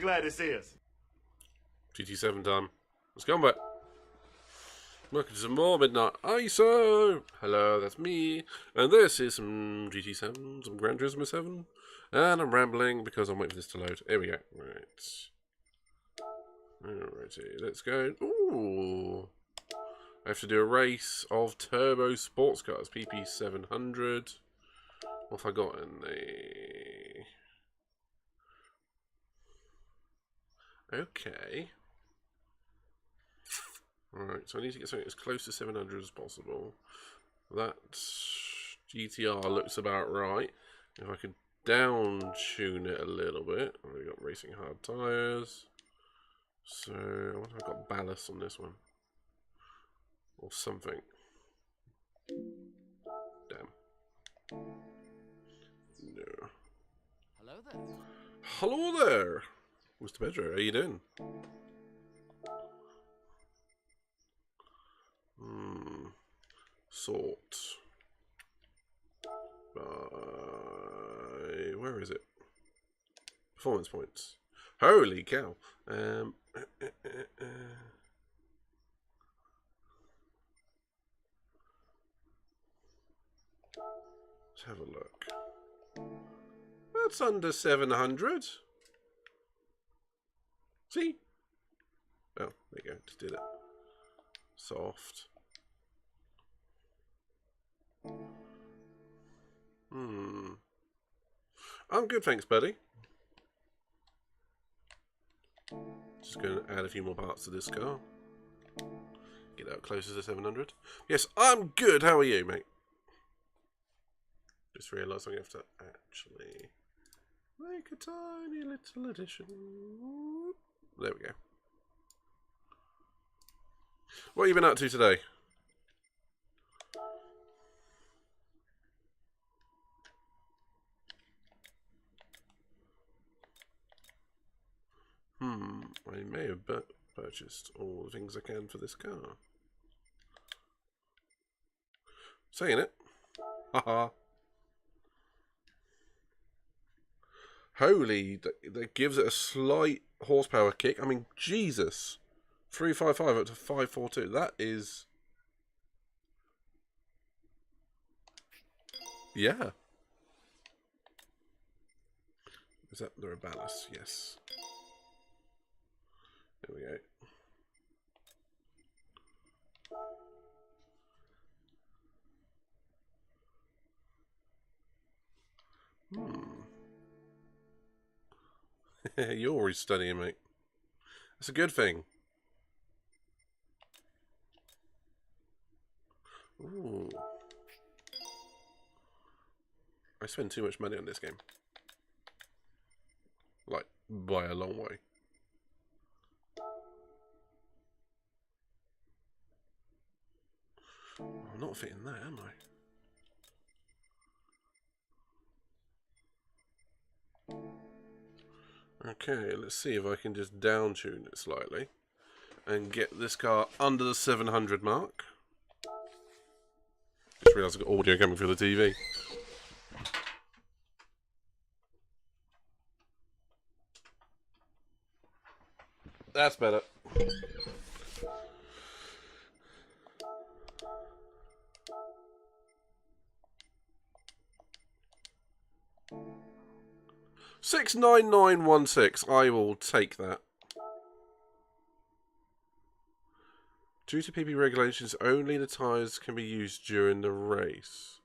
glad to see us. GT7 time. Let's go, mate. Welcome to some more Midnight ISO. Hello, that's me. And this is some GT7, some Gran Turismo 7. And I'm rambling because I'm waiting for this to load. Here we go. Right. Alrighty, let's go. Ooh. I have to do a race of turbo sports cars. PP700. What have I got in the... Okay. Alright, so I need to get something as close to 700 as possible. That GTR looks about right. If I could down tune it a little bit. I've already got racing hard tyres. So, I wonder if I've got ballast on this one. Or something. Damn. No. Hello there. Hello there, Mr. Pedro. How you doing? Sort. Where is it? Performance points. Holy cow. Let's have a look. That's under 700. See? Oh, there you go. Just did it. Soft. I'm good, thanks, buddy. Just going to add a few more parts to this car. Get out closer to 700. Yes, I'm good. How are you, mate? Just realised I'm going to have to actually make a tiny little addition. There we go. What have you been up to today? I may have purchased all the things I can for this car. Saying it. Haha. Holy, that gives it a slight horsepower kick. I mean, Jesus. 355 up to 542. That is... Yeah. Is that the ballast? Yes. There we go. You're always studying, mate. That's a good thing. Ooh. I spend too much money on this game. Like, by a long way. I'm not fitting that, am I? Okay, let's see if I can just down tune it slightly and get this car under the 700 mark. Just realised I've got audio coming through the TV. That's better. $69916. I will take that. Due to PP regulations, only the tyres can be used during the race.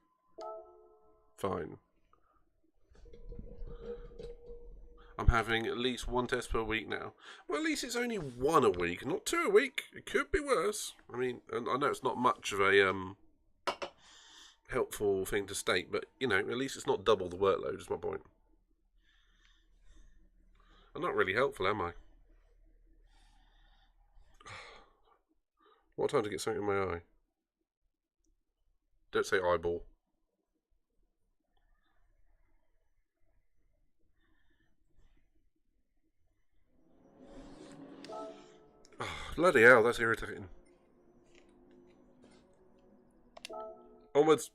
Fine. I'm having at least one test per week now. Well, at least it's only one a week, not two a week. It could be worse. I mean, I know it's not much of a helpful thing to state, but, you know, at least it's not double the workload, is my point. I'm not really helpful, am I? What time to get something in my eye? Don't say eyeball. Oh, bloody hell, that's irritating. Onwards.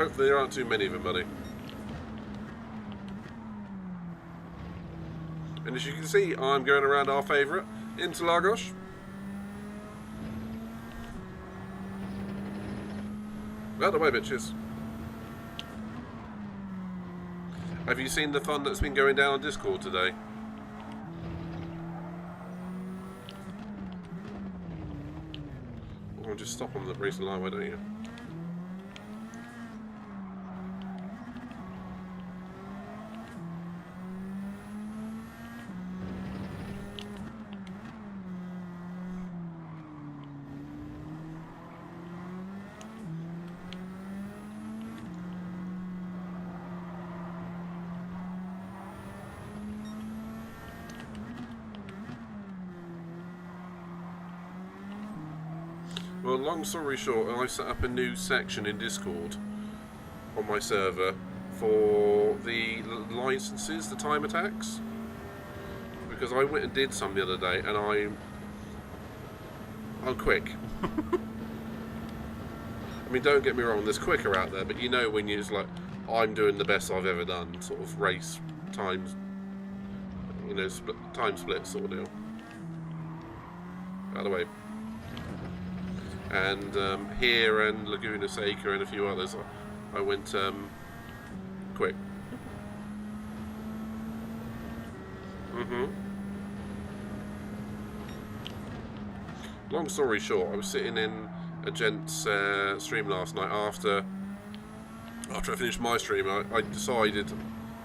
Hopefully there aren't too many of them, buddy. And as you can see, I'm going around our favourite, Interlagos. Out of the way, bitches. Have you seen the fun that's been going down on Discord today? Oh, just stop on the racing line, why don't you? Well, long story short, I set up a new section in Discord on my server for the licenses, the time attacks, because I went and did some the other day, and I'm quick. I mean, don't get me wrong, there's quicker out there, but you know when you're just like, I'm doing the best I've ever done, sort of race times, you know, time split sort of deal. Out of the way. And here and Laguna Seca and a few others, I went quick. Long story short, I was sitting in a gent's stream last night after I finished my stream. I decided,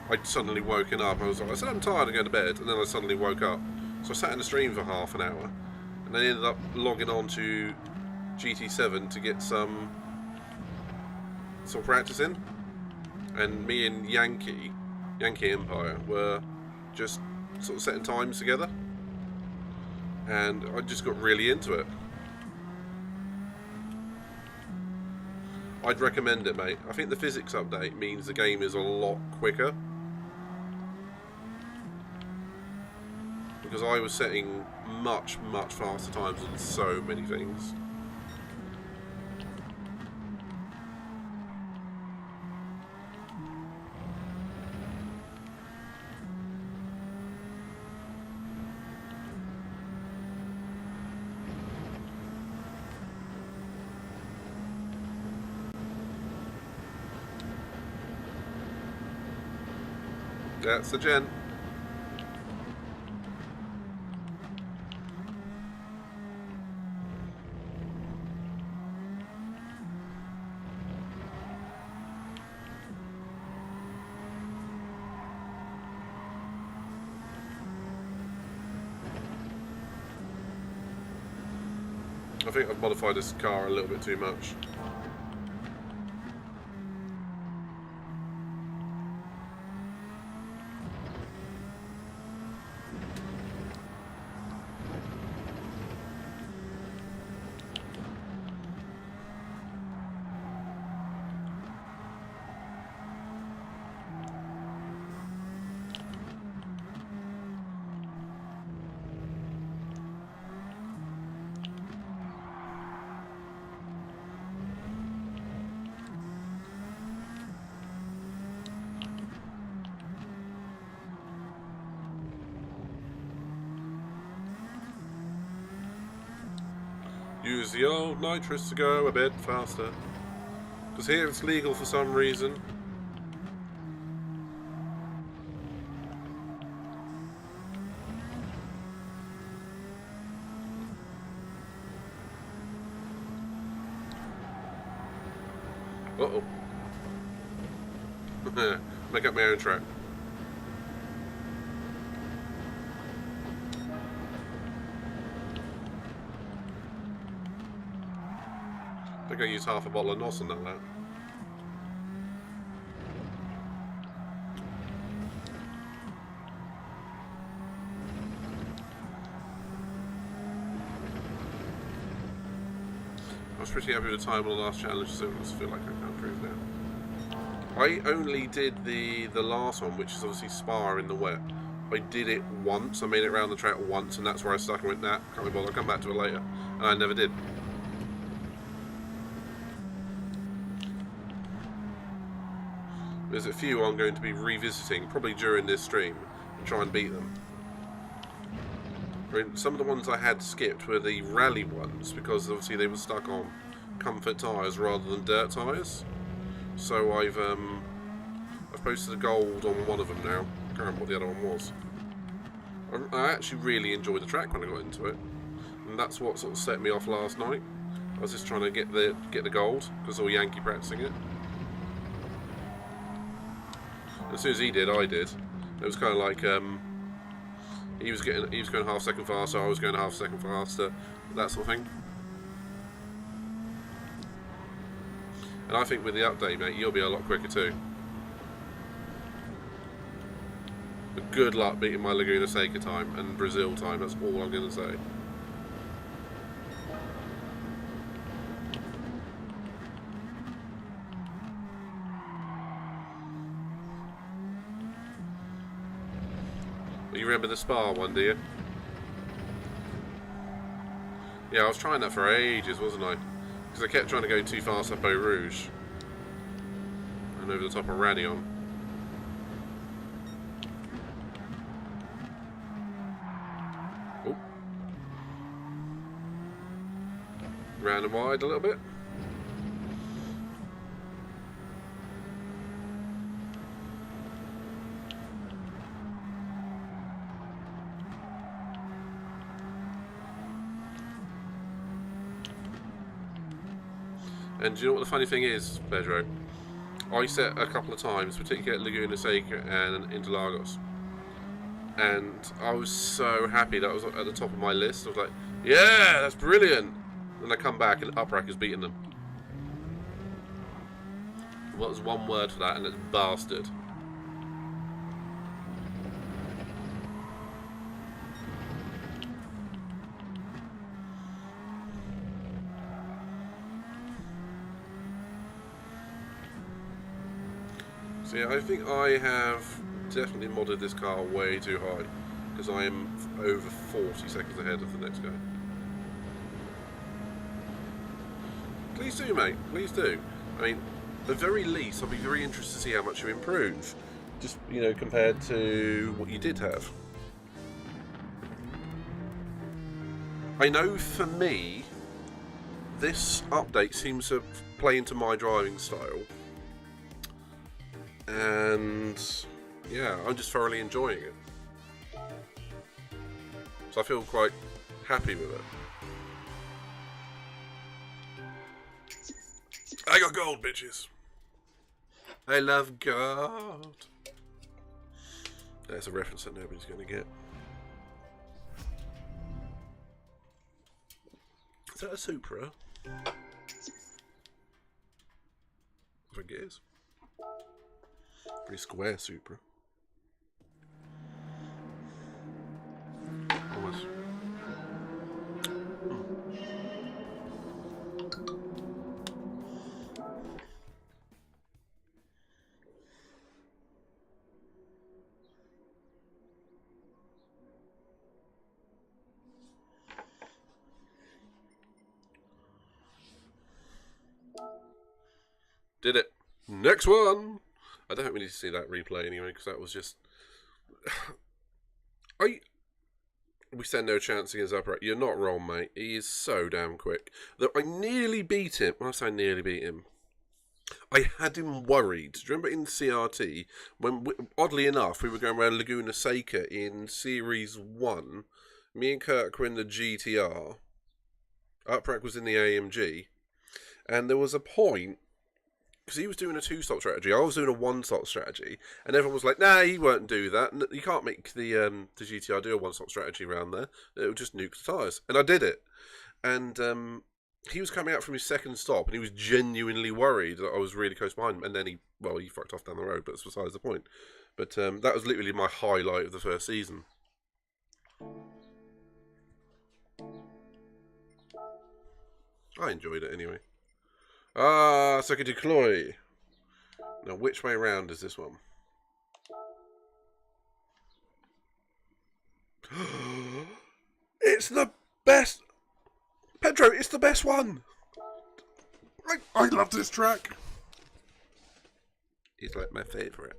I'd suddenly woken up. I said I'm tired, I'm going to bed, and then I suddenly woke up. So I sat in the stream for half an hour, and then ended up logging on to GT7 to get some practice in, and me and Yankee Empire were just sort of setting times together, and I just got really into it. I'd recommend it, mate. I think the physics update means the game is a lot quicker, because I was setting much faster times on so many things. That's the gen. I think I've modified this car a little bit too much. Use the old nitrous to go a bit faster, because here it's legal for some reason. Uh-oh. Make up my own track. I think I used half a bottle of NOS on that. I was pretty happy with the time on the last challenge, so I feel like I can improve now. I only did the last one, which is obviously Spa in the wet. I did it once, I made it around the track once, and that's where I stuck and went, nah, can't be bothered, I'll come back to it later. And I never did. There's a few I'm going to be revisiting, probably during this stream, and try and beat them. I mean, some of the ones I had skipped were the rally ones, because obviously they were stuck on comfort tyres rather than dirt tyres. So I've posted a gold on one of them now. I can't remember what the other one was. I actually really enjoyed the track when I got into it, and that's what sort of set me off last night. I was just trying to get the gold because all Yankee practicing it. As soon as he did, I did. It was kind of like he was going half a second faster, I was going half a second faster, that sort of thing. And I think with the update, mate, you'll be a lot quicker too. But good luck beating my Laguna Seca time and Brazil time. That's all I'm going to say. You remember the Spa one, do you? Yeah, I was trying that for ages, wasn't I? Because I kept trying to go too fast up Eau Rouge and over the top of Radion. Oh. Round and wide a little bit. And do you know what the funny thing is, Pedro? I set a couple of times, particularly at Laguna Seca and Interlagos, and I was so happy that was at the top of my list. I was like, yeah, that's brilliant. And I come back and Uprack has beaten them. Well, there's one word for that, and it's bastard. So yeah, I think I have definitely modded this car way too high, because I am over 40 seconds ahead of the next guy. Please do, mate. Please do. I mean, at the very least, I'll be very interested to see how much you improve. Just, you know, compared to what you did have. I know for me, this update seems to play into my driving style. And yeah, I'm just thoroughly enjoying it. So I feel quite happy with it. I got gold, bitches. I love gold. That's a reference that nobody's going to get. Is that a Supra? I think it is. Pretty square Supra. Almost. Did it. Next one. I don't really need to see that replay anyway, because that was just... We stand no chance against Upright. You're not wrong, mate. He is so damn quick. Though I nearly beat him. When I say nearly beat him, I had him worried. Do you remember in CRT, when, oddly enough, we were going around Laguna Seca in Series 1, me and Kirk were in the GTR, Upright was in the AMG, and there was a point, because he was doing a two-stop strategy, I was doing a one-stop strategy, and everyone was like, nah, he won't do that. You can't make the GTR do a one-stop strategy around there. It'll just nuke the tyres. And I did it. And he was coming out from his second stop, and he was genuinely worried that I was really close behind him. And then he fucked off down the road, but that's besides the point. But that was literally my highlight of the first season. I enjoyed it anyway. Ah, Circuit du Cloy. Now, which way round is this one? It's the best. Pedro, it's the best one. I love this track. is like my favourite.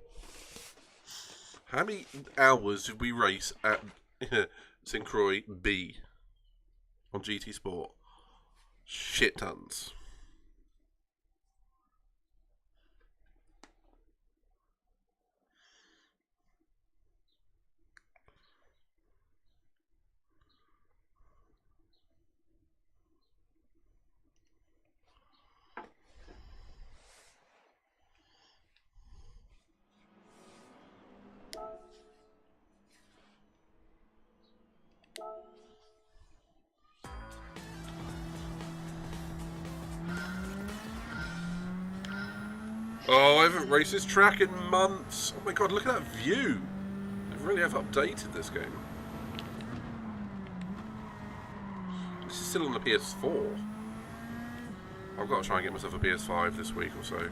How many hours did we race at St Croix B on GT Sport? Shit tons. Oh, I haven't raced this track in months. Oh my god, look at that view. They really have updated this game. This is still on the PS4. I've got to try and get myself a PS5 this week or so.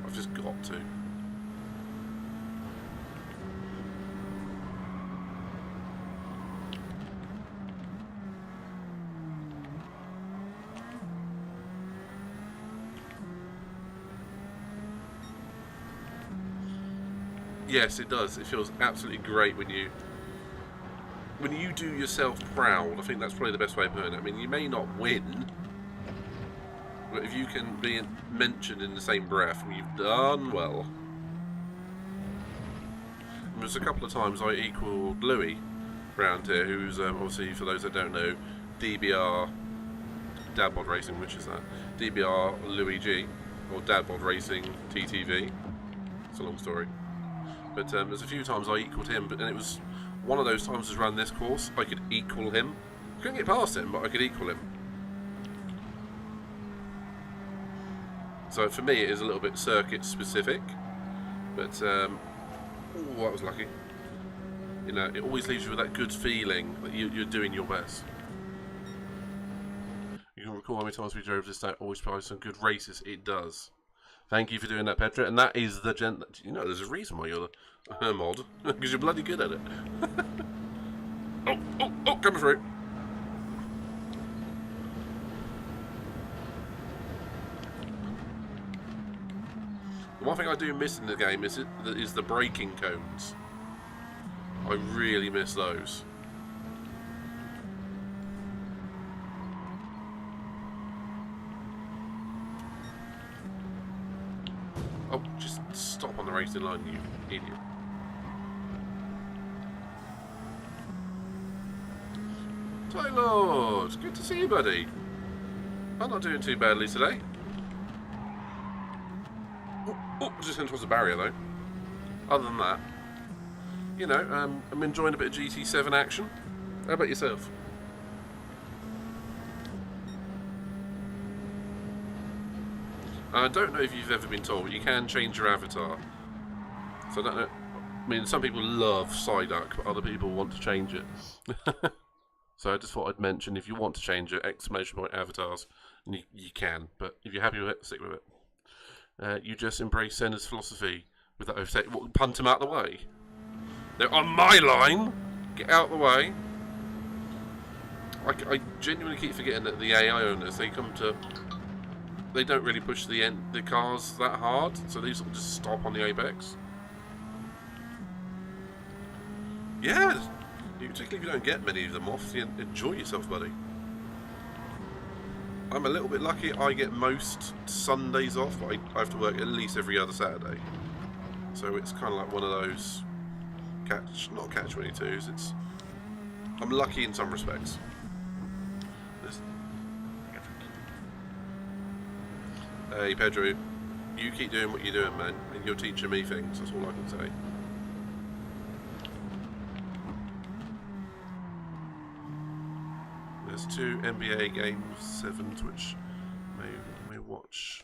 I've just got to. Yes, it does. It feels absolutely great when you do yourself proud. I think that's probably the best way of putting it. I mean, you may not win, but if you can be mentioned in the same breath, you've done well. And there's a couple of times I equalled Louis around here, who's obviously, for those that don't know, DBR Dadbod Racing, which is that DBR Louis G, or Dadbod Racing TTV. It's a long story. But there's a few times I equalled him, and it was one of those times around this course I could equal him. Couldn't get past him, but I could equal him. So for me, it is a little bit circuit specific, but ooh, I was lucky. You know, it always leaves you with that good feeling that you're doing your best. You can recall how many times we drove this day. Always provides some good races. It does. Thank you for doing that, Petra. And that is the you know, there's a reason why you're the mod. Because you're bloody good at it. Oh, coming through. The one thing I do miss in the game is the braking cones. I really miss those. Oh, just stop on the racing line, you idiot. Lord, good to see you, buddy. I'm not doing too badly today. Just heading towards the barrier, though. Other than that, you know, I'm enjoying a bit of GT7 action. How about yourself? I don't know if you've ever been told, but you can change your avatar. So I don't know. I mean, some people love Psyduck, but other people want to change it. So I just thought I'd mention, if you want to change your exclamation point avatars, you can. But if you're happy with it, stick with it. You just embrace Senna's philosophy with that overtake. Punt him out of the way. They're on my line. Get out of the way. I genuinely keep forgetting that the AI owners, they don't really push the cars that hard, so they sort of just stop on the apex. Yeah, particularly if you don't get many of them off, you enjoy yourself, buddy. I'm a little bit lucky. I get most Sundays off, but I have to work at least every other Saturday. So it's kind of like one of those not catch-22s. I'm lucky in some respects. Hey Pedro, you keep doing what you're doing, man, and you're teaching me things. That's all I can say. There's 2 NBA Games 7s which may watch.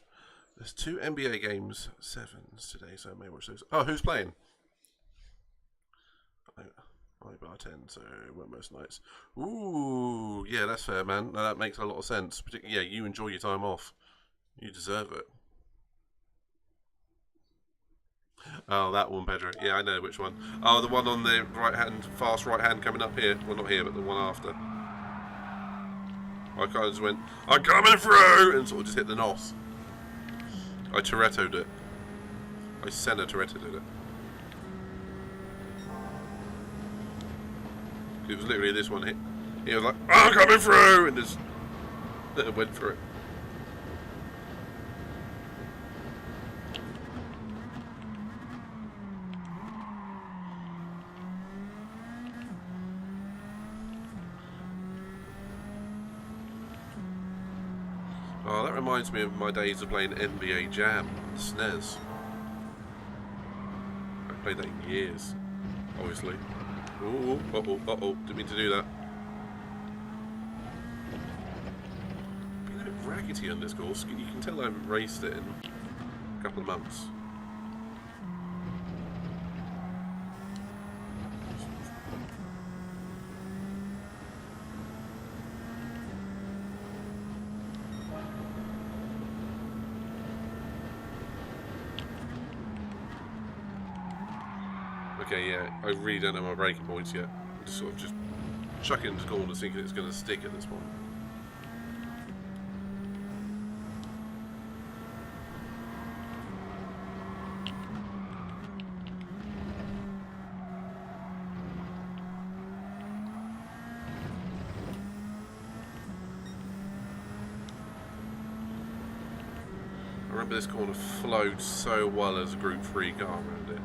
There's 2 NBA Games 7s today, so I may watch those. Oh, who's playing? I bartend, so I work most nights. Ooh, yeah, that's fair, man. Now, that makes a lot of sense. Particularly, yeah, you enjoy your time off. You deserve it. Oh, that one, Pedro. Yeah, I know which one. Oh, the one on the right hand, fast right hand coming up here. Well, not here, but the one after. I kind of just went, I'm coming through, and sort of just hit the nos. I Toretto'd it. I Senna-Toretted it. It was literally this one hit. He was like, "I'm coming through!" and just went for it. Oh, that reminds me of my days of playing NBA Jam on SNES. I played that in years, obviously. Ooh, uh-oh, didn't mean to do that. Being a bit raggedy on this course. You can tell I haven't raced it in a couple of months. Okay, yeah, I really don't know my braking points yet. I'm just sort of just chucking into corners thinking it's going to stick at this point. I remember this corner flowed so well as a Group 3 car around it.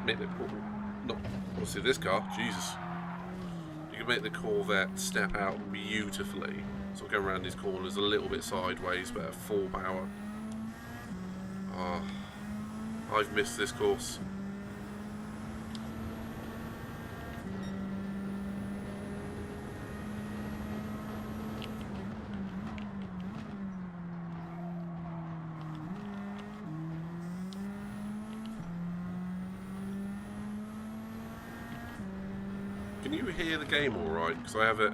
Make the not obviously this car, Jesus. You can make the Corvette step out beautifully. So go around these corners a little bit sideways, but at full power. Ah, oh, I've missed this course. Can you hear the game alright? Because I have it.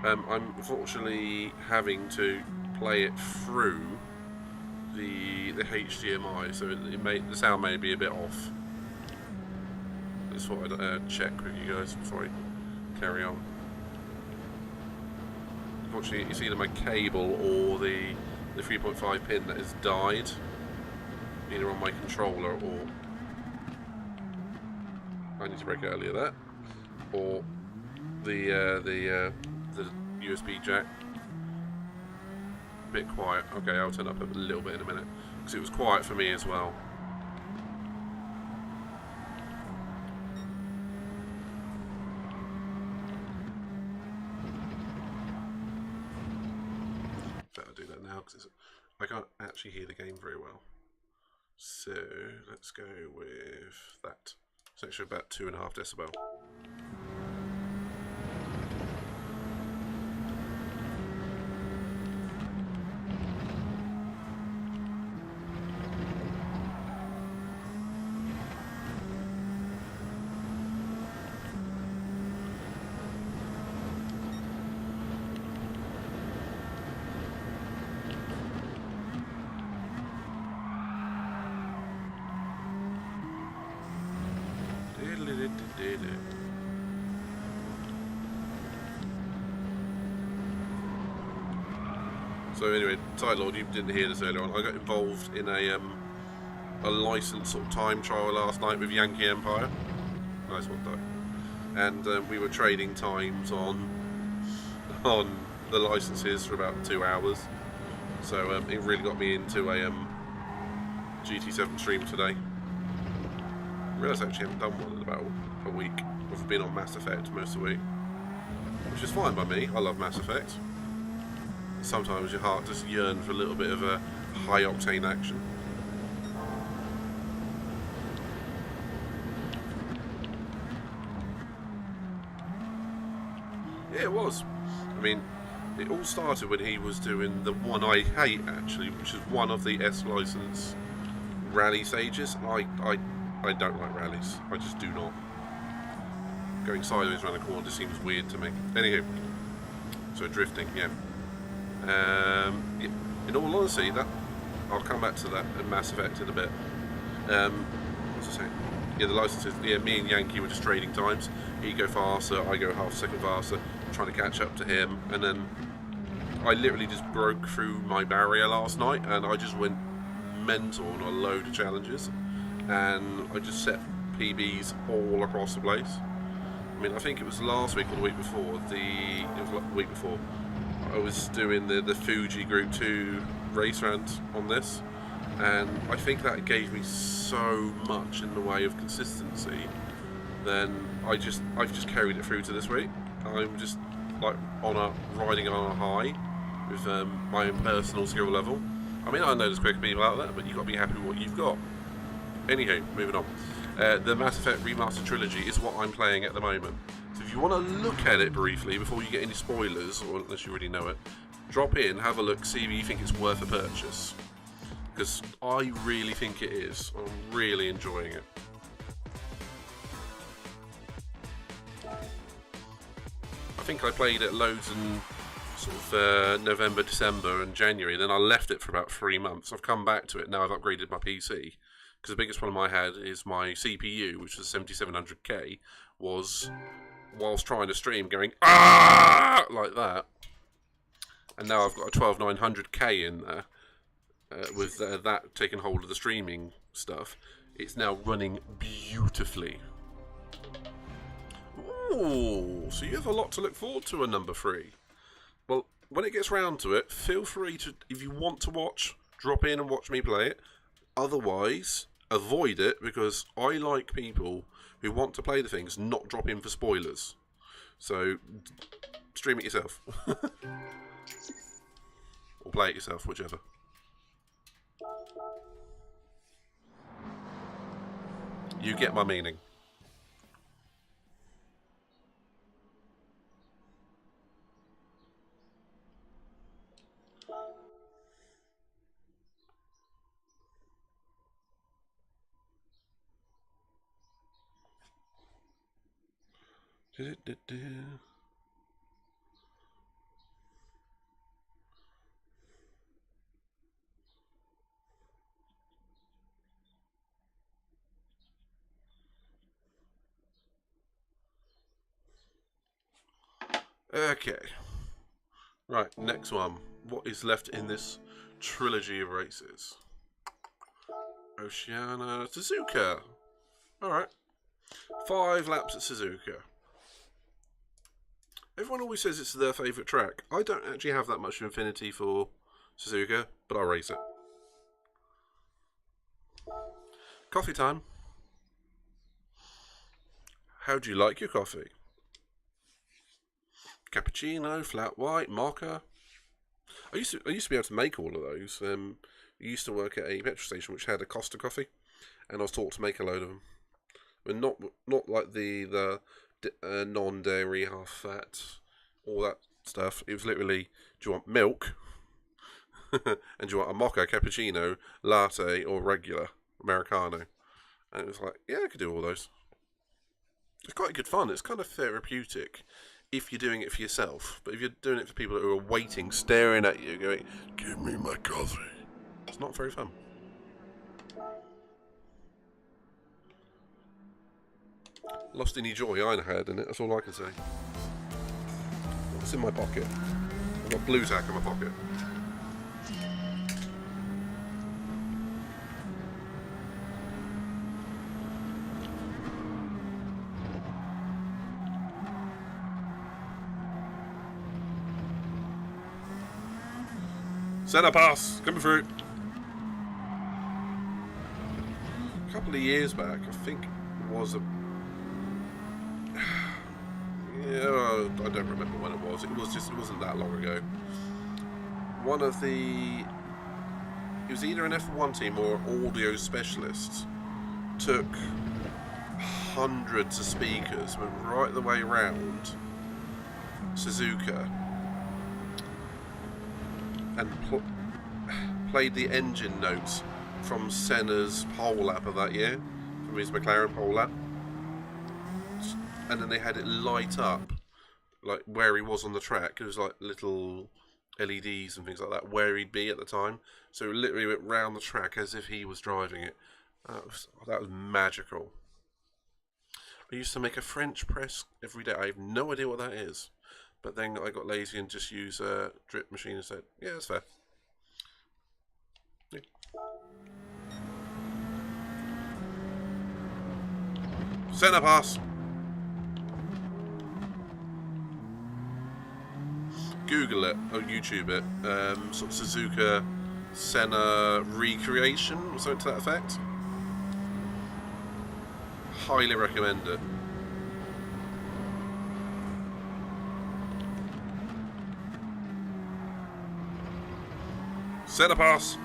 I'm unfortunately having to play it through the HDMI, so the sound may be a bit off. I just thought I'd check with you guys before I carry on. Unfortunately, it's either my cable or the 3.5 pin that has died, either on my controller or I need to break earlier that. Or the USB jack. A bit quiet. Okay, I'll turn up a little bit in a minute because it was quiet for me as well. Better do that now because I can't actually hear the game very well. So let's go with that. It's actually about 2.5 decibel. So anyway, Tidalord, you didn't hear this earlier on. I got involved in a licensed sort of time trial last night with Yankee Empire. Nice one though. And we were trading times on the licenses for about 2 hours. So it really got me into a GT7 stream today. I realised I actually haven't done one in about a week. I've been on Mass Effect most of the week, which is fine by me. I love Mass Effect. Sometimes your heart just yearns for a little bit of a high octane action. Yeah, it was. I mean, it all started when he was doing the one I hate actually, which is one of the S license rally stages. I don't like rallies. I just do not. Going sideways around a corner just seems weird to me. Anywho, so drifting, yeah. In all honesty, that I'll come back to that in Mass Effect in a bit. What's I saying? Yeah, the licenses. Yeah, me and Yankee were just trading times. He'd go faster, I go half a second faster, trying to catch up to him, and then I literally just broke through my barrier last night, and I just went mental on a load of challenges, and I just set PBs all across the place. I mean, I think it was last week or the week before. It was like the week before. I was doing the Fuji Group 2 race round on this, and I think that gave me so much in the way of consistency. Then I've just carried it through to this week. I'm just like riding on a high with my own personal skill level. I mean, I know there's quicker people out there, but you've got to be happy with what you've got. Anywho, moving on. The Mass Effect Remastered Trilogy is what I'm playing at the moment. So if you want to look at it briefly before you get any spoilers, or unless you already know it, drop in, have a look, see if you think it's worth a purchase. Because I really think it is. I'm really enjoying it. I think I played it loads in sort of November, December and January. Then I left it for about 3 months. I've come back to it. Now I've upgraded my PC. Because the biggest problem I had is my CPU, which was 7700K, was, whilst trying to stream, going, ah, like that. And now I've got a 12900K in there, with that taking hold of the streaming stuff. It's now running beautifully. Ooh, so you have a lot to look forward to in number 3. Well, when it gets round to it, feel free to, if you want to watch, drop in and watch me play it. Otherwise, avoid it, because I like people who want to play the things not drop in for spoilers. So, stream it yourself. Or play it yourself, whichever. You get my meaning. Okay. Right, next one. What is left in this trilogy of races? Oceania, Suzuka. Alright. 5 laps at Suzuka. Everyone always says it's their favourite track. I don't actually have that much affinity for Suzuka, but I'll race it. Coffee time. How do you like your coffee? Cappuccino, flat white, mocha. I used to be able to make all of those. I used to work at a petrol station which had a Costa coffee, and I was taught to make a load of them. But not like the non-dairy, half-fat, all that stuff. It was literally, do you want milk? And do you want a mocha, cappuccino, latte, or regular Americano? And it was like, yeah, I could do all those. It's quite good fun. It's kind of therapeutic if you're doing it for yourself. But if you're doing it for people who are waiting, staring at you, going, give me my coffee, it's not very fun. Lost any joy I had in it, that's all I can say. What's in my pocket? I've got Blue Tack in my pocket. Centre pass, coming through. A couple of years back, I think it was a... Yeah, I don't remember when it was. It wasn't that long ago. One of the... It was either an F1 team or audio specialists took hundreds of speakers, went right the way around Suzuka, and played the engine notes from Senna's pole lap of that year, from his McLaren pole lap, and then they had it light up like where he was on the track. It was like little LEDs and things like that where he'd be at the time, so it literally went round the track as if he was driving it. That was magical. I used to make a French press every day. I have no idea what that is. But then I got lazy and just used a drip machine instead. Yeah, that's fair. Yeah. Senna pass. Google it or YouTube it. Sort of Suzuka Senna recreation or something to that effect. Highly recommend it. Senna pass.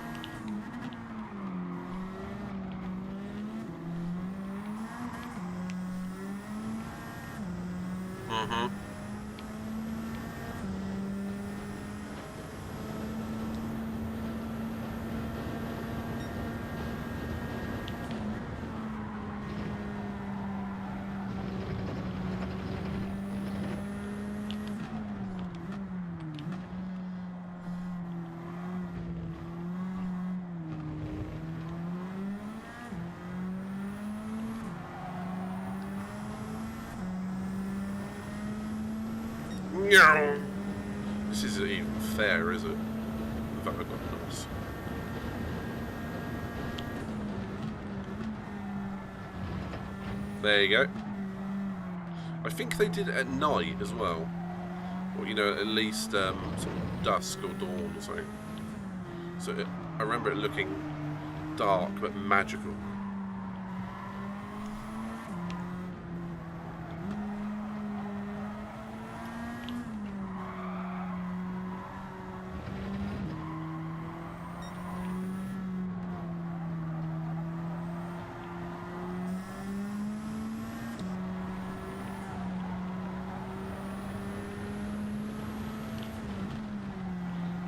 This isn't even fair, is it? In fact, I've got nice. There you go. I think they did it at night as well. Or, you know, at least sort of dusk or dawn or something. So I remember it looking dark but magical.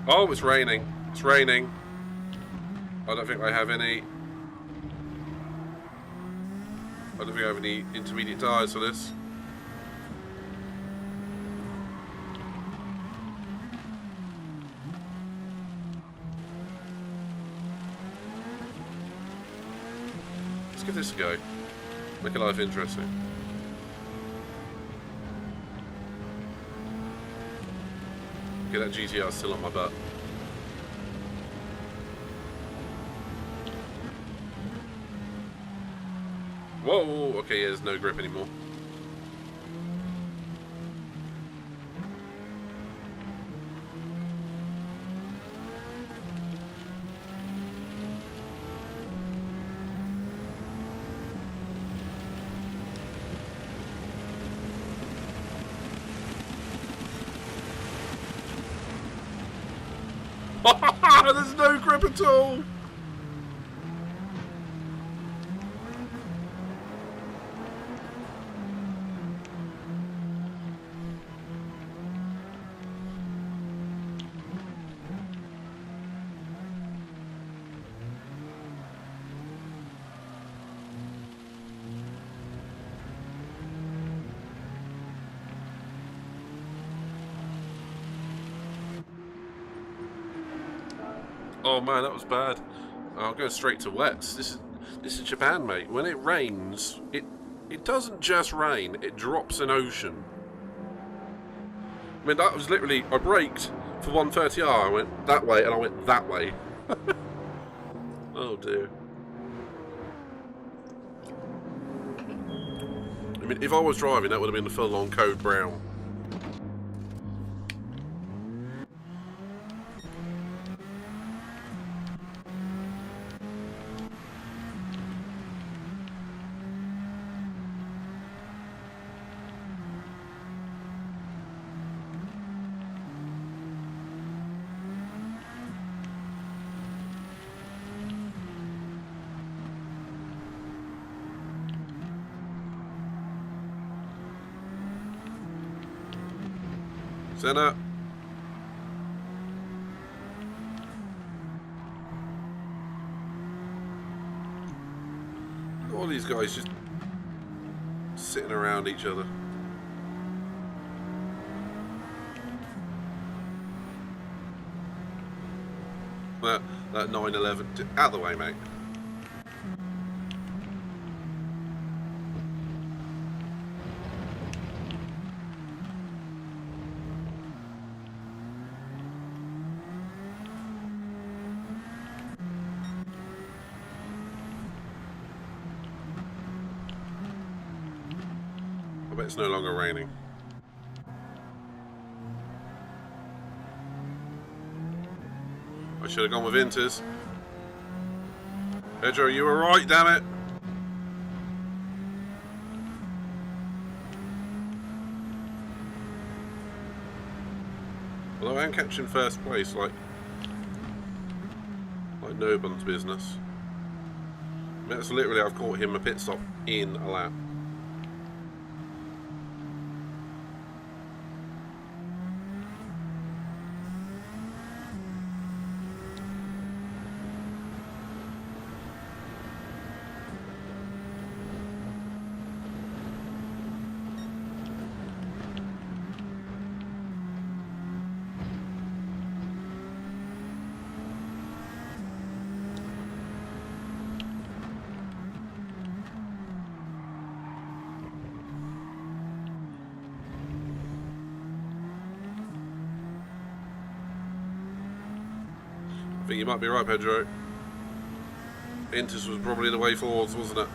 Oh, it's raining. It's raining. I don't think I have any... intermediate tyres for this. Let's give this a go. Make life interesting. Okay, that GTR is still on my butt. Whoa, okay, yeah, there's no grip anymore. There's no grip at all! Oh man, that was bad. I'll go straight to wets. This is Japan, mate. When it rains, it doesn't just rain, it drops an ocean. I mean, that was literally, I braked for 130R, I went that way, and I went that way. Oh dear. I mean, if I was driving, that would have been the full-on code brown. Senna. All these guys just sitting around each other. That 911, out of the way, mate. I bet it's no longer raining. I should have gone with Inters. Pedro, you were right, damn it! Although I am catching first place, like no one's business. I mean, that's literally, I've caught him a pit stop in a lap. I think you might be right, Pedro. Inters was probably the way forwards, wasn't it?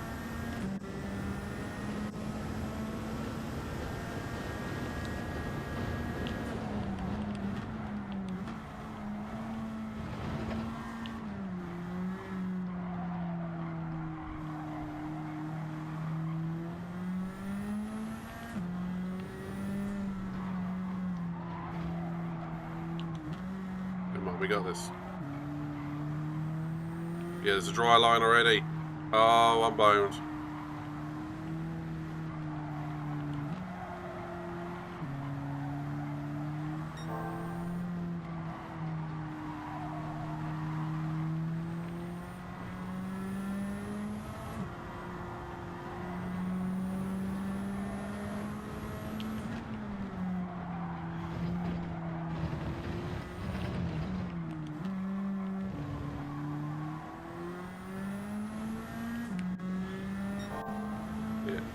Come on, we got this. Yeah, there's a dry line already. Oh, I'm boned.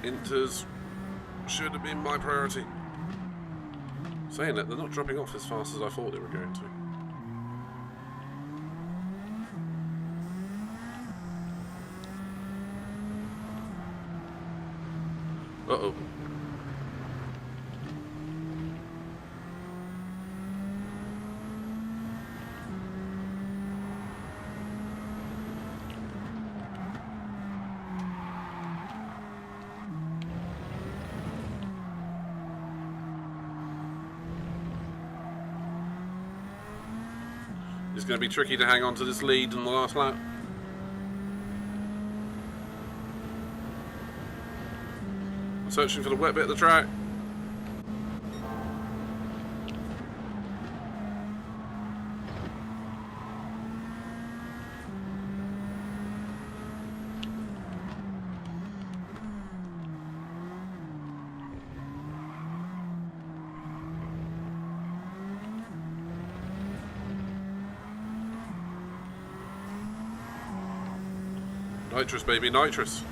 Inters should have been my priority. Saying that, they're not dropping off as fast as I thought they were going to. Uh-oh. It's going to be tricky to hang on to this lead in the last lap. I'm searching for the wet bit of the track. Nitrous, baby, nitrous.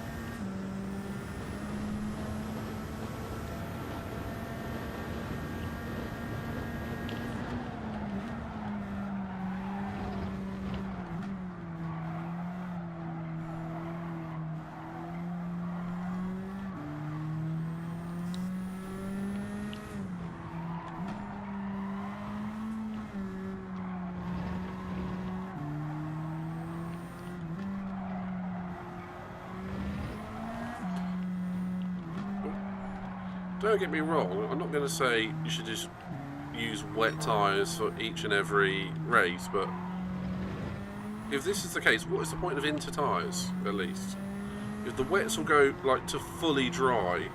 Don't get me wrong, I'm not going to say you should just use wet tyres for each and every race, but if this is the case, what is the point of Inter tyres, at least? If the wets will go like to fully dry,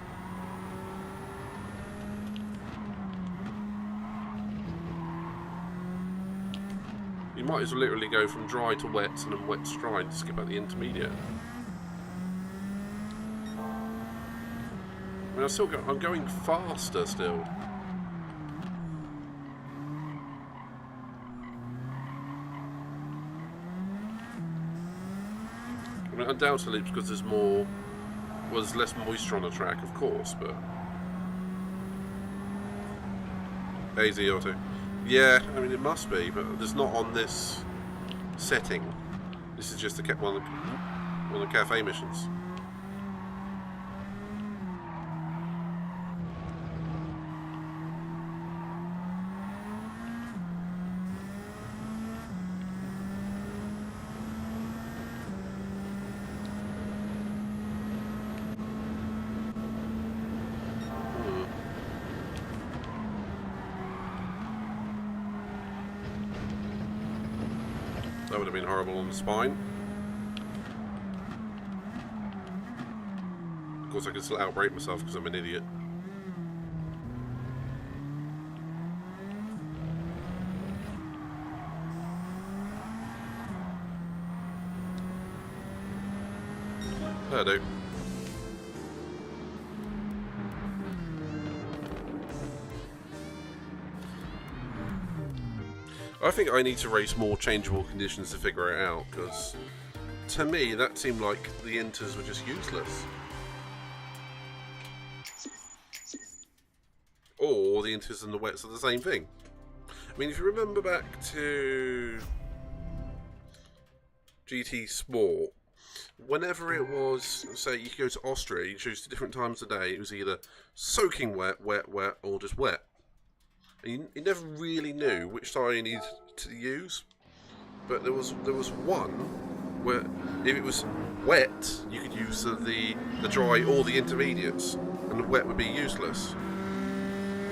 you might as well literally go from dry to wets and then wets dry and skip out the intermediate. I mean, I'm going faster still. I mean, undoubtedly because there's less moisture on the track, of course, but AZ Auto. Yeah, I mean it must be, but there's not on this setting. This is just one of the cafe missions. That would have been horrible on the spine. Of course, I can still outbrake myself because I'm an idiot. That'll do. I think I need to race more changeable conditions to figure it out, because to me that seemed like the inters were just useless. Or the inters and the wets are the same thing. I mean, if you remember back to GT Sport, whenever it was, say you could go to Austria, you choose different times of day, it was either soaking wet, wet, wet, or just wet. And you never really knew which tire you needed to use. But there was one where if it was wet, you could use the dry or the intermediates, and the wet would be useless.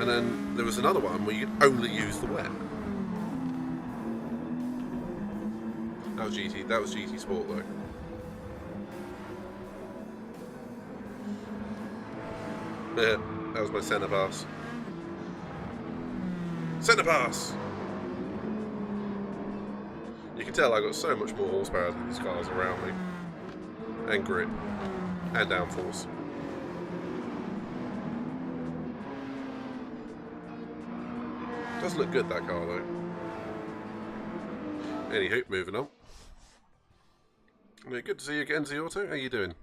And then there was another one where you could only use the wet. That was GT Sport though. Yeah, that was my centre pass. Centre pass! You can tell I got so much more horsepower than these cars around me. And grip. And downforce. Does look good, that car though. Anywho, moving on. Good to see you again, Z-Auto. How you doing?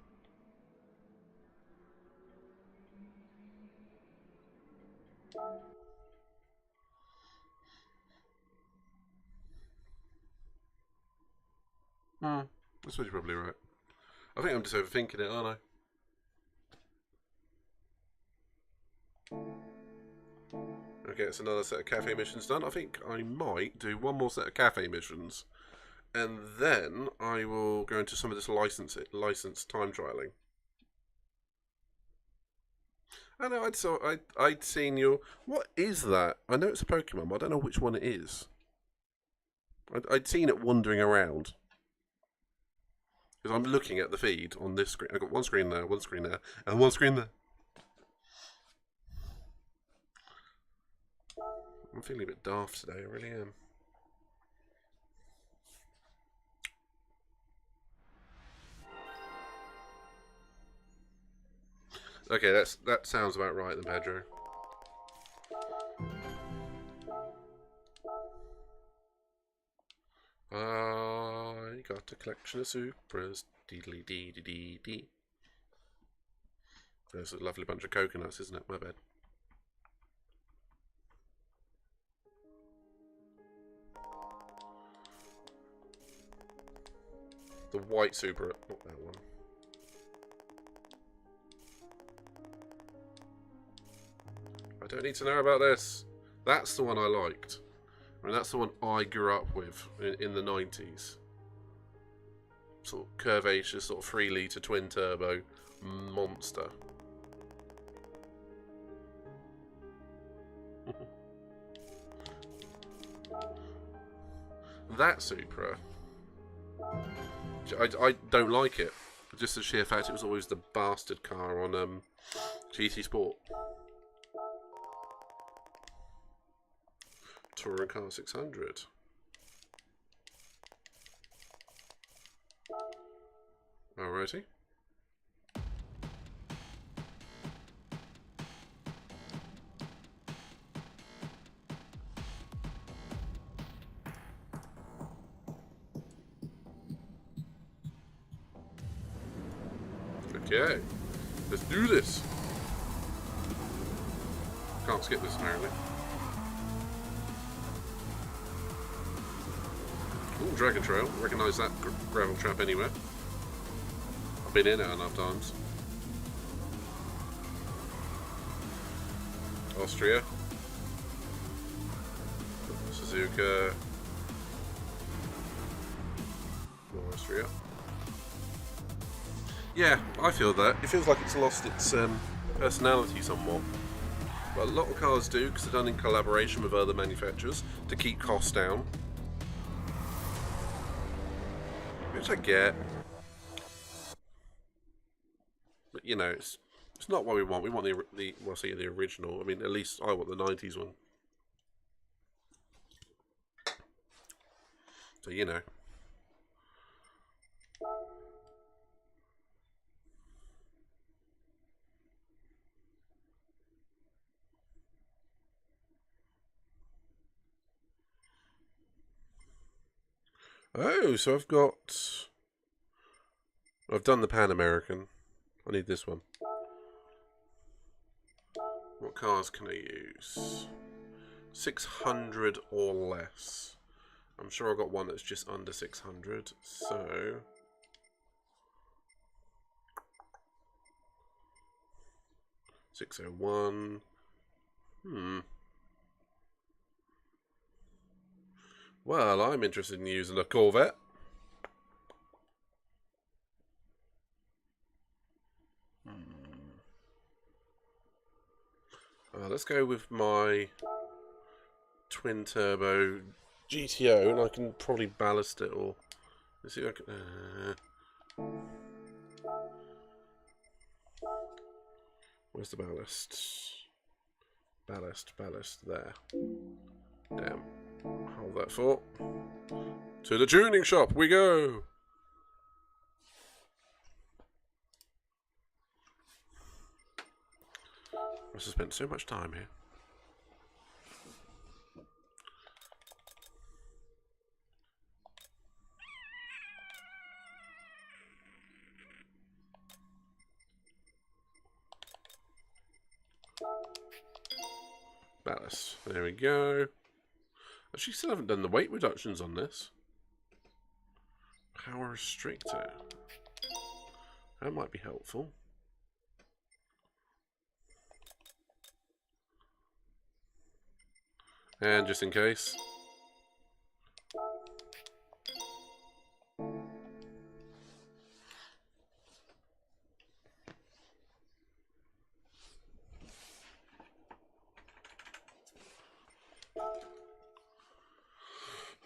That's what you're probably right. I think I'm just overthinking it, aren't I? Okay, it's another set of cafe missions done. I think I might do one more set of cafe missions, and then I will go into some of this license time trialing. I know I'd seen your. What is that? I know it's a Pokemon, but I don't know which one it is. I'd seen it wandering around. Because I'm looking at the feed on this screen. I've got one screen there, and one screen there. I'm feeling a bit daft today, I really am. Okay, that sounds about right then, Pedro. I got a collection of Supras. Deedly dee dee dee dee. There's a lovely bunch of coconuts, isn't it? My bad. The white Supra, not that one. I don't need to know about this. That's the one I liked. I mean, that's the one I grew up with in the 90s. Sort of curvaceous, sort of 3-litre twin turbo monster. That Supra, I don't like it. Just the sheer fact it was always the bastard car on GT Sport. Touring Car 600. Alrighty. Okay, let's do this. Can't skip this apparently. Ooh, Dragon Trail. Recognise that gravel trap anywhere. I've been in it enough times. Austria. Suzuka. More Austria. Yeah, I feel that. It feels like it's lost its personality somewhat. But a lot of cars do, because they're done in collaboration with other manufacturers to keep costs down. Which I get. But, you know, it's not what we want. We want the original. I mean, at least I want the 90s one. So, you know. Oh, so I've done the Pan American. I need this one. What cars can I use? 600 or less. I'm sure I've got one that's just under 600. So 601. Well, I'm interested in using a Corvette. Let's go with my twin turbo GTO, and I can probably ballast it, or let's see if I can. Where's the ballast? Ballast there. Damn. Hold that thought. To the tuning shop we go. I must have spent so much time here. Ballast. There we go. Actually, still haven't done the weight reductions on this. Power restrictor. That might be helpful. And just in case.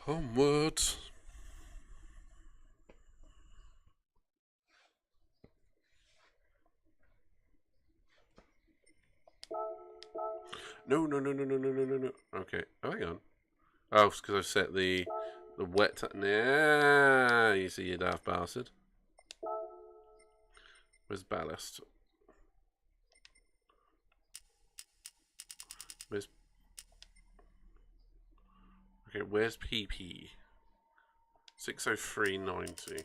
Onward. No. Okay. Oh, hang on. Oh, it's because I set the wet. Nah, you see, you daft bastard. Where's ballast? Where's... Okay, where's PP? 603.90.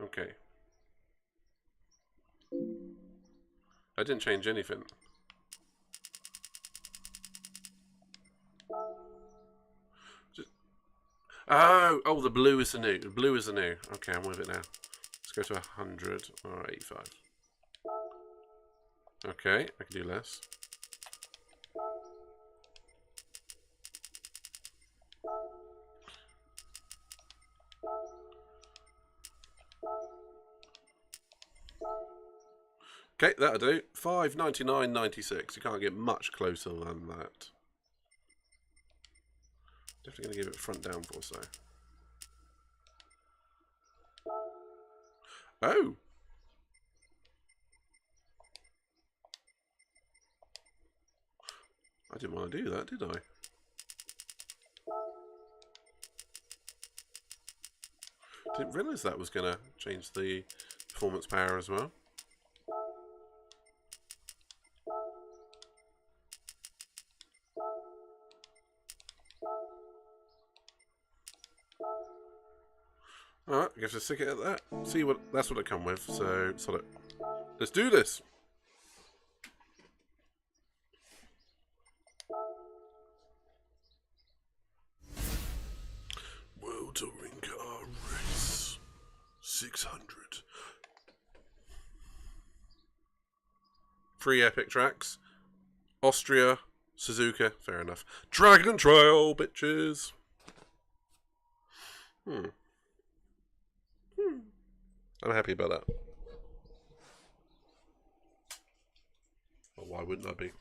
Okay. I didn't change anything. Oh, the blue is the new. The blue is the new. Okay, I'm with it now. Let's go to 100 or 85. Okay, I can do less. Okay, that'll do. 599.96. You can't get much closer than that. Definitely going to give it front downforce though. Oh! I didn't want to do that, did I? Didn't realise that was going to change the performance power as well. Alright, I guess I'll stick it at that. See what that's what it come with, so sod it. Let's do this! World Touring Car Race 600. 3 epic tracks. Austria, Suzuka, fair enough. Dragon and Trail, bitches! I'm happy about that. Well, why wouldn't I be?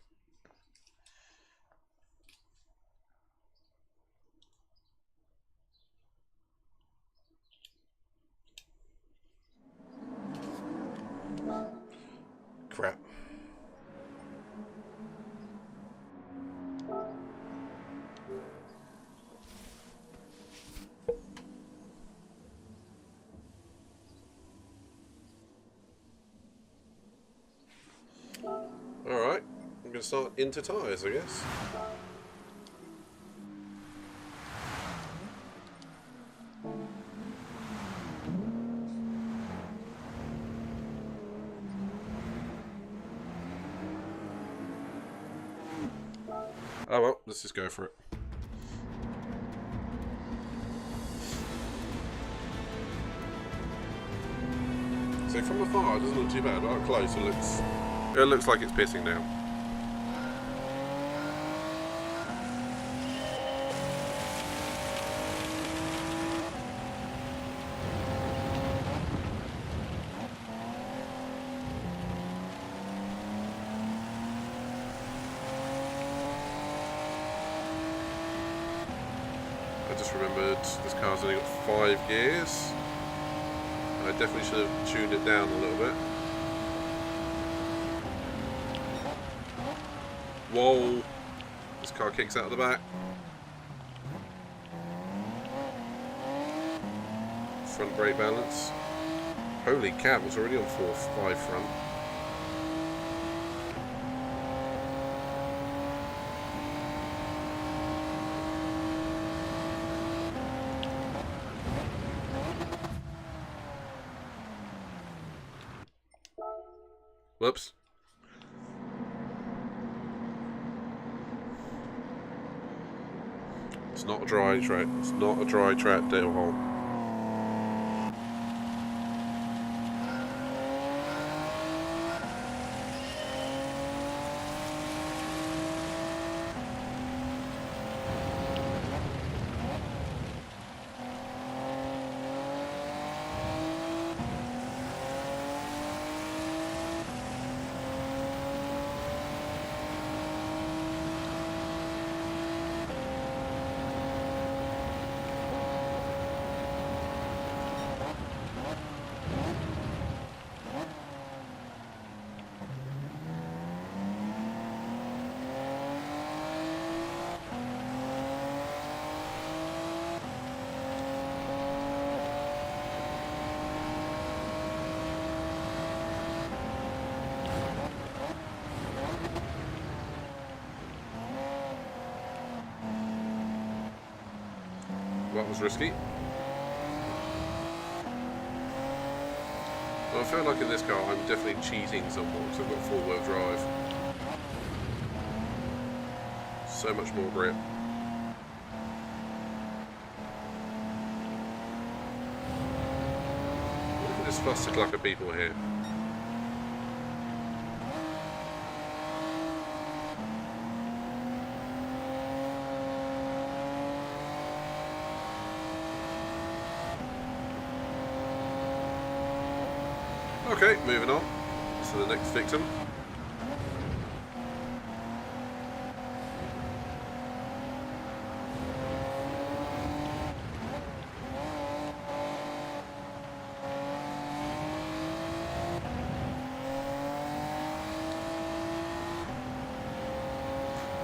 can start into tyres, I guess. Oh well, let's just go for it. So from afar, it doesn't look too bad, but up close it looks like it's pissing now. I just remembered this car's only got 5 gears. I definitely should have tuned it down a little bit. Whoa! This car kicks out of the back. Front brake balance. Holy cow, it's already on 4-5 front. Whoops. It's not a dry track. It's not a dry track, Dale Hall. That was risky. Well, I feel like in this car I'm definitely cheating somewhat because I've got 4-wheel drive. So much more grip. Look at this fuss-a-cluck of people here. Okay, moving on to the next victim.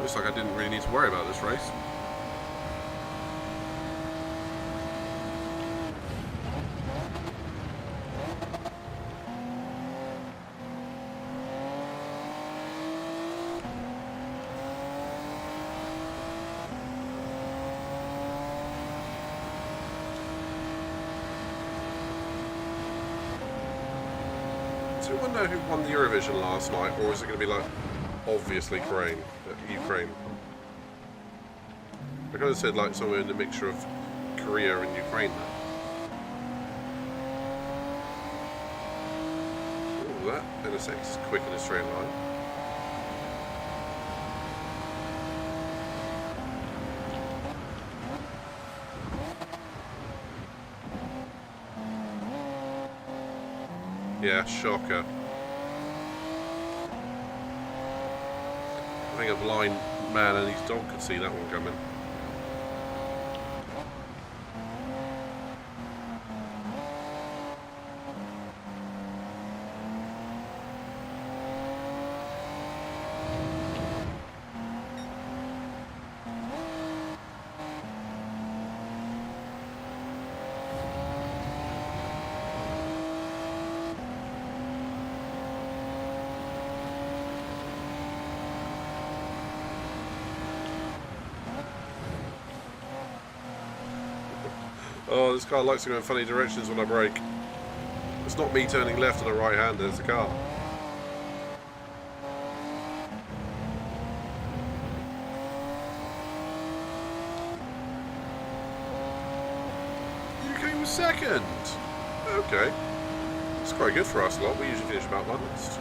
Looks like I didn't really need to worry about this race. Do you want to know who won the Eurovision last night, or is it going to be like, obviously Ukraine? I kind of said like somewhere in the mixture of Korea and Ukraine there. Ooh, that NSX is quick in a straight line. Yeah, shocker. I think a blind man and his dog could see that one coming. Oh, this car likes to go in funny directions when I brake. It's not me turning left on a right-hander, it's the car. You came second! Okay. It's quite good for us lot, we usually finish about last.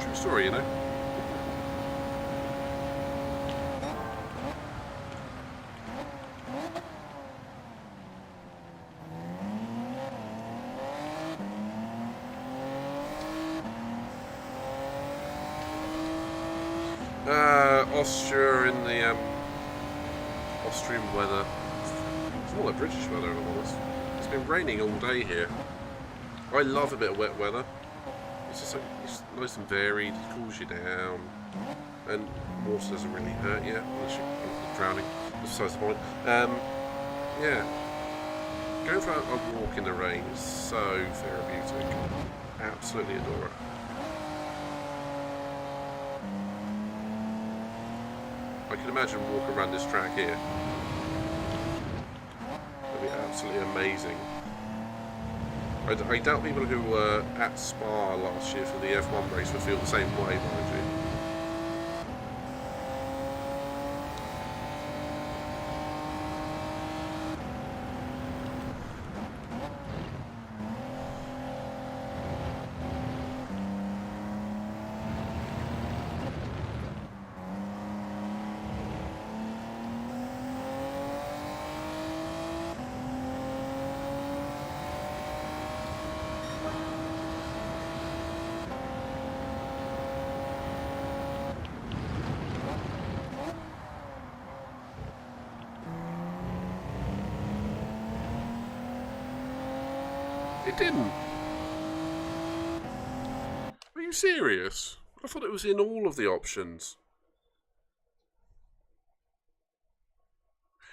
True story, you know. Austria in the Austrian weather. It's more like British weather, if I'm honest. It's been raining all day here. I love a bit of wet weather. It's just like, it's nice and varied, it cools you down, and water doesn't really hurt you unless you're drowning. That's besides the point. Yeah. Going for a walk in the rain is so therapeutic. Absolutely adore it. I can imagine walking around this track here. It'd be absolutely amazing. I doubt people who were at Spa last year for the F1 race would feel the same way, mind you. It didn't. Are you serious? I thought it was in all of the options.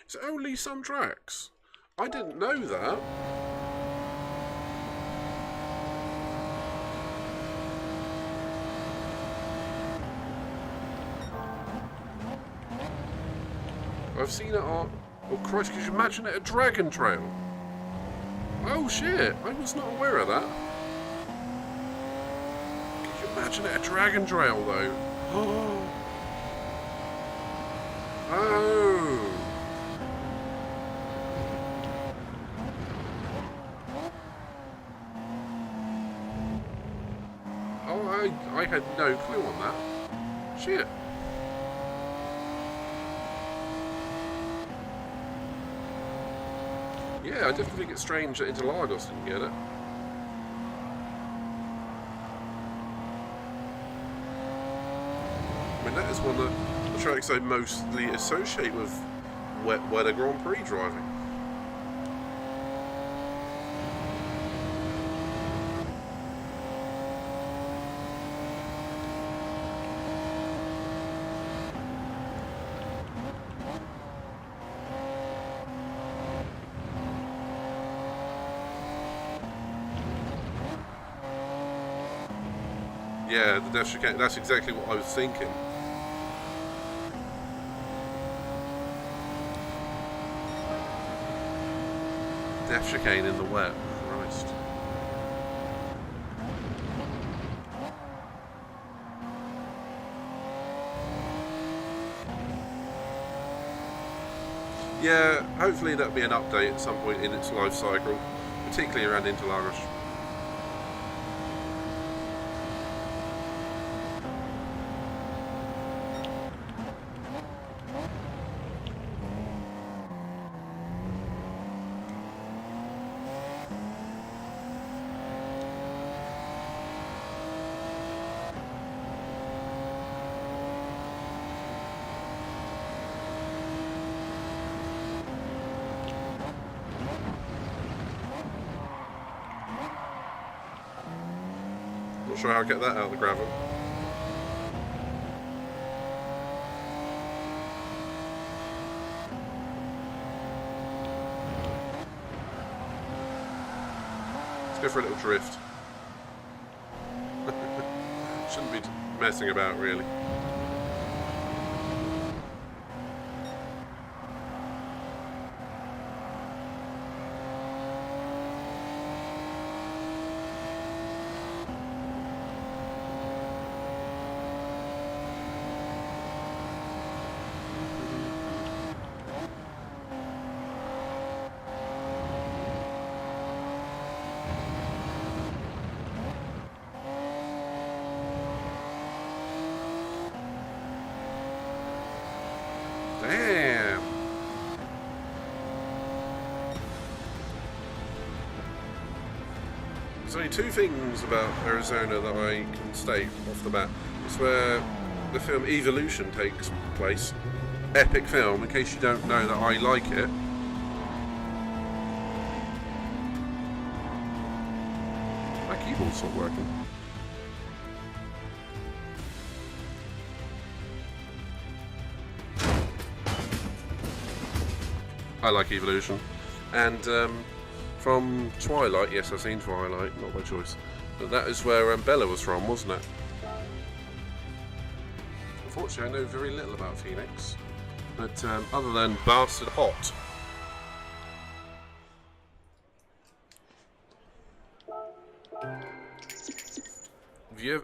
It's only some tracks. I didn't know that. I've seen it on... Oh Christ, could you imagine it at Dragon Trail? Oh shit, I was not aware of that. Could you imagine it at Dragon Trail though? Oh. Oh. Oh, I had no clue on that. Shit. Yeah, I definitely think it's strange that Interlagos didn't get it. I mean, that is one of the tracks I mostly associate with wet weather Grand Prix driving. Yeah, the depth chicane, that's exactly what I was thinking. Depth chicane in the wet, Christ. Yeah, hopefully that'll be an update at some point in its life cycle, particularly around Interlagos. Not sure how to get that out of the gravel. Let's go for a little drift. Shouldn't be messing about, really. Damn. There's only two things about Arizona that I can state off the bat. It's where the film Evolution takes place. Epic film, in case you don't know that I like it. My keyboard's not working. I like Evolution. And from Twilight, yes, I've seen Twilight, not by choice. But that is where Bella was from, wasn't it? Unfortunately, I know very little about Phoenix. But other than bastard hot.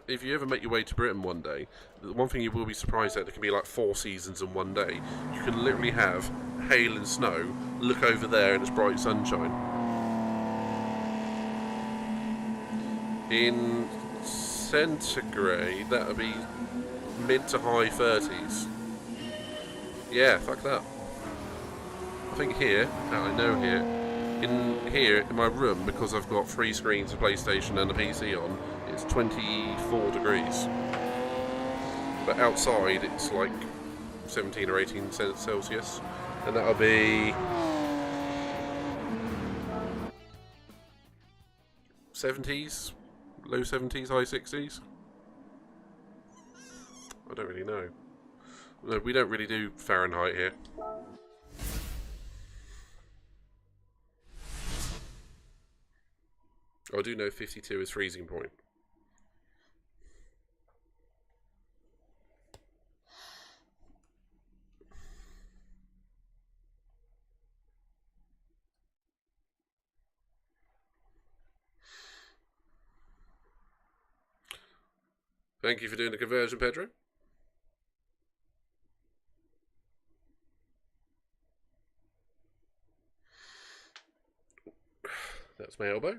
If you ever make your way to Britain one day, the one thing you will be surprised at, there can be like 4 seasons in one day. You can literally have hail and snow, look over there and it's bright sunshine. In centigrade, that would be mid to high 30s. Yeah, fuck that. I think here, I know here, in my room, because I've got 3 screens, a PlayStation and a PC on, it's 24 degrees. But outside it's like 17 or 18 Celsius. And that'll be 70s, low 70s, high 60s. I don't really know. No, we don't really do Fahrenheit here. I do know 52 is freezing point. Thank you for doing the conversion, Pedro. That's my elbow.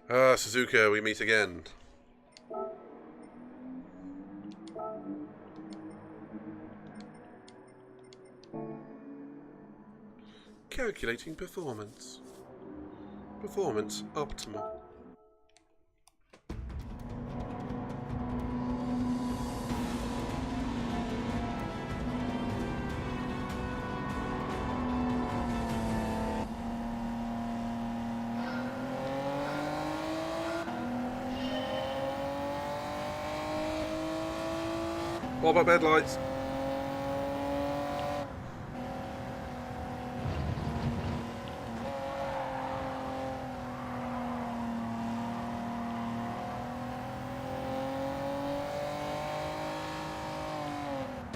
Ah, Suzuka, we meet again. Calculating performance. Performance optimal. What about bed lights?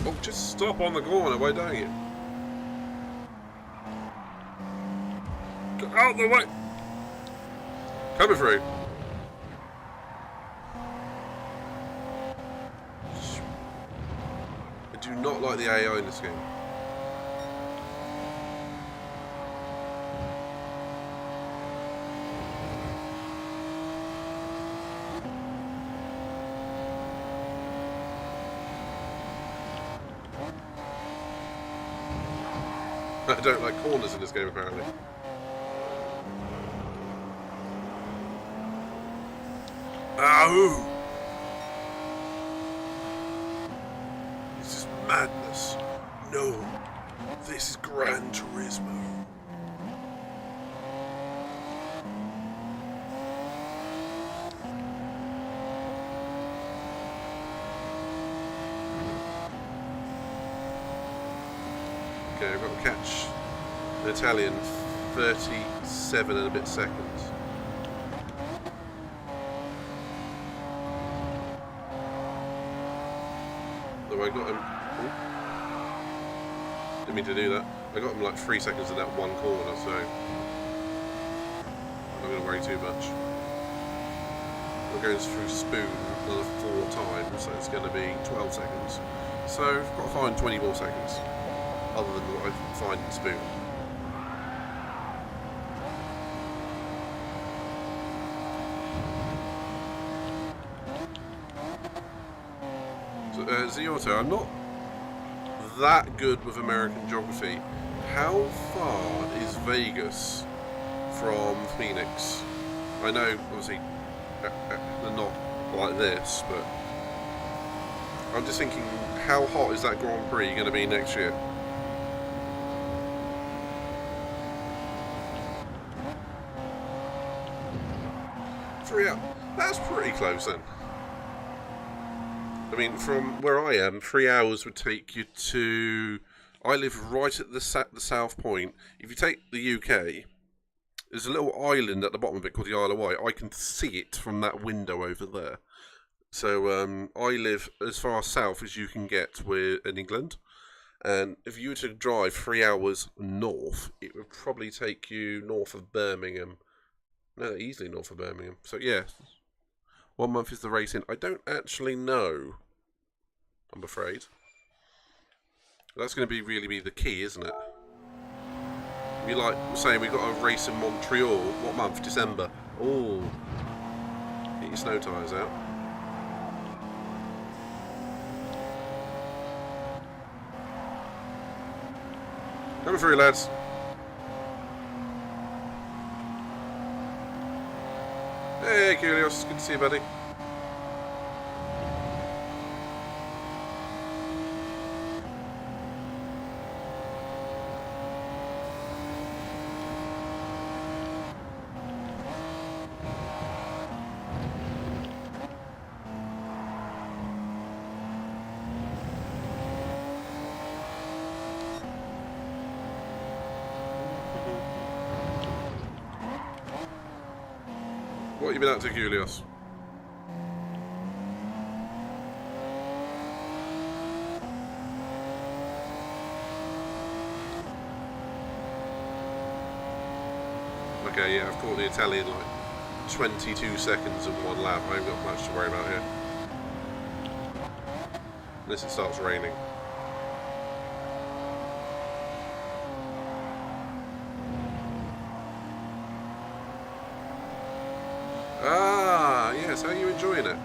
Oh, just stop on the corner, why don't you? Get out the way! Coming through. I do not like the AI in this game. I don't like corners in this game, apparently. Ow! This is madness. No, this is Gran Turismo. Okay, I've got to catch an Italian 37 and a bit seconds. Though I got him... Ooh, didn't mean to do that. I got him like 3 seconds in that one corner, so I'm not going to worry too much. We're going through Spoon another 4 times, so it's going to be 12 seconds. So I've got to find 20 more seconds, other than what I find in Spoon. So, Ziotto, I'm not that good with American geography. How far is Vegas from Phoenix? I know, obviously, they're not like this, but I'm just thinking, how hot is that Grand Prix going to be next year? Three hours. That's pretty close then. I mean, from where I am, 3 hours would take you to... I live right at the south point. If you take the UK, there's a little island at the bottom of it called the Isle of Wight. I can see it from that window over there. So I live as far south as you can get in England. And if you were to drive 3 hours north, it would probably take you north of Birmingham. No, easily north of Birmingham. So yeah, 1 month is the race in. I don't actually know, I'm afraid. That's going to really be the key, isn't it? You like saying we've got a race in Montreal. What month? December. Oh, get your snow tyres out. Coming through, lads. Hey, Curios. Good to see you, buddy. What have you been up to, Julius? Okay, yeah, I've caught the Italian like 22 seconds in one lap. I haven't got much to worry about here. Unless it starts raining. Ah, yes, how are you enjoying it?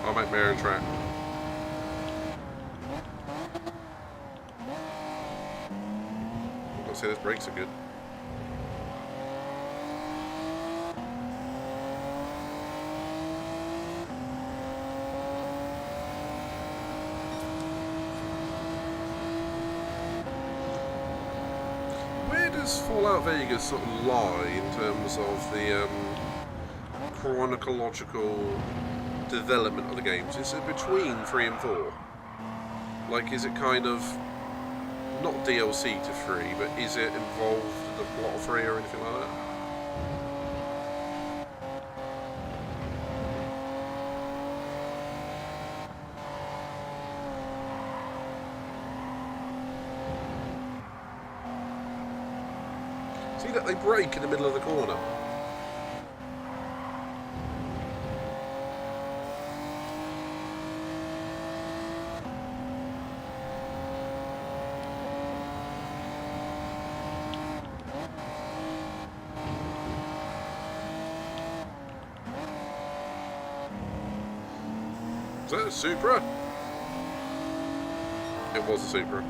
I'll make my own track. I've got to say, those brakes are good. Fallout Vegas sort of lie in terms of the chronological development of the games? Is it between 3 and 4? Like, is it kind of not DLC to 3, but is it involved in the plot of 3 or anything like that? See that they brake in the middle of the corner. Is that a Supra? It was a Supra.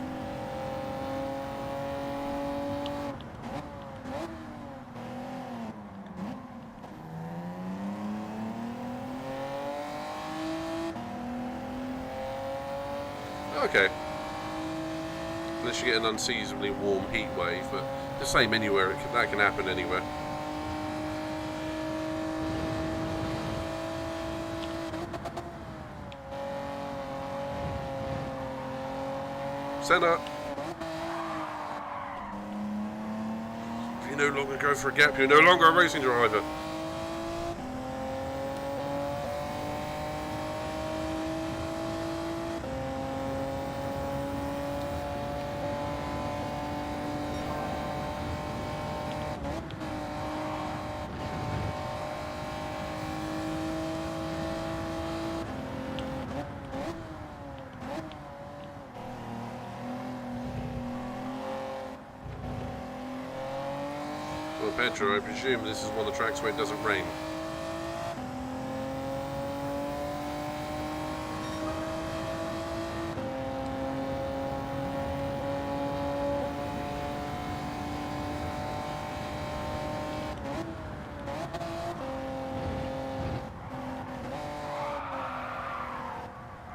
Okay. unless you get an unseasonably warm heat wave, but the same anywhere, that can happen anywhere. Senna! If you no longer go for a gap, you're no longer a racing driver. Well, Pedro, I presume this is one of the tracks where it doesn't rain.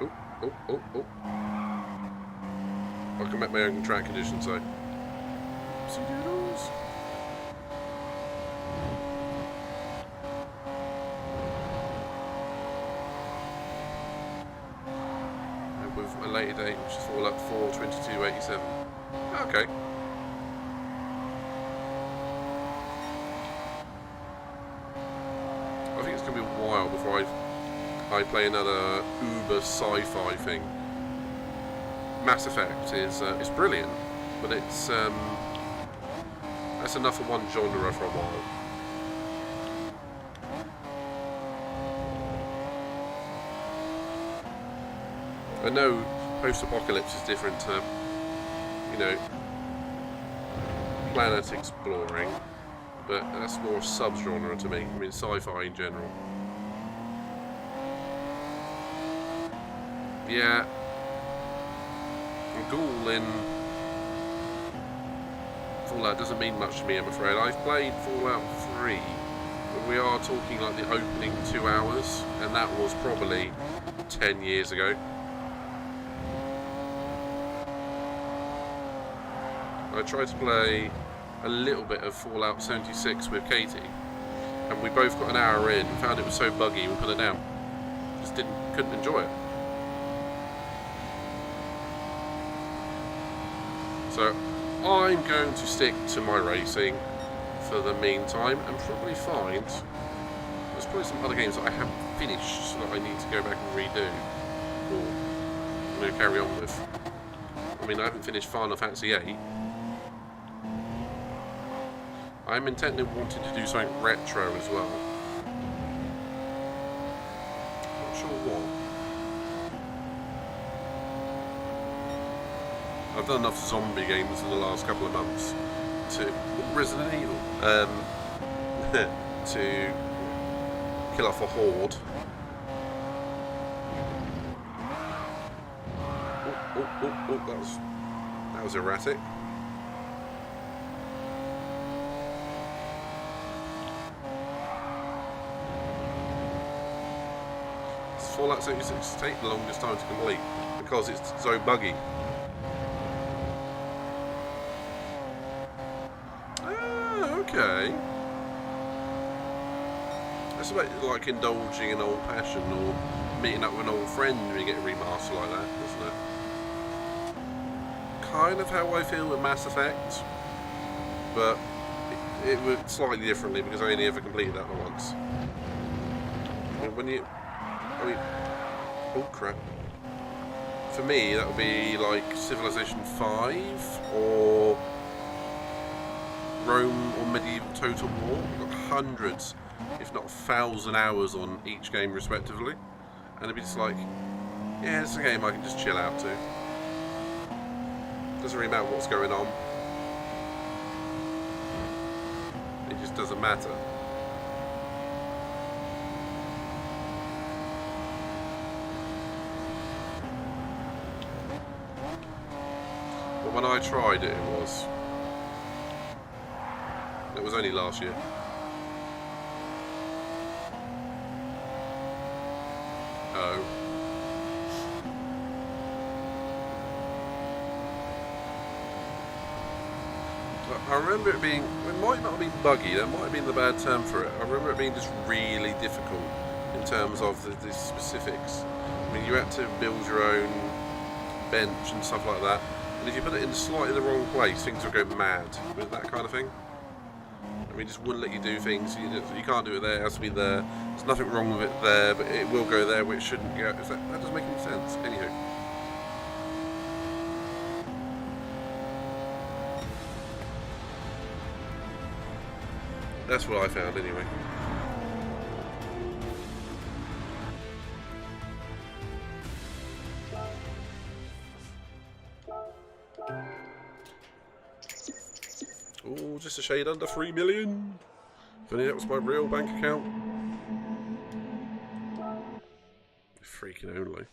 Oh. I can make my own track conditions, so. With a later date, which is Fallout 4/22/87. Okay. I think it's going to be a while before I play another uber sci-fi thing. Mass Effect is brilliant, but it's that's enough of one genre for a while. I know post-apocalypse is different to, you know, planet exploring, but that's more sub-genre to me. I mean, sci-fi in general. Yeah, Ghoul in Fallout doesn't mean much to me, I'm afraid. I've played Fallout 3, but we are talking like the opening 2 hours, and that was probably 10 years ago. I tried to play a little bit of Fallout 76 with Katie, and we both got an hour in and found it was so buggy we put it down. Just couldn't enjoy it. So I'm going to stick to my racing for the meantime and probably find there's probably some other games that I haven't finished that I need to go back and redo, or I'm going to carry on with. I mean, I haven't finished Final Fantasy VIII. I'm intently wanting to do something retro as well. Not sure what. I've done enough zombie games in the last couple of months to Resident Evil to kill off a horde. Oh, that was erratic. Fallout 76 take the longest time to complete because it's so buggy. Okay. That's about like indulging an old passion or meeting up with an old friend when you get a remaster like that, isn't it? Kind of how I feel with Mass Effect, but it would slightly differently because I only ever completed that one once. Oh crap. For me, that would be like Civilization 5 or Rome or Medieval Total War. I've got hundreds, if not 1,000 hours on each game respectively. And it'd be just like, yeah, it's a game I can just chill out to. Doesn't really matter what's going on. It just doesn't matter. But when I tried it, it was only last year. Oh. I remember it being, it might not have been buggy, that might have been the bad term for it. I remember it being just really difficult in terms of the specifics. I mean, you had to build your own bench and stuff like that. And if you put it in slightly the wrong place, things would go mad with that kind of thing. I mean, it just wouldn't let you do things. You can't do it there, it has to be there. There's nothing wrong with it there, but it will go there where it shouldn't go. That doesn't make any sense. Anywho. That's what I found anyway. Oh, just a shade under 3 million. If only that was my real bank account. Freaking only.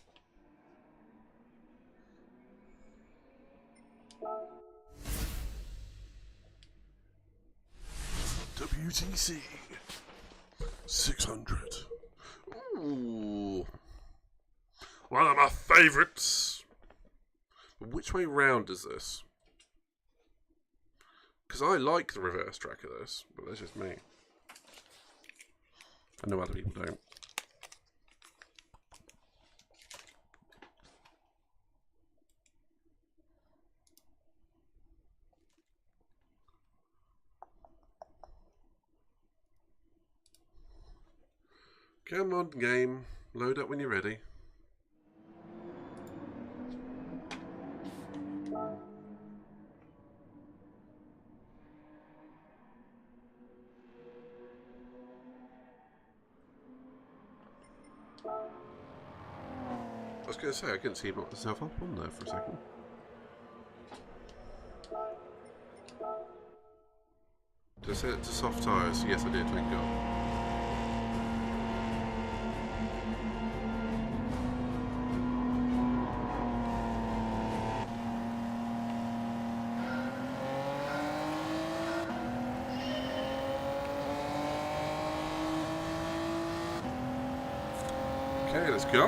WTC 600. Ooh, one of my favourites. Which way round is this? Because I like the reverse track of this, but that's just me. I know other people don't. Come on, game. Load up when you're ready. I was going to say, I couldn't see him knock myself up on there for a second. Did I set it to soft tyres? Yes, I did, thank God. Okay, let's go!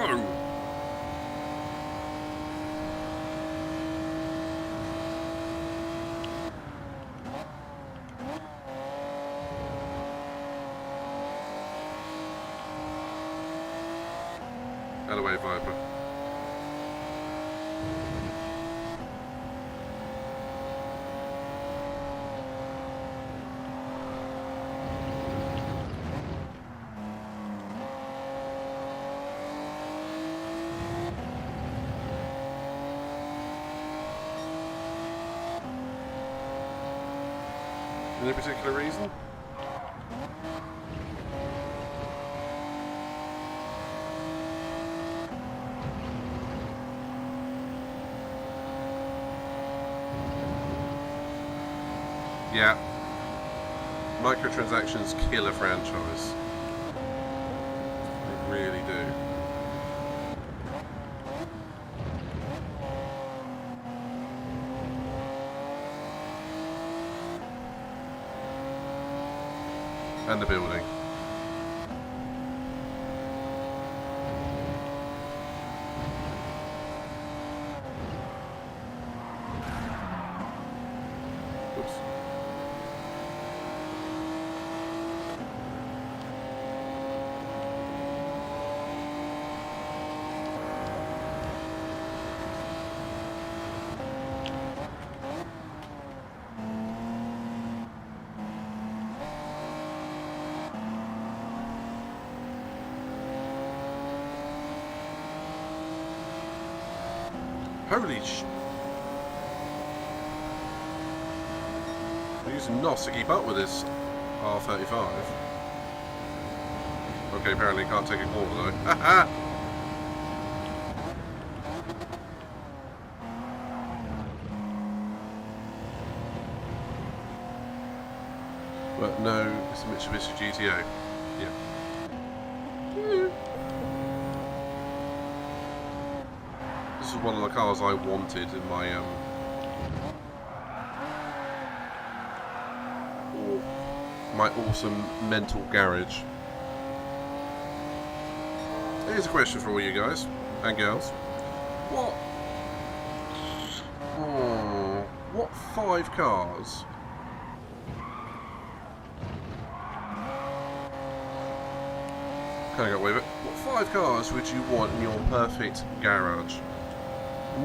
Out of the way, Viper. Any particular reason? Yeah. Microtransactions kill a franchise. They really do. And the building. Oops. Holy sh... I'm using NOS to keep up with this R35. Okay, apparently can't take a corner though. Haha! But no, it's a Mitsubishi GTO. Yeah. This is one of the cars I wanted in my awesome mental garage. Here's a question for all you guys and girls. What 5 cars kind of got away with it. What 5 cars would you want in your perfect garage?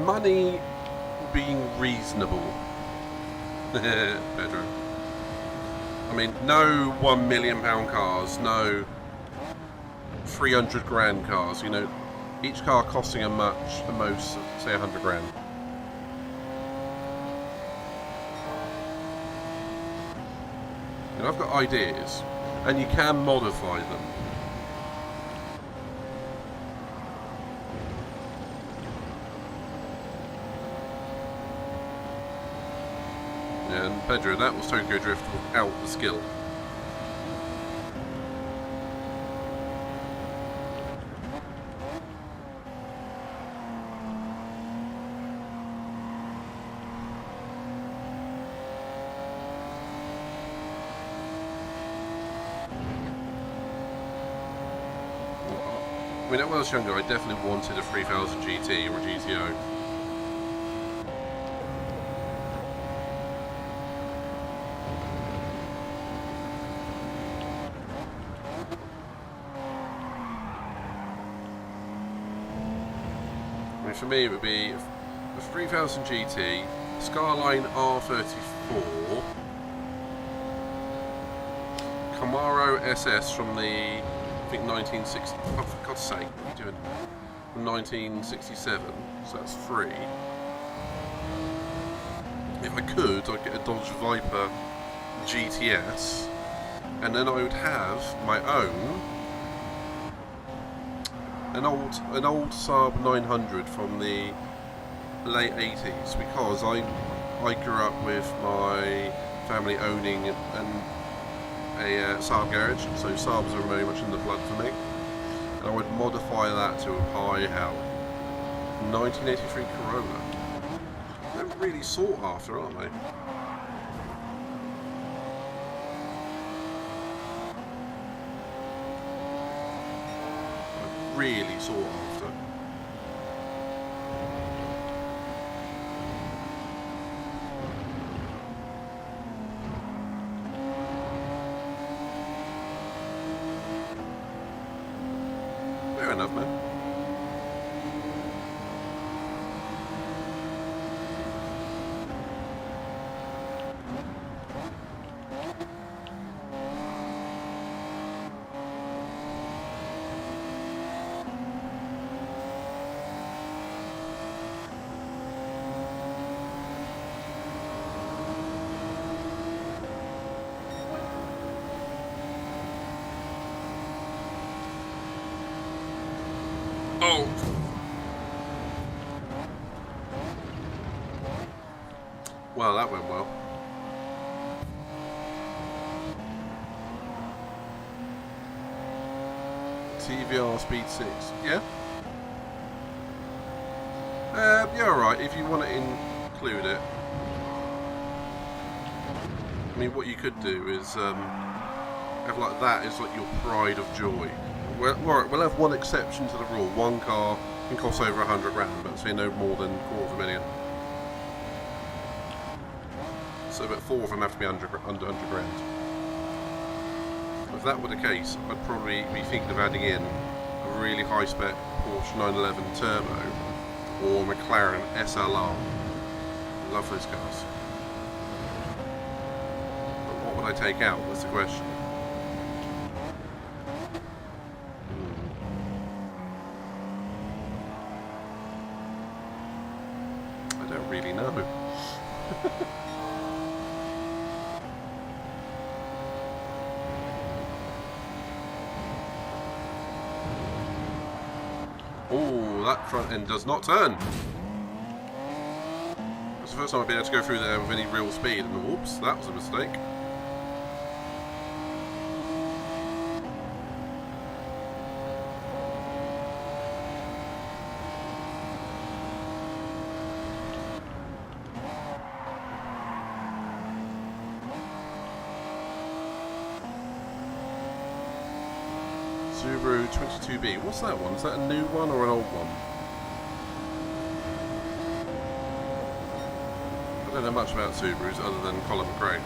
Money being reasonable. Pedro. I mean, no £1 million cars, no 300 grand cars, you know, each car costing a much, the most, say 100 grand. And I've got ideas, and you can modify them. And Pedro, that was Tokyo Drift without the skill. I mean, when I was younger, I definitely wanted a 3000 GT or a GTO. I mean, for me, it would be a 3000 GT, Skyline R34, Camaro SS from the, I think 1960. Oh, for God's sake, what are you doing? From 1967, so that's 3. If I could, I'd get a Dodge Viper GTS, and then I would have my own, an old Saab 900 from the late 80s, because I grew up with my family owning a Saab garage, so Saabs are very much in the blood for me, and I would modify that to a high hell. 1983 Corolla. They're really sought after, aren't they? Really sought after. Fair enough, man. Oh! Well, that went well. TVR Speed 6, yeah? Yeah, alright, if you want to include it. I mean, what you could do is have like that is like your pride of joy. We'll have one exception to the rule. One car can cost over 100 grand, but say no more than $250,000. So, but 4 of them have to be under 100 grand. If that were the case, I'd probably be thinking of adding in a really high-spec Porsche 911 Turbo or McLaren SLR. I love those cars. But what would I take out? That's the question. I don't really know. Oh, that front end does not turn. That's the first time I've been able to go through there with any real speed, and whoops, that was a mistake. Subaru 22B. What's that one? Is that a new one or an old one? I don't know much about Subarus other than Colin McRae.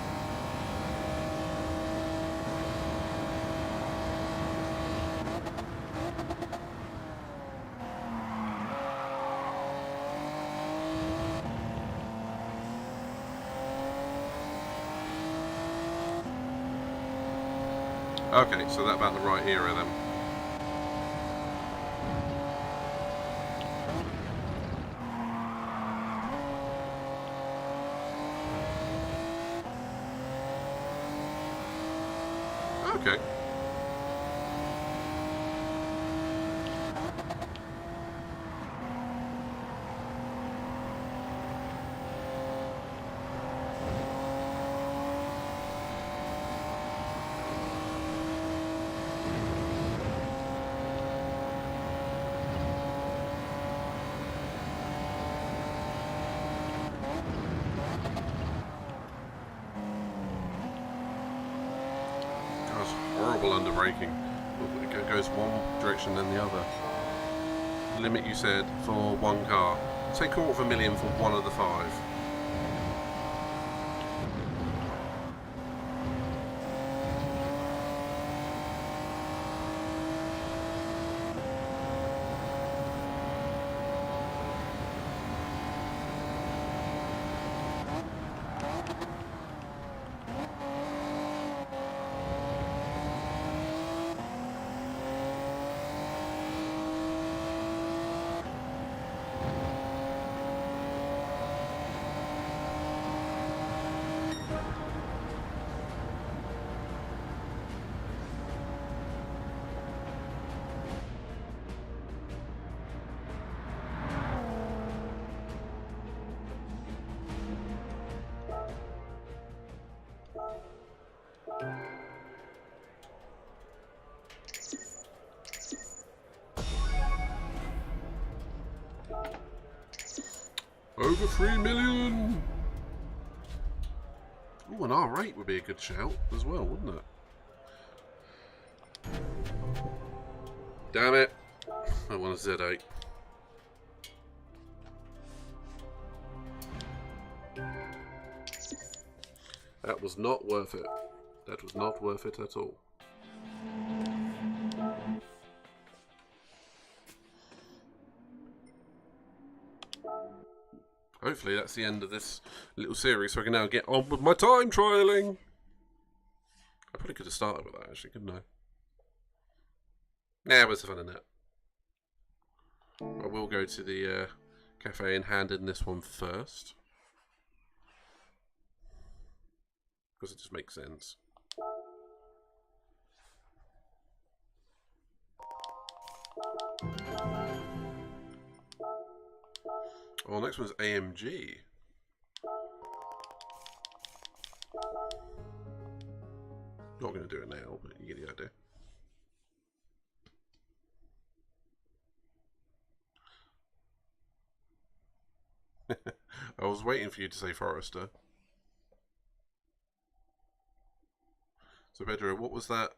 Okay, so that's about the right era then. Okay. Horrible under braking. It goes one direction then the other. Limit you said for one car. Say $250,000 for one of the 5. Over 3 million! Oh, an R8 would be a good shout as well, wouldn't it? Damn it! I want a Z8. That was not worth it. That was not worth it at all. Hopefully that's the end of this little series, so I can now get on with my time trialing. I probably could have started with that actually, couldn't I? Nah, where's the fun in that? I will go to the cafe and hand in this one first. Because it just makes sense. Well, next one's AMG. Not going to do it now, but you get the idea. I was waiting for you to say Forester. So Pedro, what was that?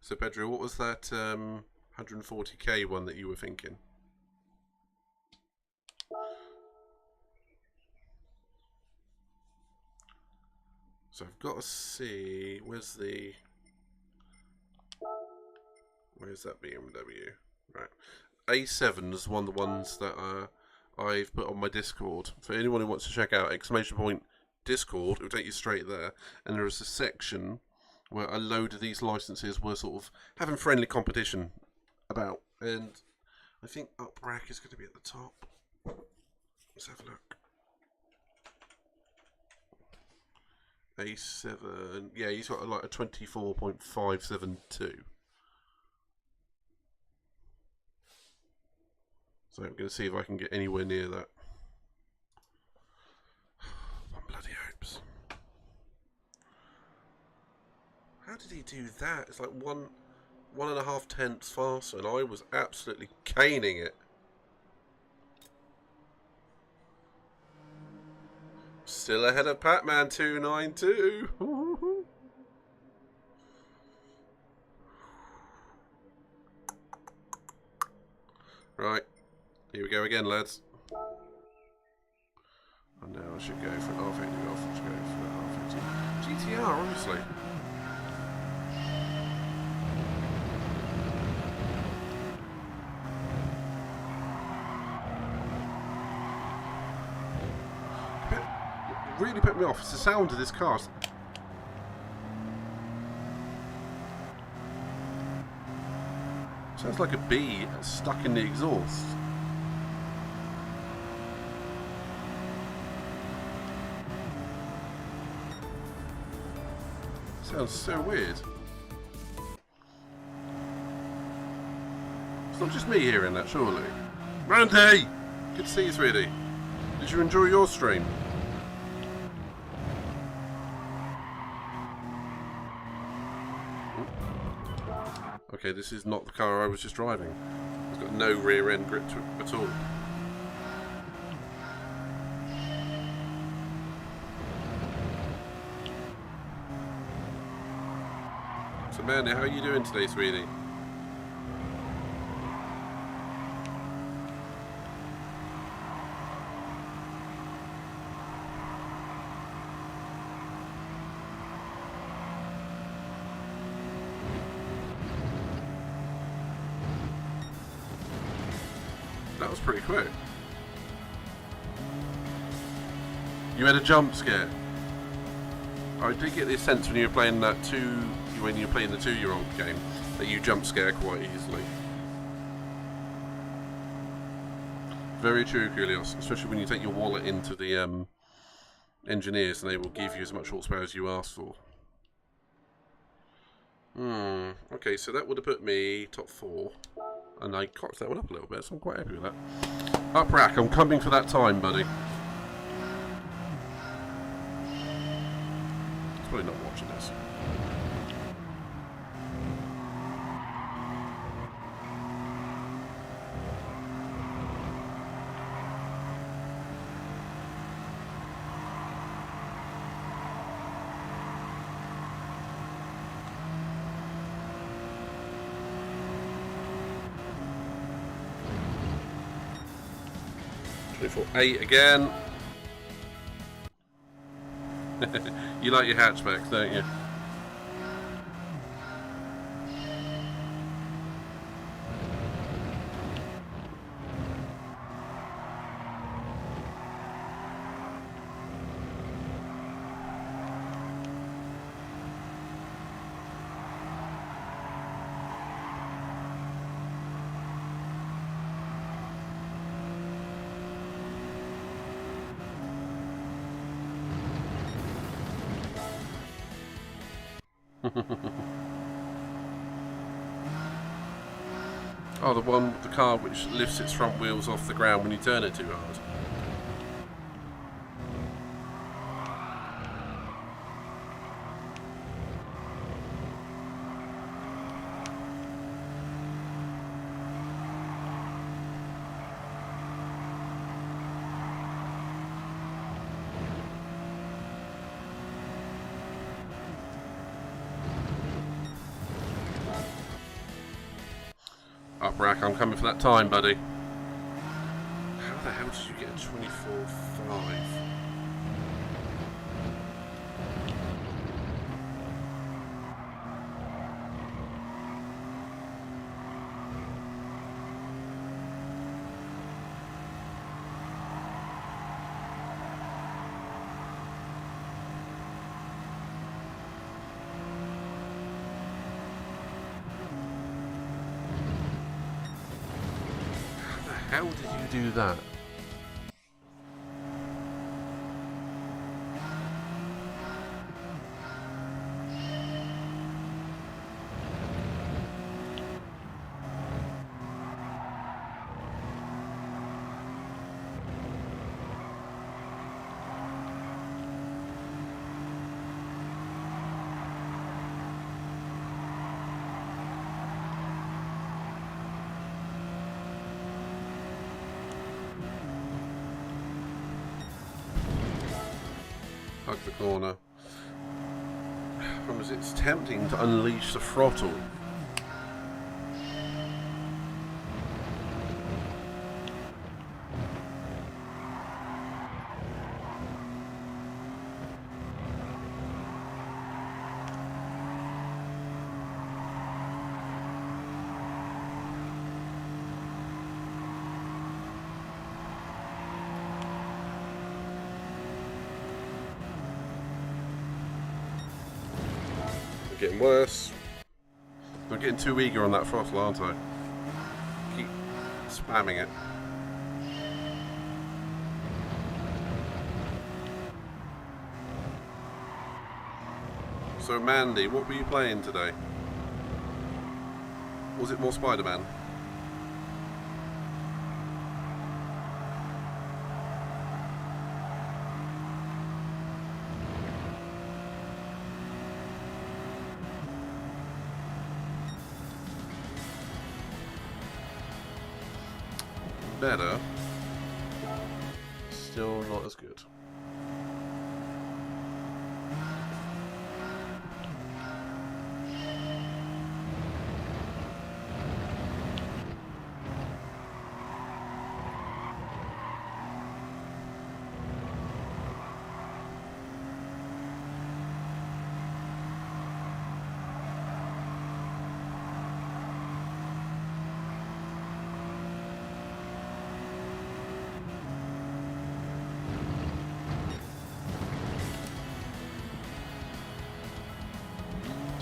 So Pedro, what was that 140k one that you were thinking? So I've got to see, where's that BMW? Right, A7 is one of the ones that I've put on my Discord. For anyone who wants to check out !Discord, it'll take you straight there. And there is a section where a load of these licenses were sort of having friendly competition about. And I think Uprack is going to be at the top. Let's have a look. A7, yeah, he's got like a 24.572. So I'm going to see if I can get anywhere near that. One bloody hopes. How did he do that? It's like 1.5 tenths faster, and I was absolutely caning it. Still ahead of Pac-Man 292. Right, here we go again, lads. And now I should go for an R50 off. Let's go for an R50 GTR, honestly. Really put me off. It's the sound of this car. Sounds like a bee stuck in the exhaust. Sounds so weird. It's not just me hearing that, surely. Randy! Good to see you, sweetie. Did you enjoy your stream? Okay, this is not the car I was just driving. It's got no rear end grip to it at all. So Mandy, how are you doing today, sweetie? That was pretty quick. You had a jump scare. I did get the sense when you were playing that when you were playing the 2-year-old game, that you jump scare quite easily. Very true, Kulios. Especially when you take your wallet into the engineers, and they will give you as much horsepower as you ask for. Okay, so that would have put me top 4. And I cocked that one up a little bit, so I'm quite happy with that. Up Rack, I'm coming for that time, buddy. He's probably not watching this. For 8 again. You like your hatchbacks, don't you? Oh, the one with the car which lifts its front wheels off the ground when you turn it too hard. Up Rack, I'm coming for that time, buddy. How the hell did you get a 24.5? How did you do that? Hug the corner. Because it's tempting to unleash the throttle. Getting worse. I'm getting too eager on that throttle, aren't I? spamming it. So Mandy, what were you playing today? Was it more Spider-Man? Better. Still not as good.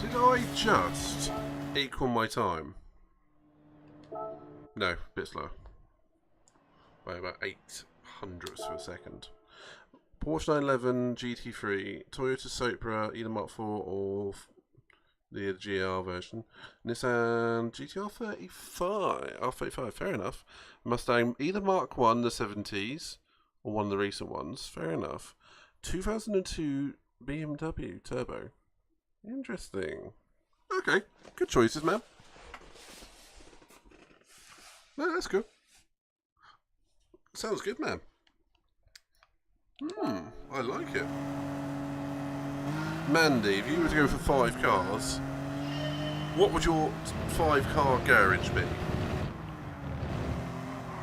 Did I just equal my time? No, a bit slower. By about 800ths of a second. Porsche 911 GT3, Toyota Supra, either Mark 4 or the GR version. Nissan GTR 35, R35, fair enough. Mustang, either Mark 1, the 70s, or one of the recent ones, fair enough. 2002 BMW Turbo. Interesting. Okay, good choices, man. No, that's good. Sounds good, man. I like it. Mandy, if you were to go for 5 cars, what would your 5-car garage be?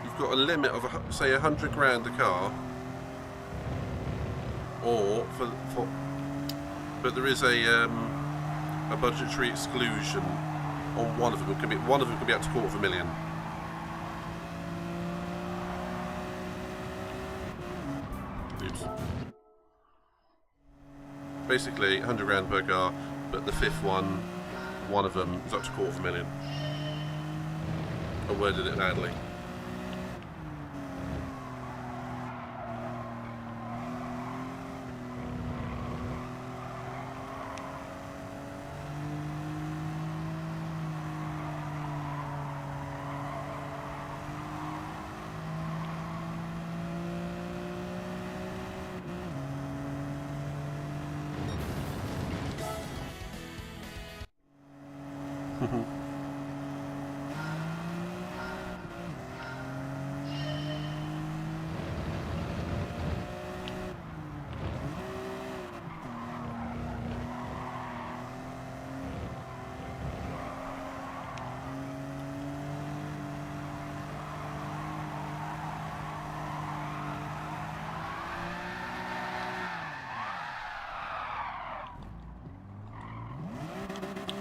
You've got a limit of, say, 100 grand a car, or but there is a budgetary exclusion on one of them. One of them could be up to $250,000. Oops. Basically, 100 grand per car, but the fifth one of them is up to $250,000. I worded it badly.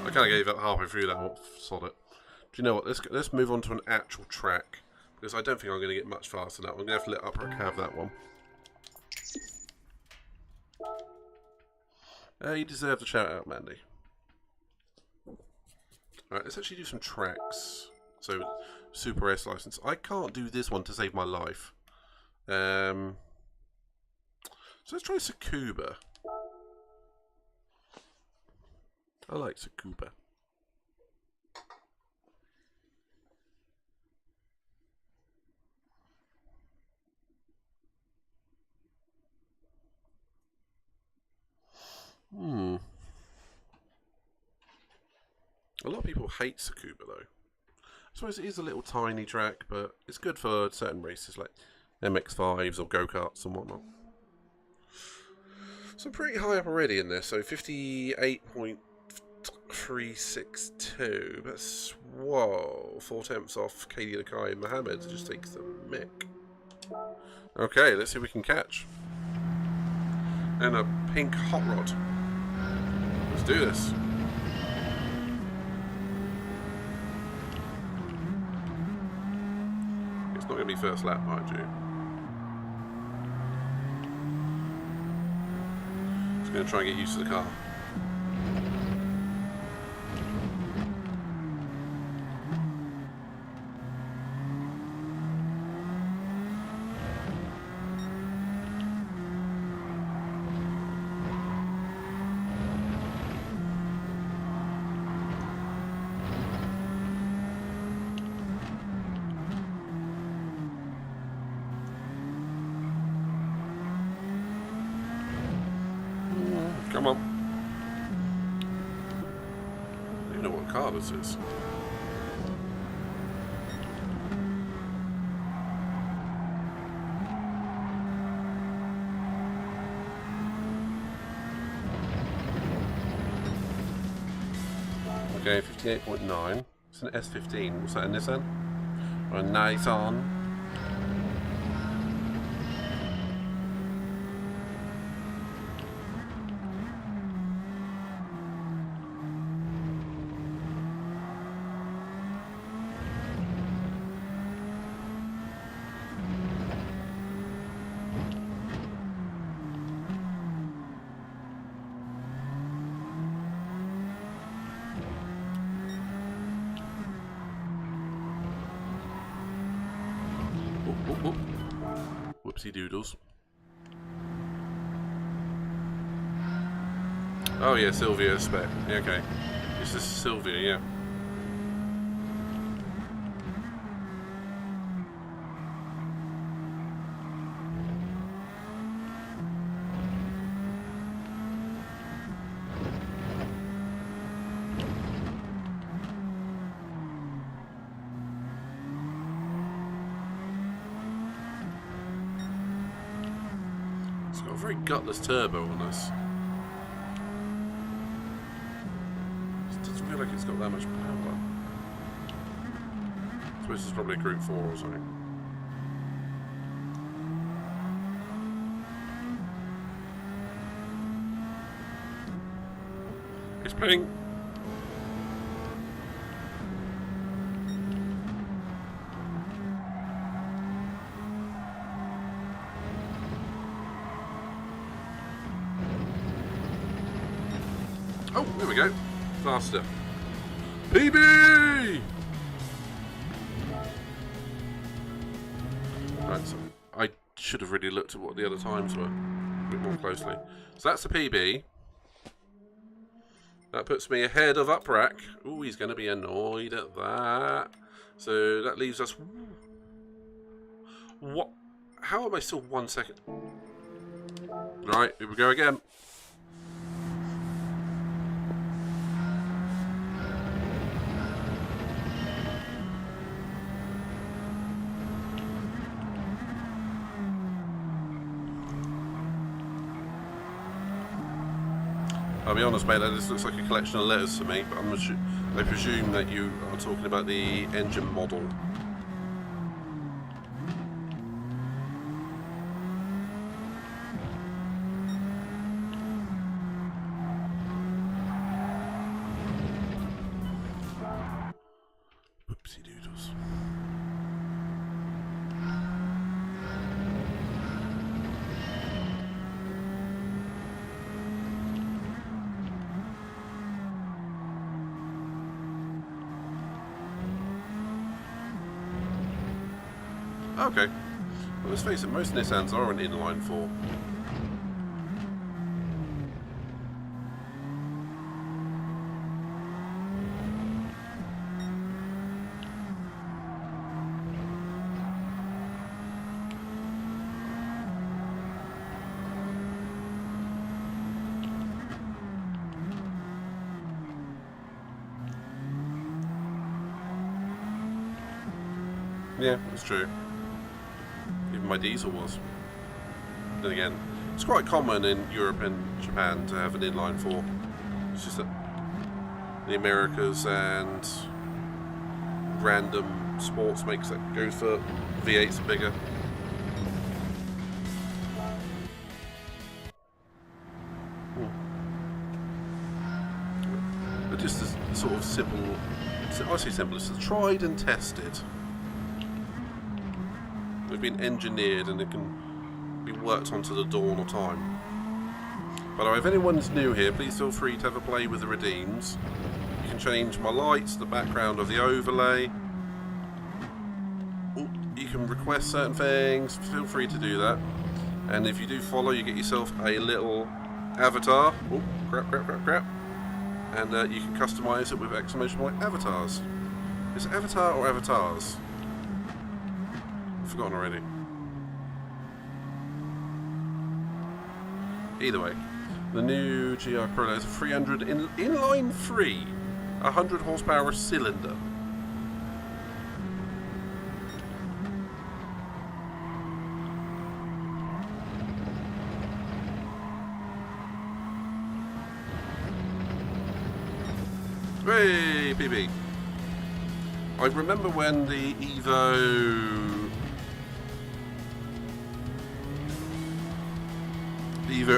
I kind of gave up halfway through that one. Sod it. Do you know what? Let's move on to an actual track, because I don't think I'm going to get much faster than that one. I'm going to have to let Upright have that one. You deserve the shout out, Mandy. Alright, let's actually do some tracks. So, Super S license. I can't do this one to save my life. So let's try Tsukuba. I like Tsukuba. A lot of people hate Tsukuba though. I suppose it is a little tiny track, but it's good for certain races like MX-5s or go-karts and whatnot. So pretty high up already in this, so 58.362. That's, whoa, 4 tenths off Katie Nakai and Mohammed. Just takes the mick. Okay, let's see if we can catch. And a pink hot rod. Let's do this. It's not going to be first lap, mind you. Just going to try and get used to the car. Come on. I don't even know what car this is. Okay, 58.9. It's an S15. Was that a Nissan? Or a Nissan? Whoopsie doodles. Oh yeah, Sylvia spec. Yeah, okay. This is Sylvia, yeah. It's got a very gutless turbo on this. It doesn't feel like it's got that much power. I suppose it's probably a Group 4 or something. It's playing. Oh, there we go. Faster. PB! Right, so I should have really looked at what the other times were a bit more closely. So that's the PB. That puts me ahead of Uprack. Ooh, he's going to be annoyed at that. So that leaves us... What? How am I still 1 second? Right, here we go again. I'll be honest, mate, that just looks like a collection of letters to me, but I presume that you are talking about the engine model. Oopsie doodles. Okay. Well, let's face it, most Nissans are an inline 4. Yeah, that's true. Even my diesel was. Then again, it's quite common in Europe and Japan to have an inline 4. It's just that the Americas and random sports makes that go for V8s and bigger. But just as sort of simple, I say simple, it's tried and tested. They've been engineered and it can be worked on to the dawn of time. By the way, if anyone's new here, please feel free to have a play with the redeems. You can change my lights, the background of the overlay. You can request certain things, feel free to do that. And if you do follow, you get yourself a little avatar. Oh, crap. And you can customise it with exclamation point avatars. Is it avatar or avatars? Forgotten already. Either way, The new GR Corolla is a 300 inline 3, 100 horsepower cylinder. Hey, PB. I remember when the Evo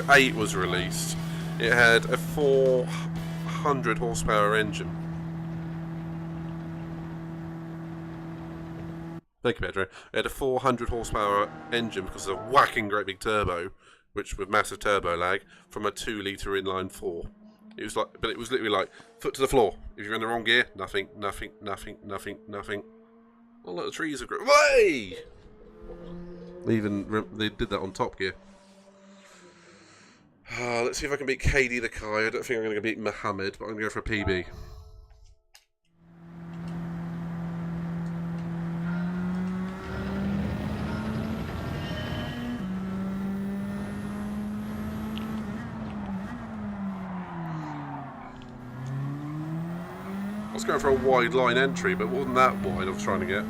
8 was released, it had a 400 horsepower engine. Thank you, Pedro. It had a 400 horsepower engine because of a whacking great big turbo, which with massive turbo lag, from a 2-litre inline 4. It was like, but it was literally like foot to the floor. If you're in the wrong gear, nothing, nothing, nothing, nothing, nothing. Oh, look, the trees are great. Way! They did that on Top Gear. Let's see if I can beat KD the Kai. I don't think I'm going to beat Muhammad, but I'm going to go for a PB. I was going for a wide line entry, but it wasn't that wide I was trying to get.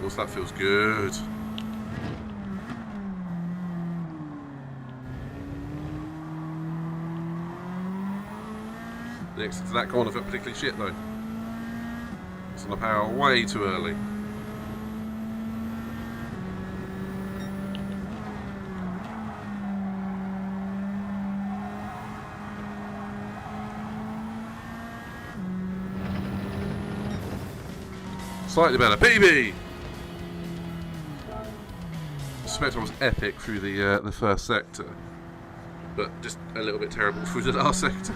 Oh, that feels good. The exit to that corner felt particularly shit though. It's on the power way too early. Slightly better. PB! I suspect I was epic through the first sector, but just a little bit terrible through the last sector.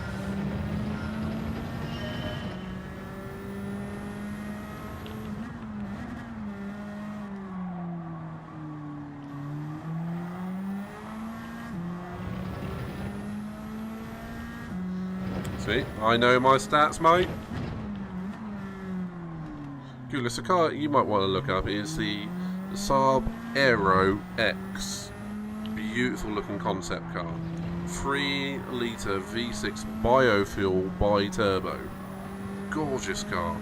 See, I know my stats, mate. Goodness, a car you might want to look up is the Saab Aero X. Beautiful looking concept car. 3-litre V6 biofuel bi-turbo. Gorgeous car.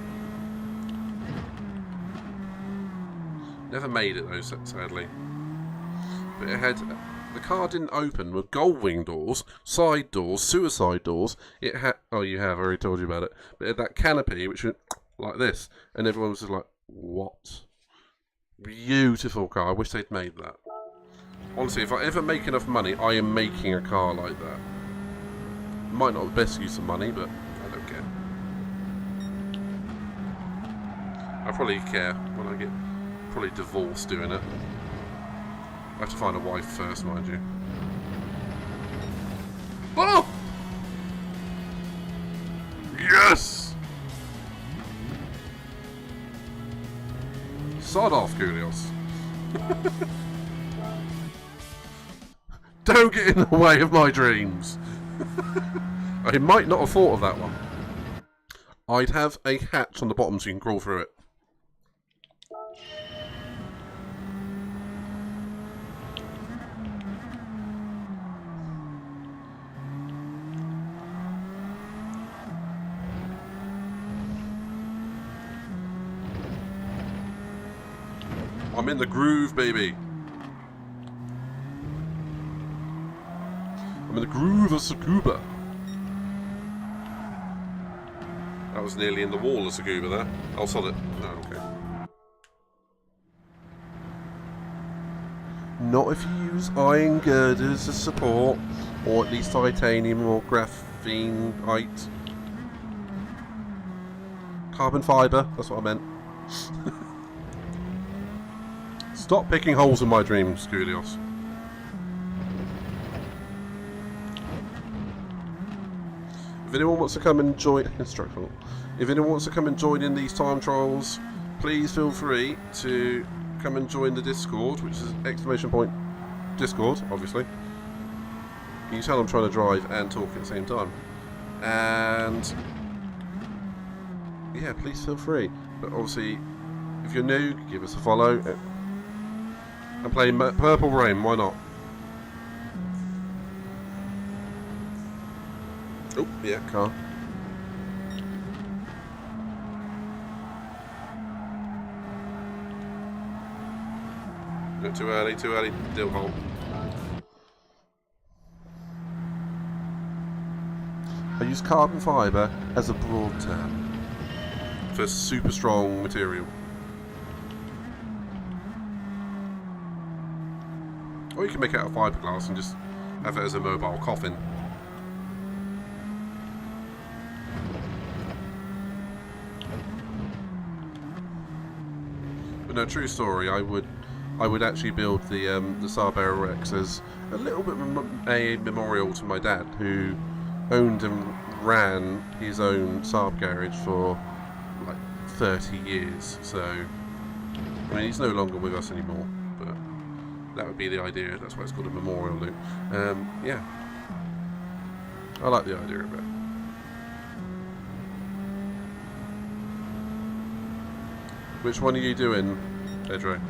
Never made it though, sadly. But it had... The car didn't open with gull-wing doors, side doors, suicide doors. It had... Oh, you have. I already told you about it. But it had that canopy, which went like this. And everyone was just like, what? Beautiful car. I wish they'd made that. Honestly, if I ever make enough money, I am making a car like that. Might not be the best use of money, but I don't care. I probably care when I get probably divorced doing it. I have to find a wife first, mind you. Oh! Yes! Sod off, Koulios. Don't get in the way of my dreams. I might not have thought of that one. I'd have a hatch on the bottom so you can crawl through it. I'm in the groove, baby. I'm in the groove of Tsukuba. That was nearly in the wall of Tsukuba there. I'll sod it. No, okay. Not if you use iron girders as support, or at least titanium or graphene-ite. Carbon fibre, that's what I meant. Stop picking holes in my dreams, Koulios. If anyone wants to come and join, instructional. If anyone wants to come and join in these time trials, please feel free to come and join the Discord, which is Discord, obviously. You can tell I'm trying to drive and talk at the same time. And yeah, please feel free. But obviously, if you're new, give us a follow. And play Purple Rain, why not? Oh, yeah, car. Not too early, Dill hole. I use carbon fibre as a broad term for super strong material. Or you can make it out of fiberglass and just have it as a mobile coffin. But no, true story, I would actually build the Saab Aero X as a little bit of a memorial to my dad, who owned and ran his own Saab garage for like 30 years. So, I mean, he's no longer with us anymore, but that would be the idea. That's why it's called a memorial loop. Yeah, I like the idea of it. Which one are you doing, Pedro?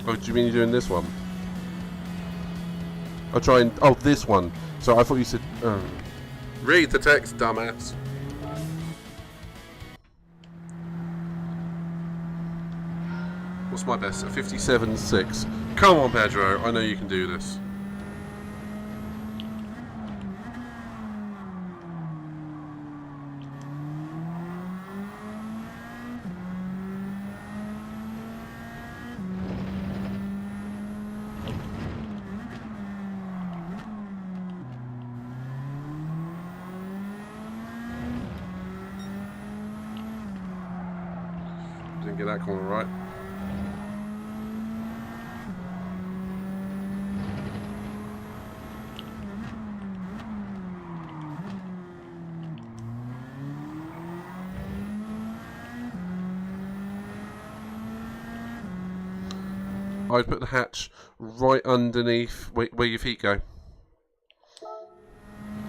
Oh, do you mean you're doing this one? I'll try and... Oh, this one. So I thought you said... Read the text, dumbass. What's my best? A 57.6. Come on, Pedro. I know you can do this. Didn't get that corner right. I'd put the hatch right underneath where your feet go.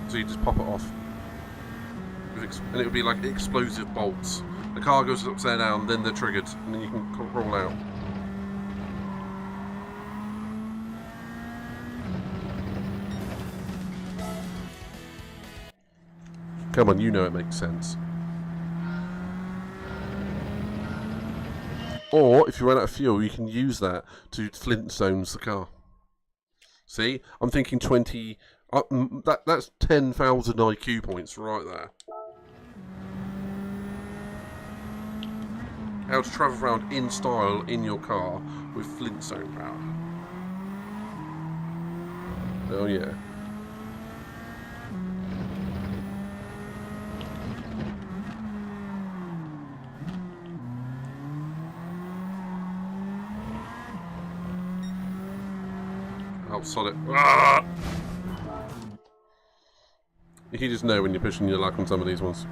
So you just pop it off. And it would be like explosive bolts. The car goes upside down, then they're triggered, and then you can roll out. Come on, you know it makes sense. Or, if you run out of fuel, you can use that to Flintstones the car. See? I'm thinking 20... that's 10,000 IQ points right there. How to travel around in style in your car with Flintstone power. Oh yeah. Oh, solid. Ah! You just know when you're pushing your luck on some of these ones.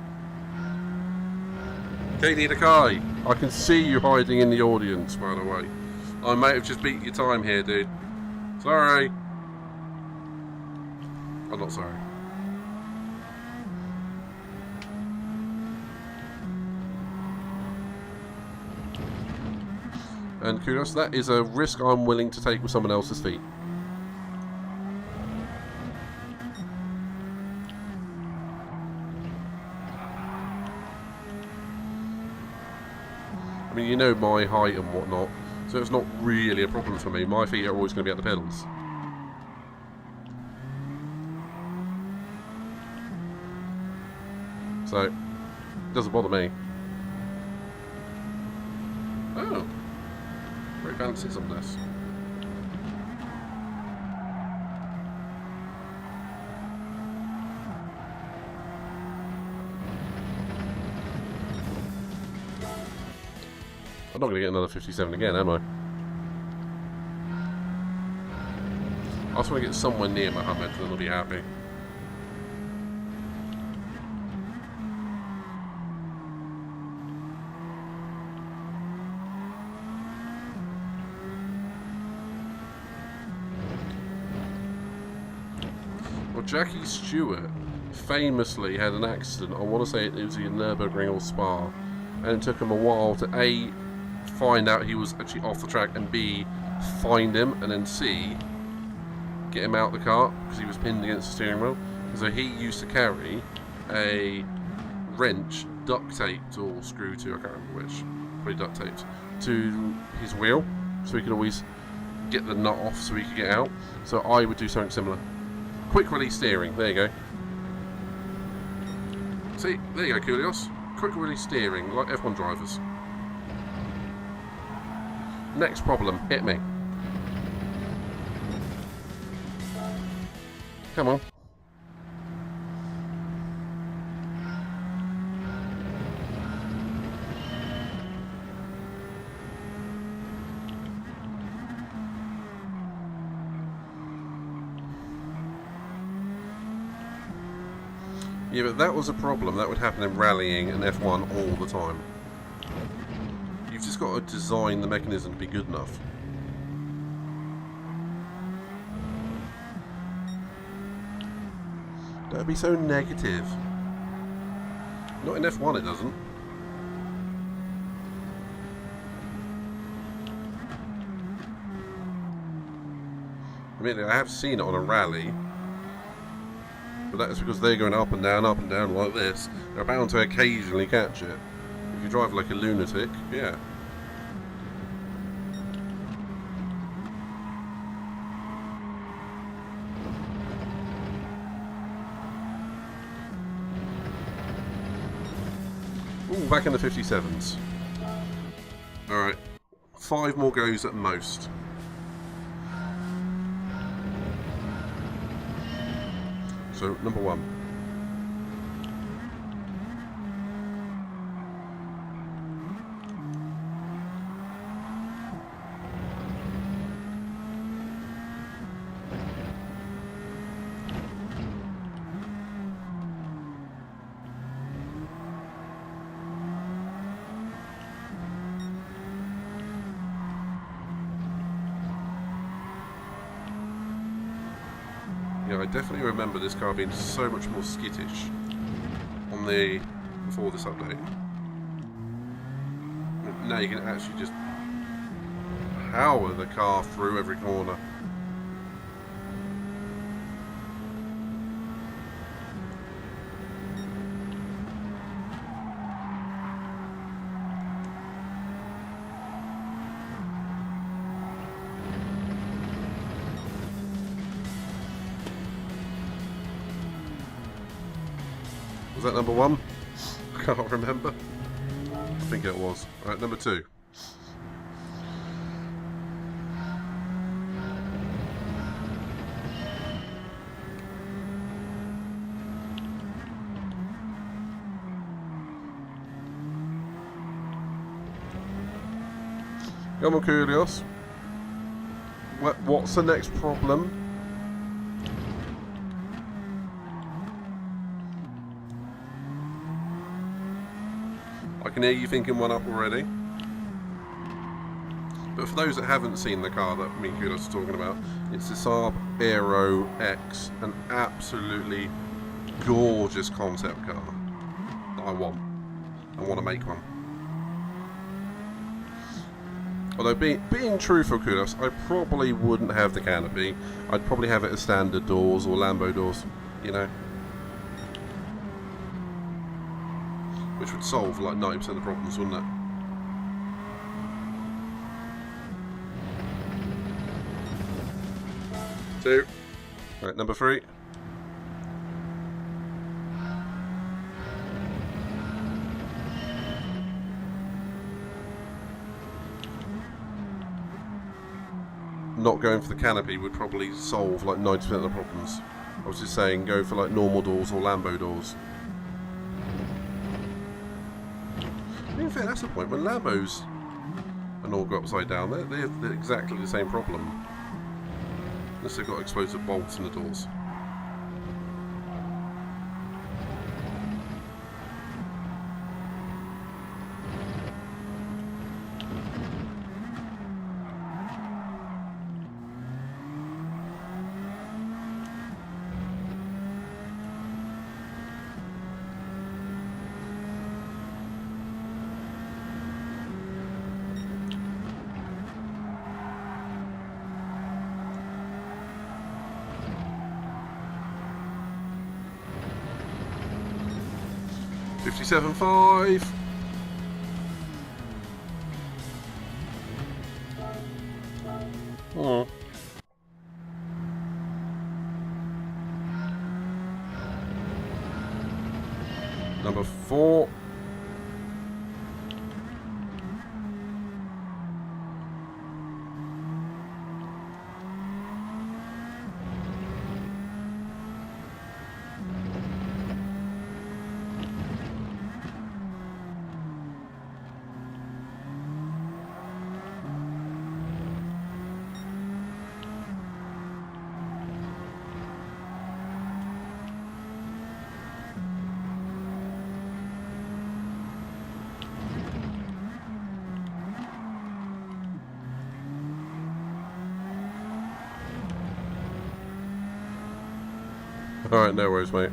Katie Nakai, I can see you hiding in the audience, by the way. I might have just beat your time here, dude. Sorry. I'm not sorry. And kudos, that is a risk I'm willing to take with someone else's feet. I mean, you know my height and whatnot, so it's not really a problem for me. My feet are always going to be at the pedals. So, it doesn't bother me. Oh, very fancy some of this. I'm not going to get another 57 again, am I? I just want to get somewhere near Mohammed, then I'll be happy. Well, Jackie Stewart famously had an accident. I want to say it was in Nürburgring or Spa, and it took him a while to A, find out he was actually off the track, and B, find him, and then C, get him out of the car because he was pinned against the steering wheel. So he used to carry a wrench duct taped or screwed to, I can't remember which, probably duct taped, to his wheel, so he could always get the nut off so he could get out. So I would do something similar. Quick release steering, there you go. See, there you go, Koulios. Quick release steering, like F1 drivers. Next problem, hit me. Come on. Yeah, but that was a problem. That would happen in rallying and F1 all the time. You've just got to design the mechanism to be good enough. Don't be so negative. Not in F1 it doesn't. I mean, I have seen it on a rally. But that is because they're going up and down like this. They're bound to occasionally catch it. If you drive like a lunatic, yeah. Ooh, back in the 57s. Alright. 5 more goes at most. So, number 1. Yeah, I definitely remember this car being so much more skittish on the before this update. Now you can actually just power the car through every corner. Was that number 1? I can't remember. I think it was. Alright, number 2. Come on, Koulios. What's the next problem? I can hear you thinking one up already. But for those that haven't seen the car that me and Koulios are talking about, it's the Saab Aero X, an absolutely gorgeous concept car that I want. I want to make one. Although being truthful, Koulios, I probably wouldn't have the canopy. I'd probably have it as standard doors or Lambo doors, you know. Which would solve like 90% of the problems, wouldn't it? Two. Right, number 3. Not going for the canopy would probably solve like 90% of the problems. I was just saying go for like normal doors or Lambo doors. In fact, that's the point. When Lambos and all go upside down, they're exactly the same problem. Unless they've got explosive bolts in the doors. 57.5. Oh. Number 4. Alright, no worries, mate.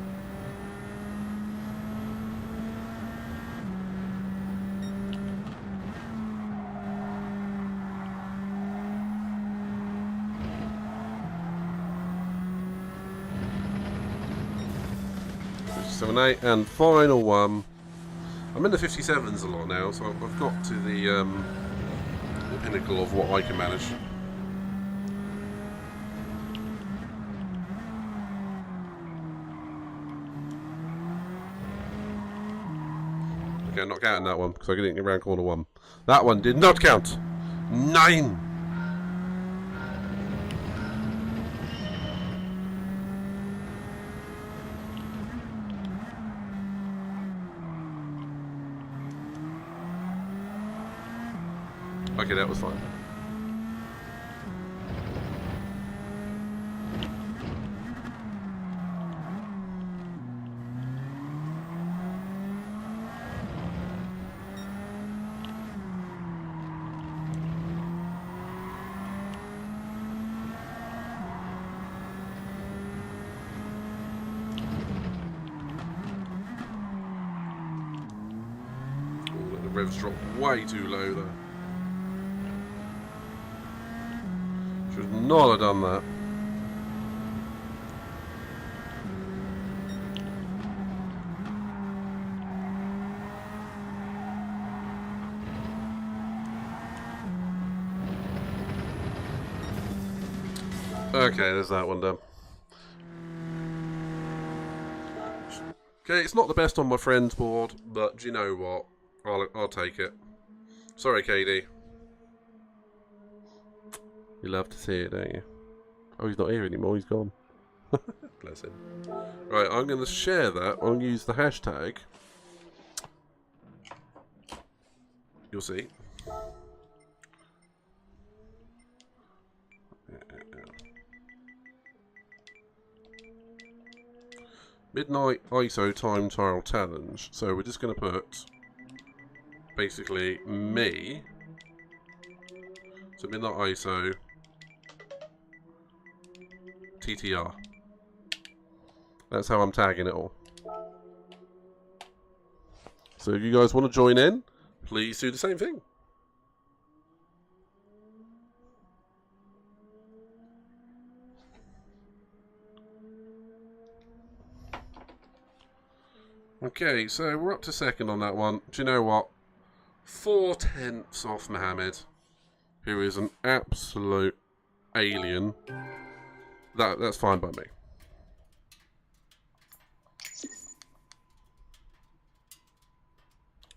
Seven, 8, and final one. I'm in the 57s a lot now, so I've got to the pinnacle of what I can manage. Okay, not counting that one because I didn't get around corner 1. That one did not count. 9. Okay, that was fine. Oh, the revs dropped way too low there. Should not have done that. Okay, there's that one done. Okay, it's not the best on my friend's board, but do you know what? I'll take it. Sorry, KD. You love to see it, don't you? Oh, he's not here anymore. He's gone. Bless him. Right, I'm going to share that. I'll use the hashtag. You'll see. Midnight ISO time trial challenge. So we're just going to put basically me. So Midnight ISO TTR. That's how I'm tagging it all. So if you guys want to join in, please do the same thing. Okay, so we're up to second on that one. Do you know what? 4/10 off Mohammed, who is an absolute alien. That's fine by me.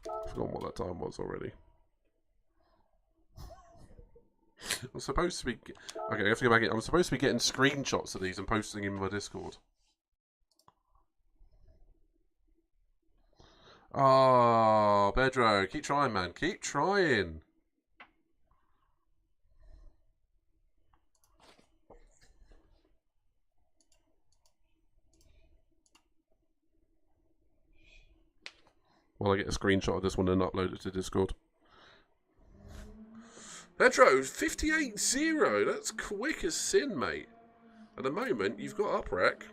I've forgotten what that time was already. I'm supposed to be... Okay, I have to go back in. I'm supposed to be getting screenshots of these and posting in my Discord. Oh, Pedro, keep trying, man. Keep trying. Well, I get a screenshot of this one and upload it to Discord. Pedro, 58-0. That's quick as sin, mate. At the moment, you've got Uprack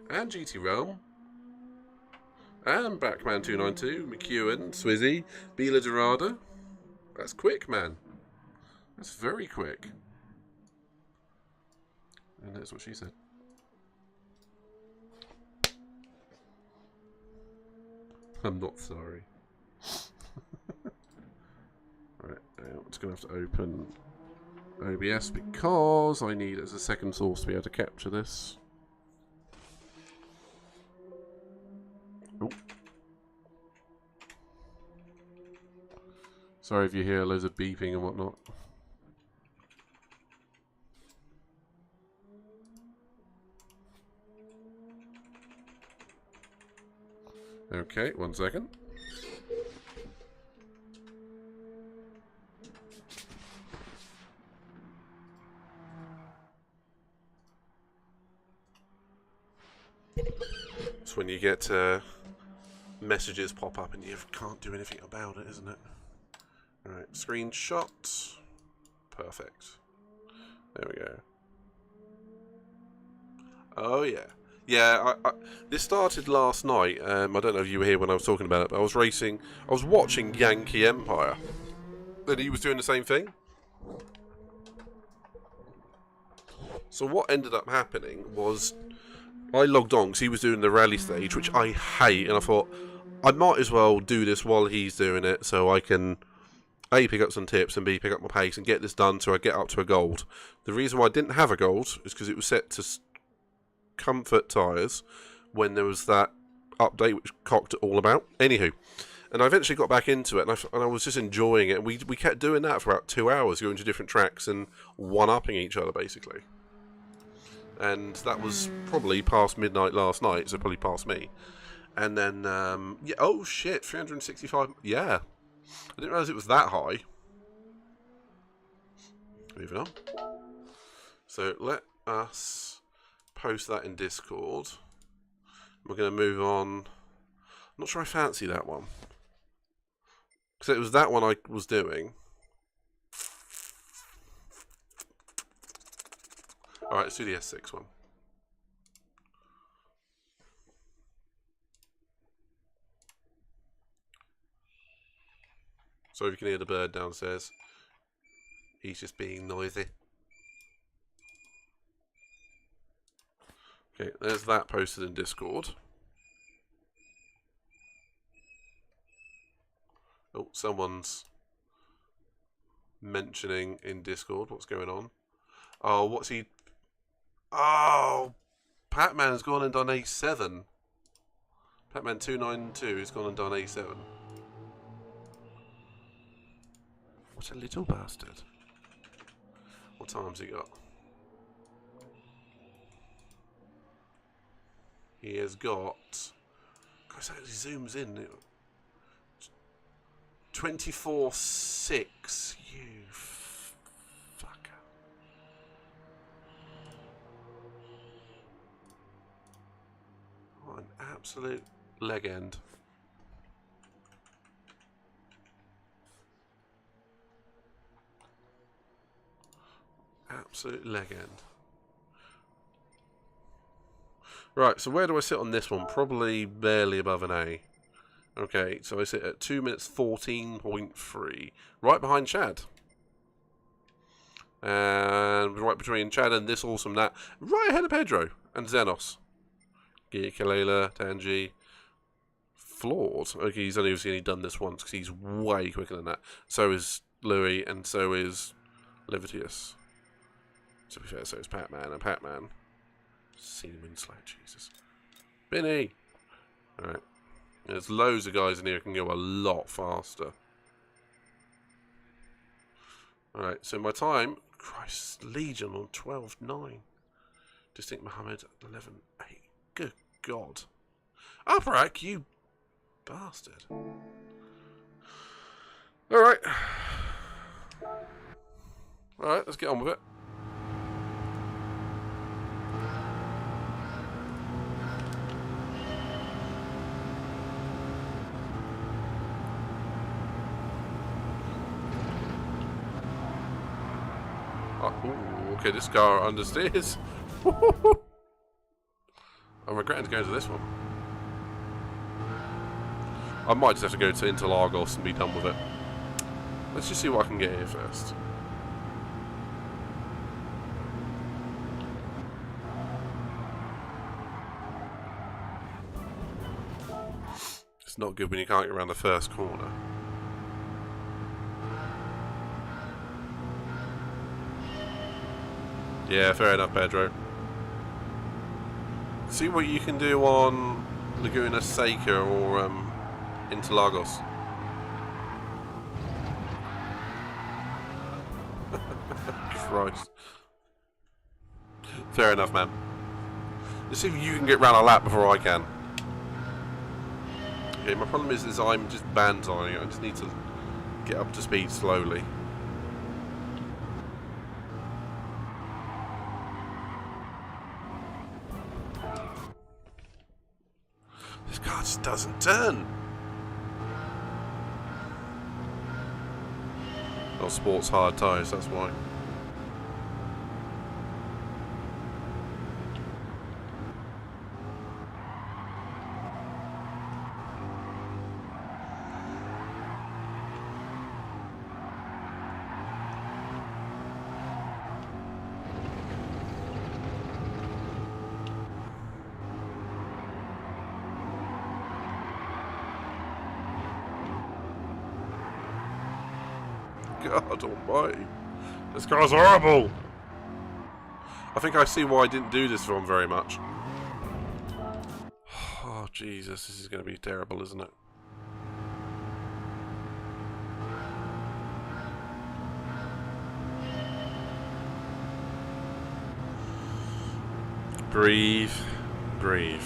and GT Realm and Backman292, McEwen, Swizzy, Bila Dorada. That's quick, man. That's very quick. And that's what she said. I'm not sorry. Right, now I'm just going to have to open OBS because I need it as a second source to be able to capture this. Oh. Sorry if you hear loads of beeping and whatnot. Okay, 1 second. It's when you get messages pop up and you can't do anything about it, isn't it? Alright, screenshot. Perfect. There we go. Oh yeah. Yeah, this started last night. I don't know if you were here when I was talking about it, but I was watching Yankee Empire. And he was doing the same thing. So what ended up happening was I logged on because he was doing the rally stage, which I hate, and I thought I might as well do this while he's doing it so I can A, pick up some tips, and B, pick up my pace and get this done so I get up to a gold. The reason why I didn't have a gold is because it was set to comfort tyres when there was that update which cocked it all about. Anywho, and I eventually got back into it, and I was just enjoying it. And we kept doing that for about 2 hours, going to different tracks and one-upping each other, basically. And that was probably past midnight last night, so probably past me. And then, yeah, oh shit, 365, yeah. I didn't realise it was that high. Moving on. So let us post that in Discord. We're going to move on. I'm not sure I fancy that one. Because it was that one I was doing. Alright, let's do the S6 one. So if you can hear the bird downstairs, he's just being noisy. Okay, there's that posted in Discord. Oh, someone's mentioning in Discord what's going on. Oh, what's he... Oh, Patman's gone and done A7. Patman 292 has gone and done A7. What a little bastard. What time's he got? He has got... Gosh, that zooms in. 24.6. You fucker. What an absolute leg end. Absolute leg end. Right, so where do I sit on this one? Probably barely above an A. Okay, so I sit at 2 minutes 14.3. Right behind Chad. And right between Chad and this awesome that. Right ahead of Pedro and Xenos. Gia, Kalela, Tangi. Flawed. Okay, he's only done this once because he's way quicker than that. So is Louis and so is Levitius. To be fair, so is Patman and Patman. Cinnamon Slack, Jesus. Benny! Alright. There's loads of guys in here who can go a lot faster. Alright, so my time, Christ, Legion on 12.9. Distinct Mohammed 11.8. Good God. Uprack, you bastard. Alright. Alright, let's get on with it. Ooh, okay, this car understeers. I'm regretting to go to this one. I might just have to go to Interlagos and be done with it. Let's just see what I can get here first. It's not good when you can't get around the first corner. Yeah, fair enough, Pedro. See what you can do on Laguna Seca or Interlagos. Christ. Fair enough, man. Let's see if you can get round a lap before I can. Okay, my problem is I'm just banzaiing it. I just need to get up to speed slowly. This car just doesn't turn. Oh, sports hard tyres, that's why. God almighty. This car's horrible! I think I see why I didn't do this film very much. Oh, Jesus, this is going to be terrible, isn't it? Breathe. Breathe.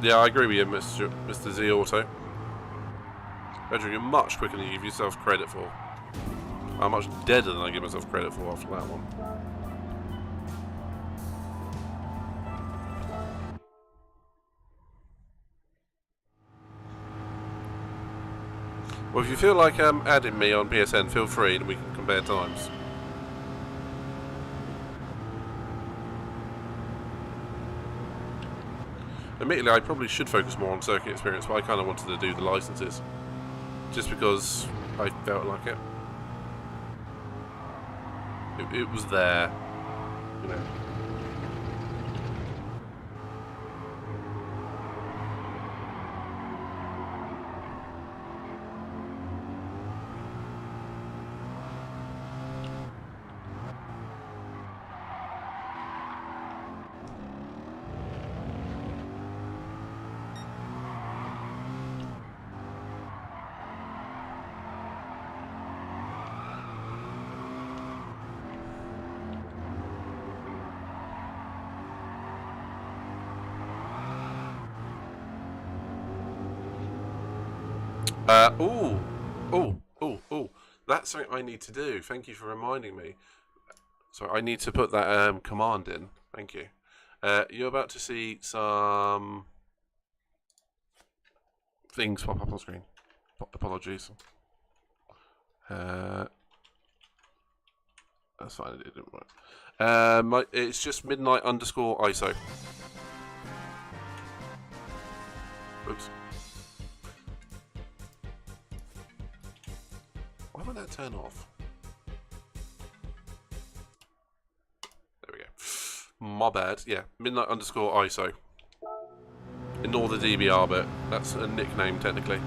Yeah, I agree with you, Mr. Z Auto. Pedro, you're much quicker than you give yourself credit for. I'm much deader than I give myself credit for after that one. Well, if you feel like adding me on PSN, feel free and we can compare times. Admittedly, I probably should focus more on circuit experience, but I kind of wanted to do the licenses. Just because I felt like it. It was there, you know. That's something I need to do. Thank you for reminding me. So I need to put that command in. Thank you. You're about to see some things pop up on screen. Apologies. That's fine, it didn't work. It's just midnight_ISO. Oops. Why would that turn off? There we go. My bad. Yeah, midnight_ISO. Ignore the DBR bit. That's a nickname technically.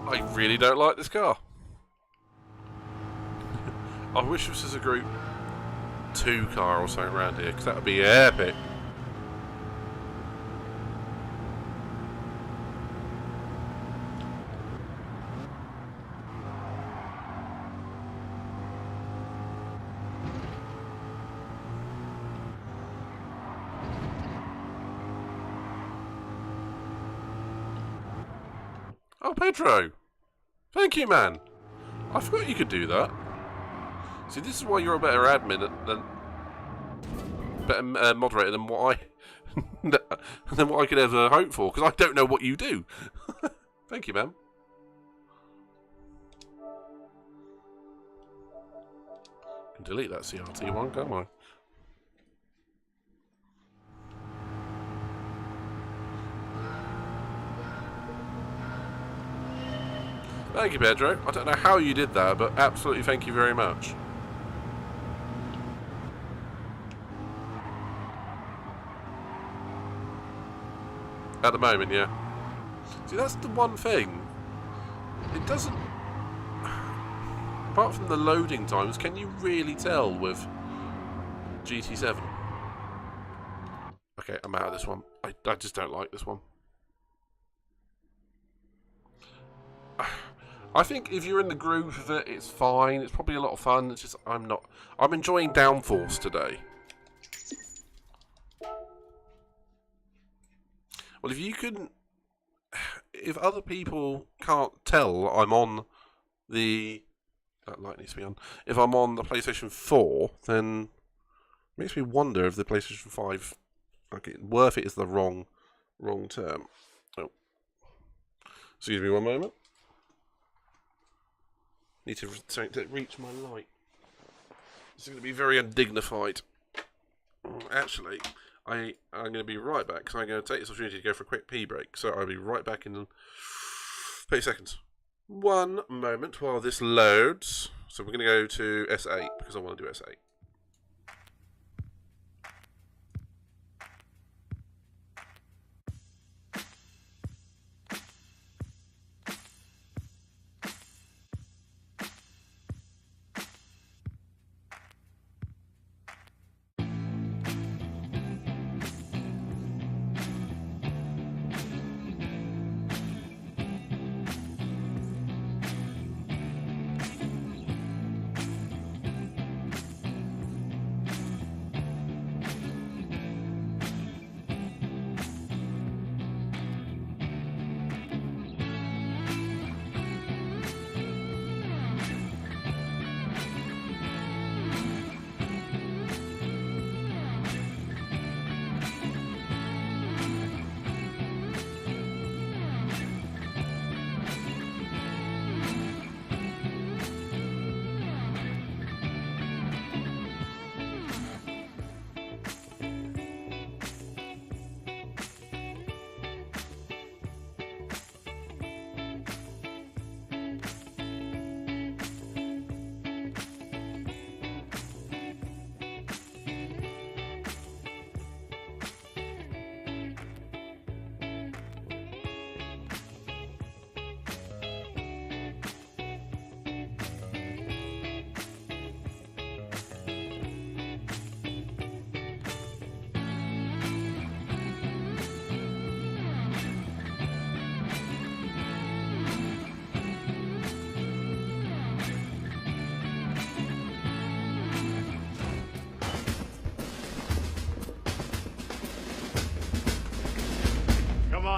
I really don't like this car. I wish this was a Group 2 car or something around here, because that would be epic. Oh, Pedro! Thank you, man! I forgot you could do that. See, this is why you're a better admin than... better moderator than what I could ever hope for, because I don't know what you do. Thank you, man. I can delete that CRT one, can't I? Thank you, Pedro. I don't know how you did that, but absolutely thank you very much. At the moment, yeah. See, that's the one thing. It doesn't... Apart from the loading times, can you really tell with GT7? Okay, I'm out of this one. I just don't like this one. I think if you're in the groove of it, it's fine. It's probably a lot of fun. It's just, I'm not... I'm enjoying Downforce today. Well, if you can... If other people can't tell I'm on the... That light needs to be on. If I'm on the PlayStation 4, then... It makes me wonder if the PlayStation 5... Okay, worth it is the wrong term. Oh. Excuse me one moment. Need to reach my light. This is going to be very undignified. Actually, I'm going to be right back because I'm going to take this opportunity to go for a quick pee break. So I'll be right back in 30 seconds. One moment while this loads. So we're going to go to S8 because I want to do S8.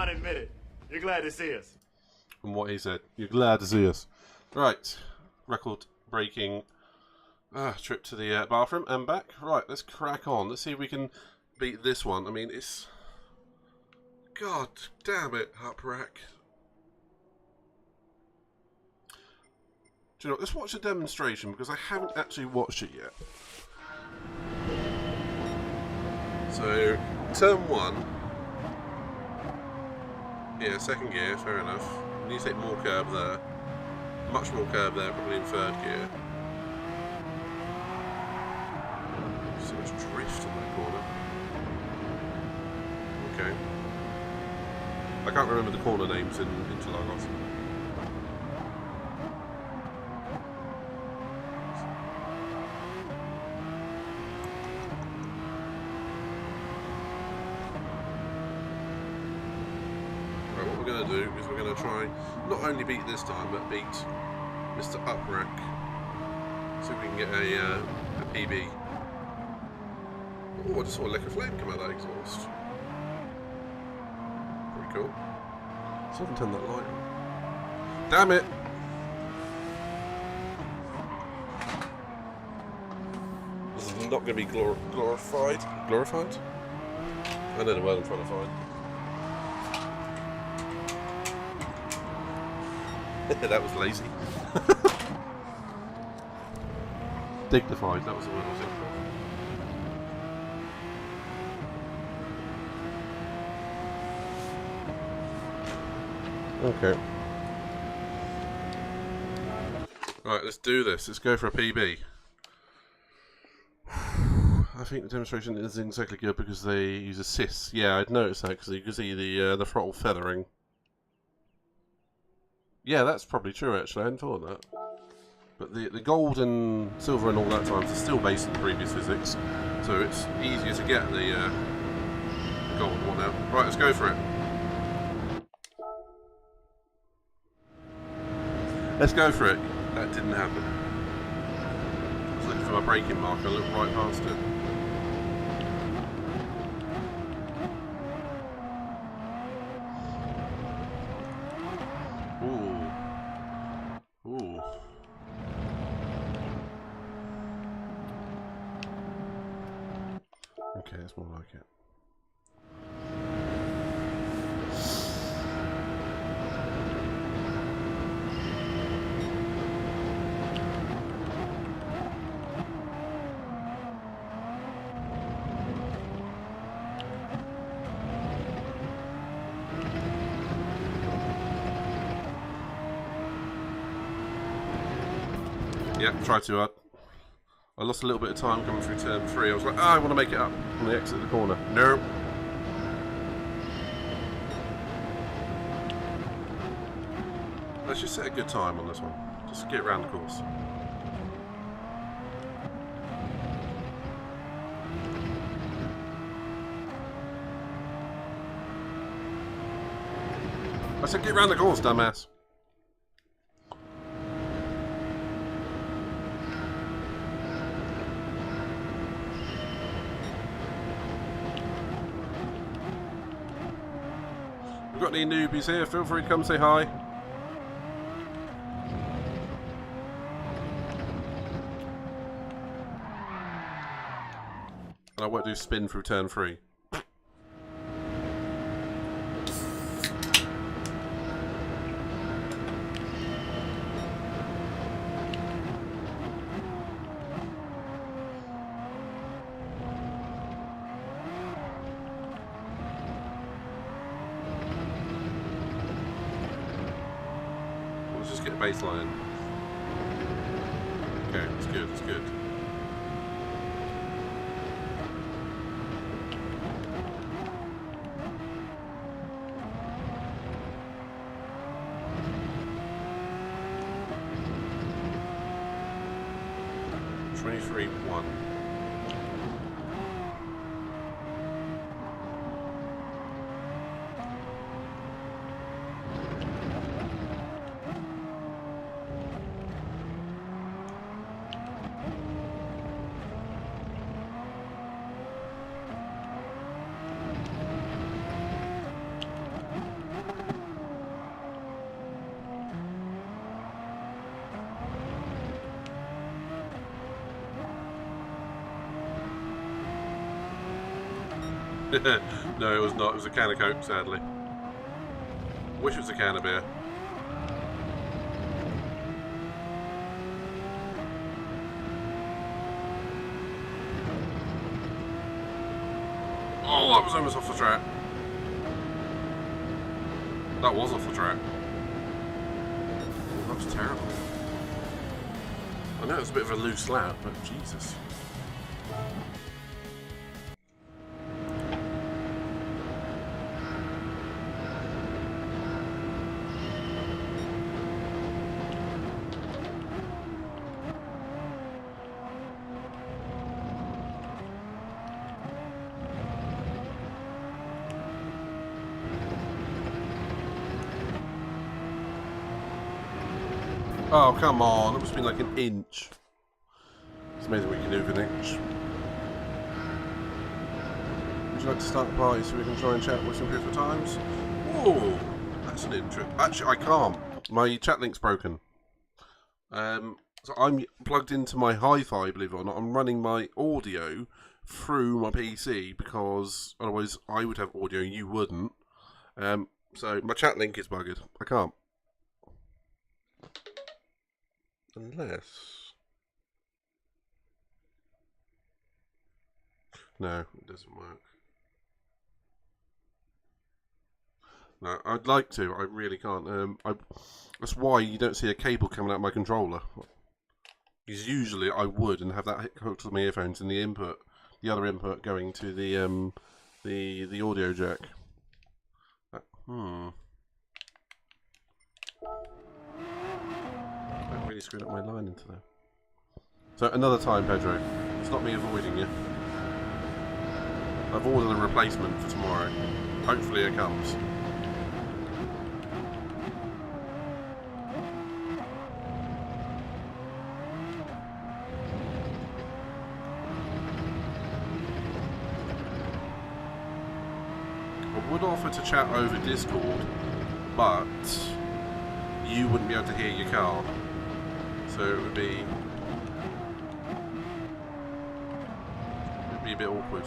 Admit it. You're glad to see us. From what he said, you're glad to see us. Right, record-breaking trip to the bathroom and back. Right, let's crack on. Let's see if we can beat this one. I mean, it's... God damn it, Uprack. Do you know what? Let's watch a demonstration because I haven't actually watched it yet. So, turn 1. Yeah, second gear, fair enough. We need to take more curb there. Much more curb there, probably in third gear. So much drift in that corner. Okay. I can't remember the corner names in Interlagos. Right, what we're going to do is we're going to try not only beat this time, but beat Mr. Uprack. See if we can get a PB. Oh, I just saw a lick of flame come out of that exhaust. Pretty cool. So I haven't turned that light on. Damn it! This is not going to be glorified. Glorified? I know the word I'm trying to find. That was lazy. Dignified, that was the word I was looking for. Okay. Right, let's do this. Let's go for a PB. I think the demonstration isn't exactly good because they use assists. Yeah, I'd noticed that because you can see the throttle feathering. Yeah, that's probably true actually, I hadn't thought of that. But the gold and silver and all that times are still based on previous physics, so it's easier to get the gold one out. Right, let's go for it. Let's go for it. That didn't happen. I was looking for my braking marker, I looked right past it. Ooh. Okay, that's more like it. Yeah, try too hard. I lost a little bit of time coming through turn 3. I was like, I want to make it up on the exit of the corner. Nope. Let's just set a good time on this one. Just get around the course. I said get around the course, dumbass. Got any newbies here? Feel free to come say hi. And I won't do spin through turn 3. Just get a baseline. Okay, that's good, that's good. (23.1). No, it was not. It was a can of Coke, sadly. Wish it was a can of beer. Oh, that was almost off the track. That was off the track. Oh, that was terrible. I know it was a bit of a loose lap, but Jesus. Oh, come on. It must have been like an inch. It's amazing what you can do with an inch. Would you like to start the party so we can try and chat with some Christmas times? Oh, that's an intro. Actually, I can't. My chat link's broken. So I'm plugged into my hi-fi, believe it or not. I'm running my audio through my PC because otherwise I would have audio and you wouldn't. So my chat link is buggered. I can't. Unless... No, it doesn't work. No, I'd like to. I really can't. That's why you don't see a cable coming out of my controller. Because usually I would and have that hooked to my earphones and the other input going to the audio jack. That really screwed up my line into there. So another time, Pedro. It's not me avoiding you. I've ordered a replacement for tomorrow. Hopefully it comes. I would offer to chat over Discord, but you wouldn't be able to hear your car. So it would be a bit awkward.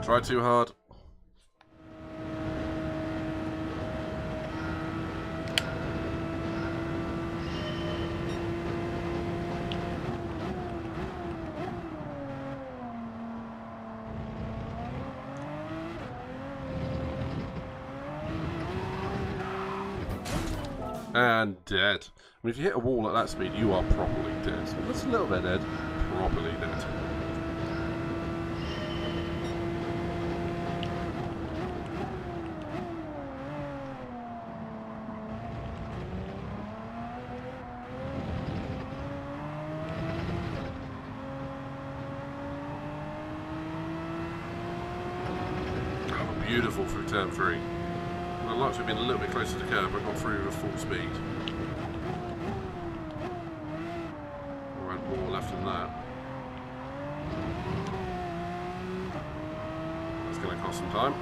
Try too hard. And dead. I mean, if you hit a wall at that speed, you are properly dead. That's a little bit dead. Properly dead. Beautiful through turn 3. I'd like to have been a little bit closer to the curb, but got through with full speed. Or had more left than that. That's going to cost some time.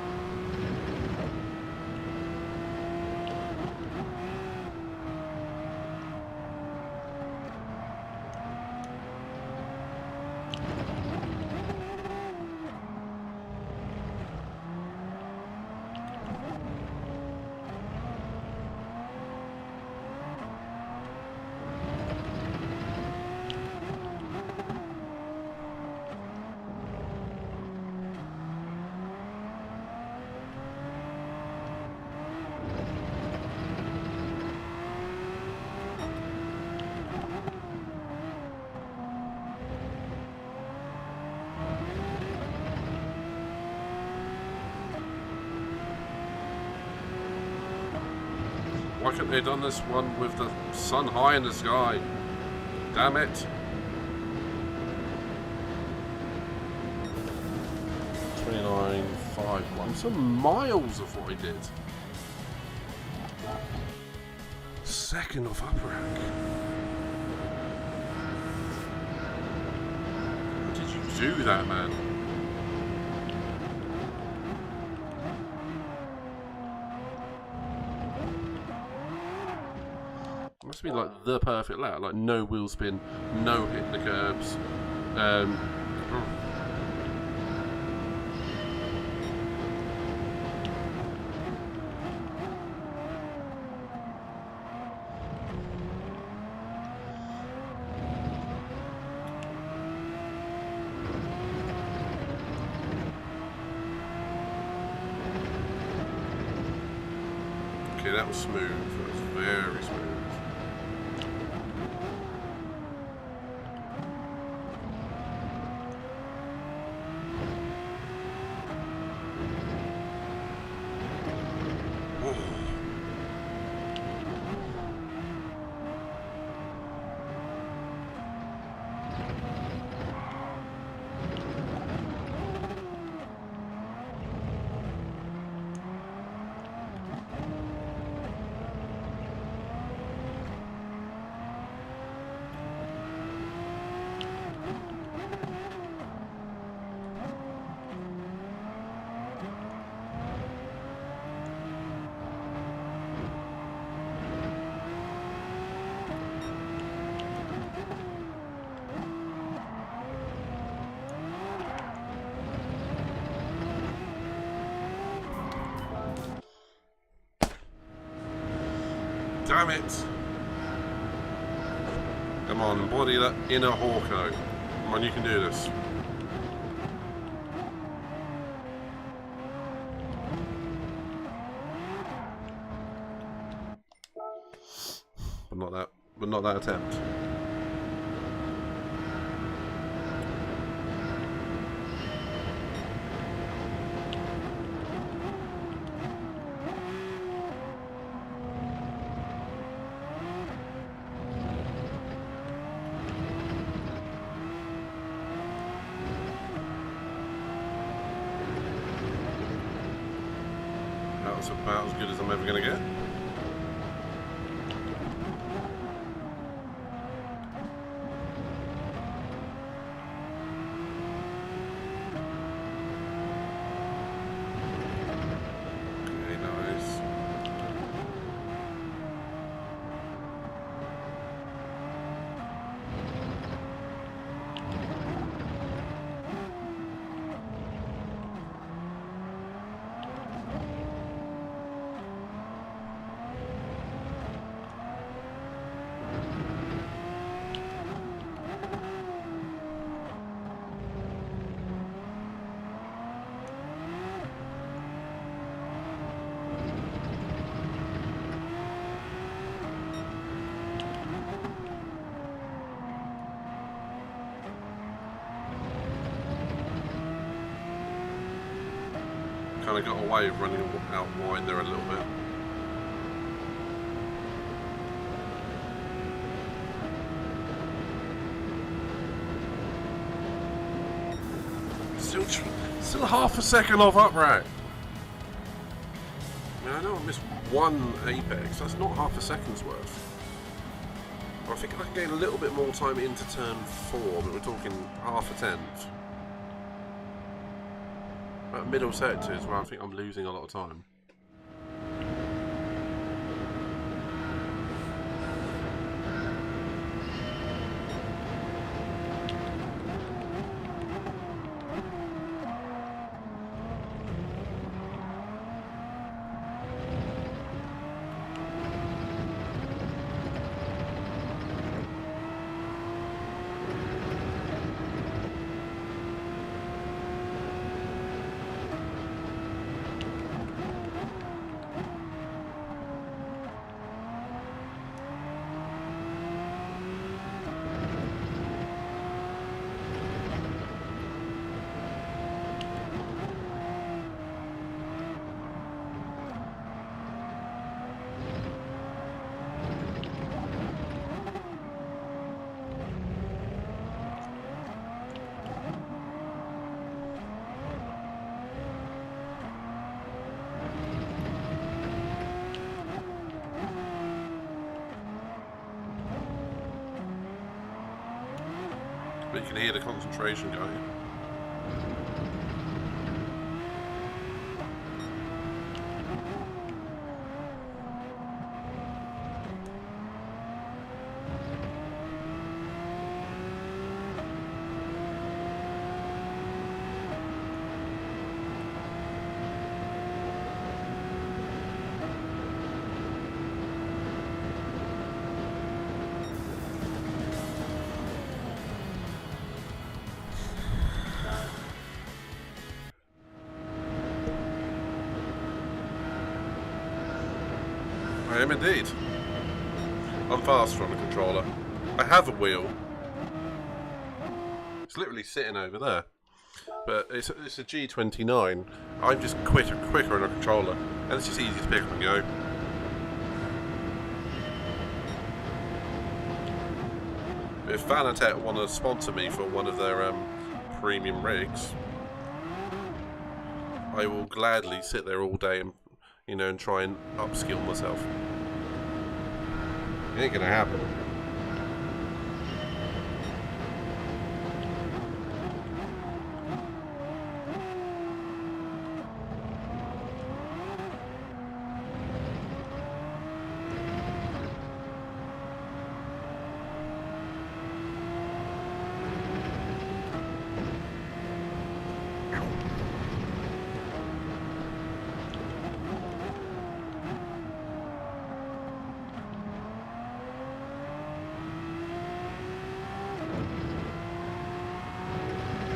Why couldn't they have done this one with the sun high in the sky? Damn it. 29.5. I'm some miles of what I did. Second off upper rank. How did you do that, man? Must be like the perfect lap, like no wheel spin, no hit the curbs. Okay, that was smooth. That was very smooth. Damn it! Come on, embody that inner Hawko. Come on, you can do this. But not that attempt. That's about as good as I'm ever going to get. Okay, nice. Kind of got away with running out wide there a little bit. Still half a second off upright. I mean, I know I missed one apex. That's not half a second's worth. I think I can gain a little bit more time into turn 4, but we're talking half a tenth. At middle sectors where I think I'm losing a lot of time. But you can hear the concentration going. I am indeed. I'm faster on the controller. I have a wheel. It's literally sitting over there. But it's a G29. I'm just quicker on a controller. And it's just easy to pick up and go. If Fanatec want to sponsor me for one of their premium rigs, I will gladly sit there all day and, you know, and try and upskill myself. It ain't gonna happen.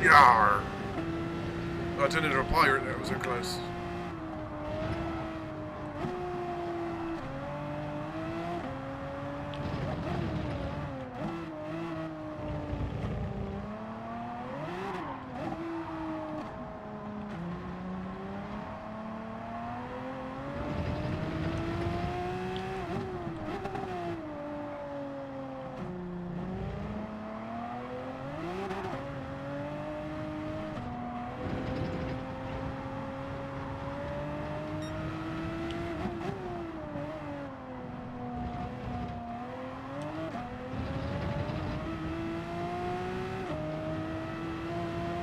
Yarr! I turned into a pirate there, it was so close.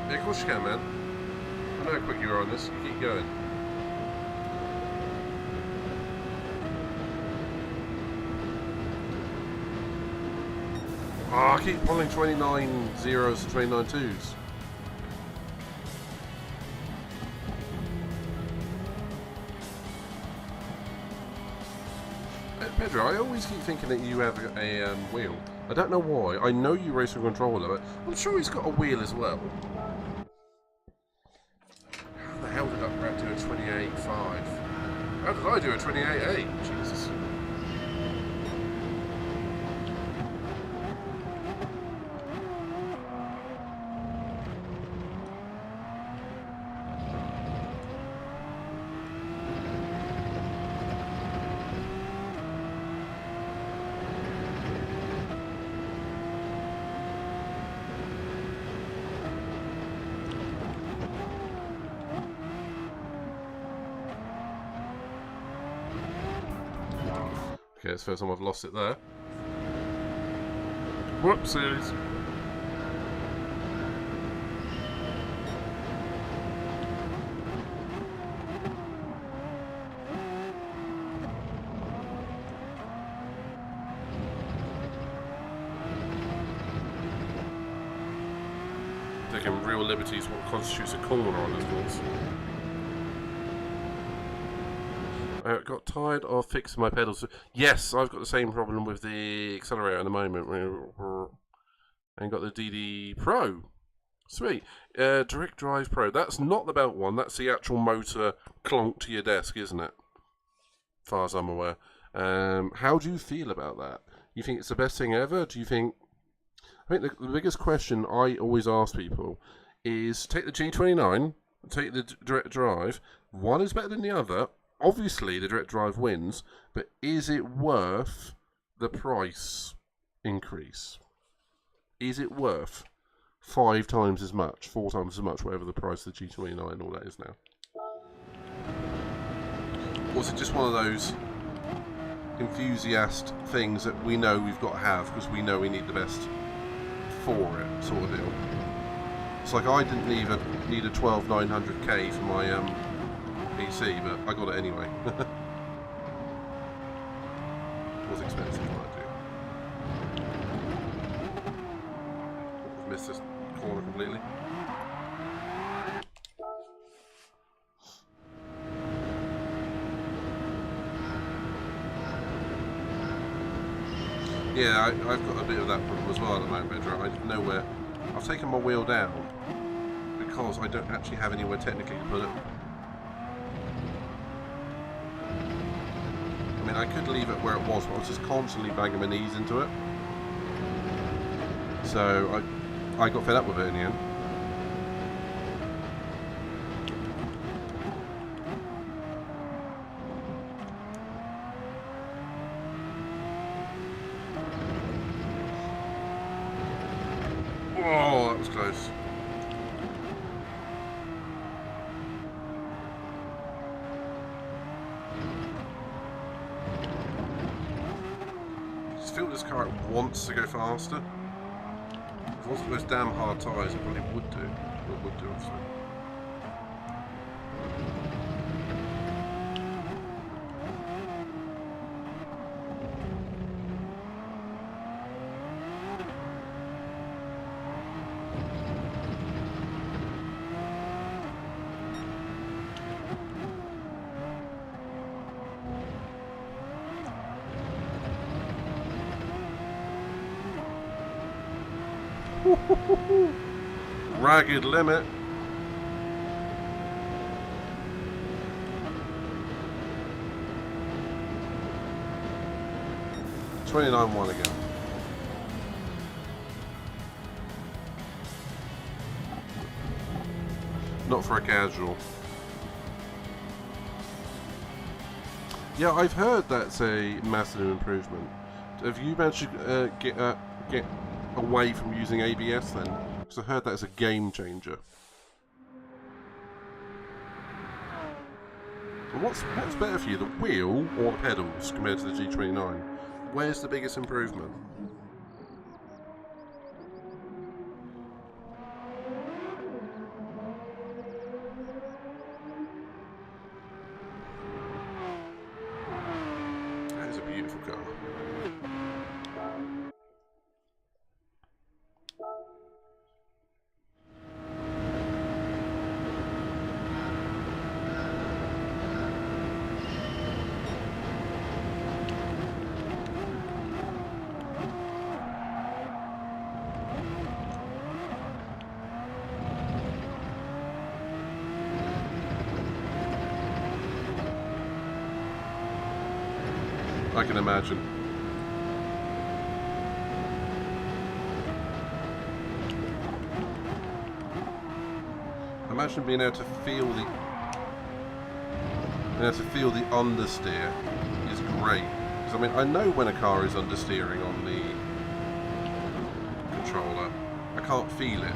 Yeah, of course you can, man. I know how quick you are on this. You keep going. Oh, I keep pulling 29 zeros and 29 twos. Pedro, I always keep thinking that you have a wheel. I don't know why. I know you race with a controller, but I'm sure he's got a wheel as well. How the hell did I do a 28.5? How did I do a 28.8? Jesus. Okay, it's the first time I've lost it there. Whoopsies. Taking real liberties what constitutes a corner on this course. I got tired of fixing my pedals. Yes, I've got the same problem with the accelerator at the moment. And got the DD Pro. Sweet. Direct Drive Pro. That's not the belt one. That's the actual motor clonk to your desk, isn't it? As far as I'm aware. How do you feel about that? You think it's the best thing ever? Do you think... I think the biggest question I always ask people is take the G29, take the Direct Drive. One is better than the other. Obviously, the Direct Drive wins, but is it worth the price increase? Is it worth 5 times as much, 4 times as much, whatever the price of the G29 and all that is now? Or is it just one of those enthusiast things that we know we've got to have because we know we need the best for it, sort of deal? It's like I didn't need a 12900K for my PC, but I got it anyway. It was expensive, mind you. Missed this corner completely. Yeah, I've got a bit of that problem as well at the moment, Pedro. I didn't know where. I've taken my wheel down because I don't actually have anywhere technically to put it. I mean, I could leave it where it was, but I was just constantly banging my knees into it. So I got fed up with it in the end. Whoa, that was close. I just feel this car wants to go faster. If it wasn't those damn hard tyres, it probably would do. It would do, obviously. Ragged limit. $29.1 again. Not for a casual. Yeah, I've heard that's a massive improvement. Have you managed to get away from using ABS then? Because I heard that's a game changer. And what's better for you, the wheel or the pedals compared to the G29? Where's the biggest improvement? That is a beautiful car. I can imagine. Imagine being able to feel the understeer is great. Because I mean, I know when a car is understeering on the controller. I can't feel it.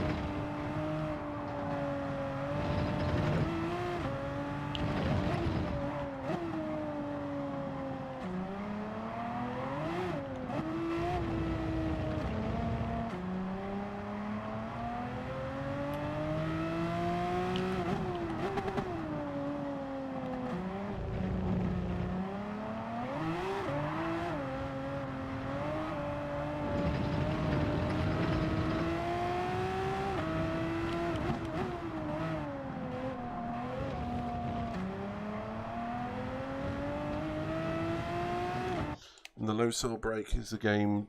And the low cell brake is the game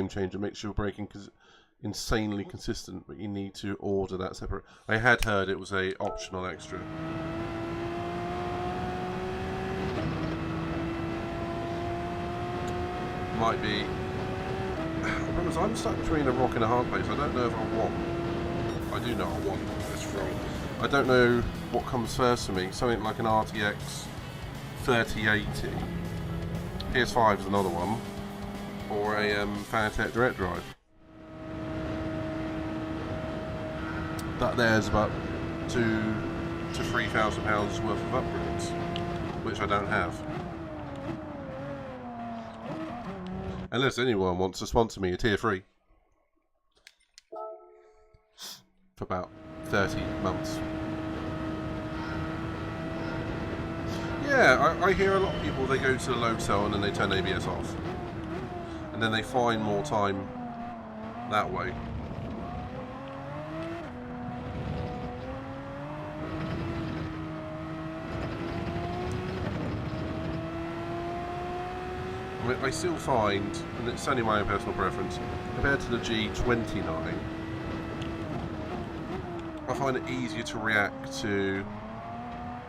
changer. Makes your braking insanely consistent, but you need to order that separate. I had heard it was a optional extra. Might be. The problem is I'm stuck between a rock and a hard place. I don't know if I want. I do know I want. That's wrong. I don't know what comes first for me. Something like an RTX 3080. PS5 is another one, or a Fanatec Direct Drive. That there's about £2,000 to £3,000 worth of upgrades, which I don't have. Unless anyone wants to sponsor me a tier 3 for about 30 months. Yeah, I hear a lot of people, they go to the low cell and then they turn ABS off. And then they find more time that way. I mean, I still find, and it's only my own personal preference, compared to the G29, I find it easier to react to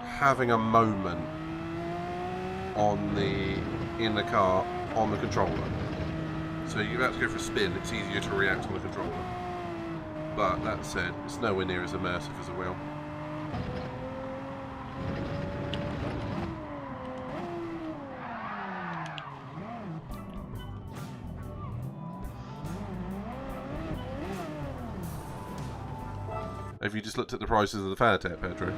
having a moment in the car on the controller. So you're about to go for a spin, it's easier to react on the controller. But that said, it's nowhere near as immersive as a wheel. Have you just looked at the prices of the Fanatec, Pedro?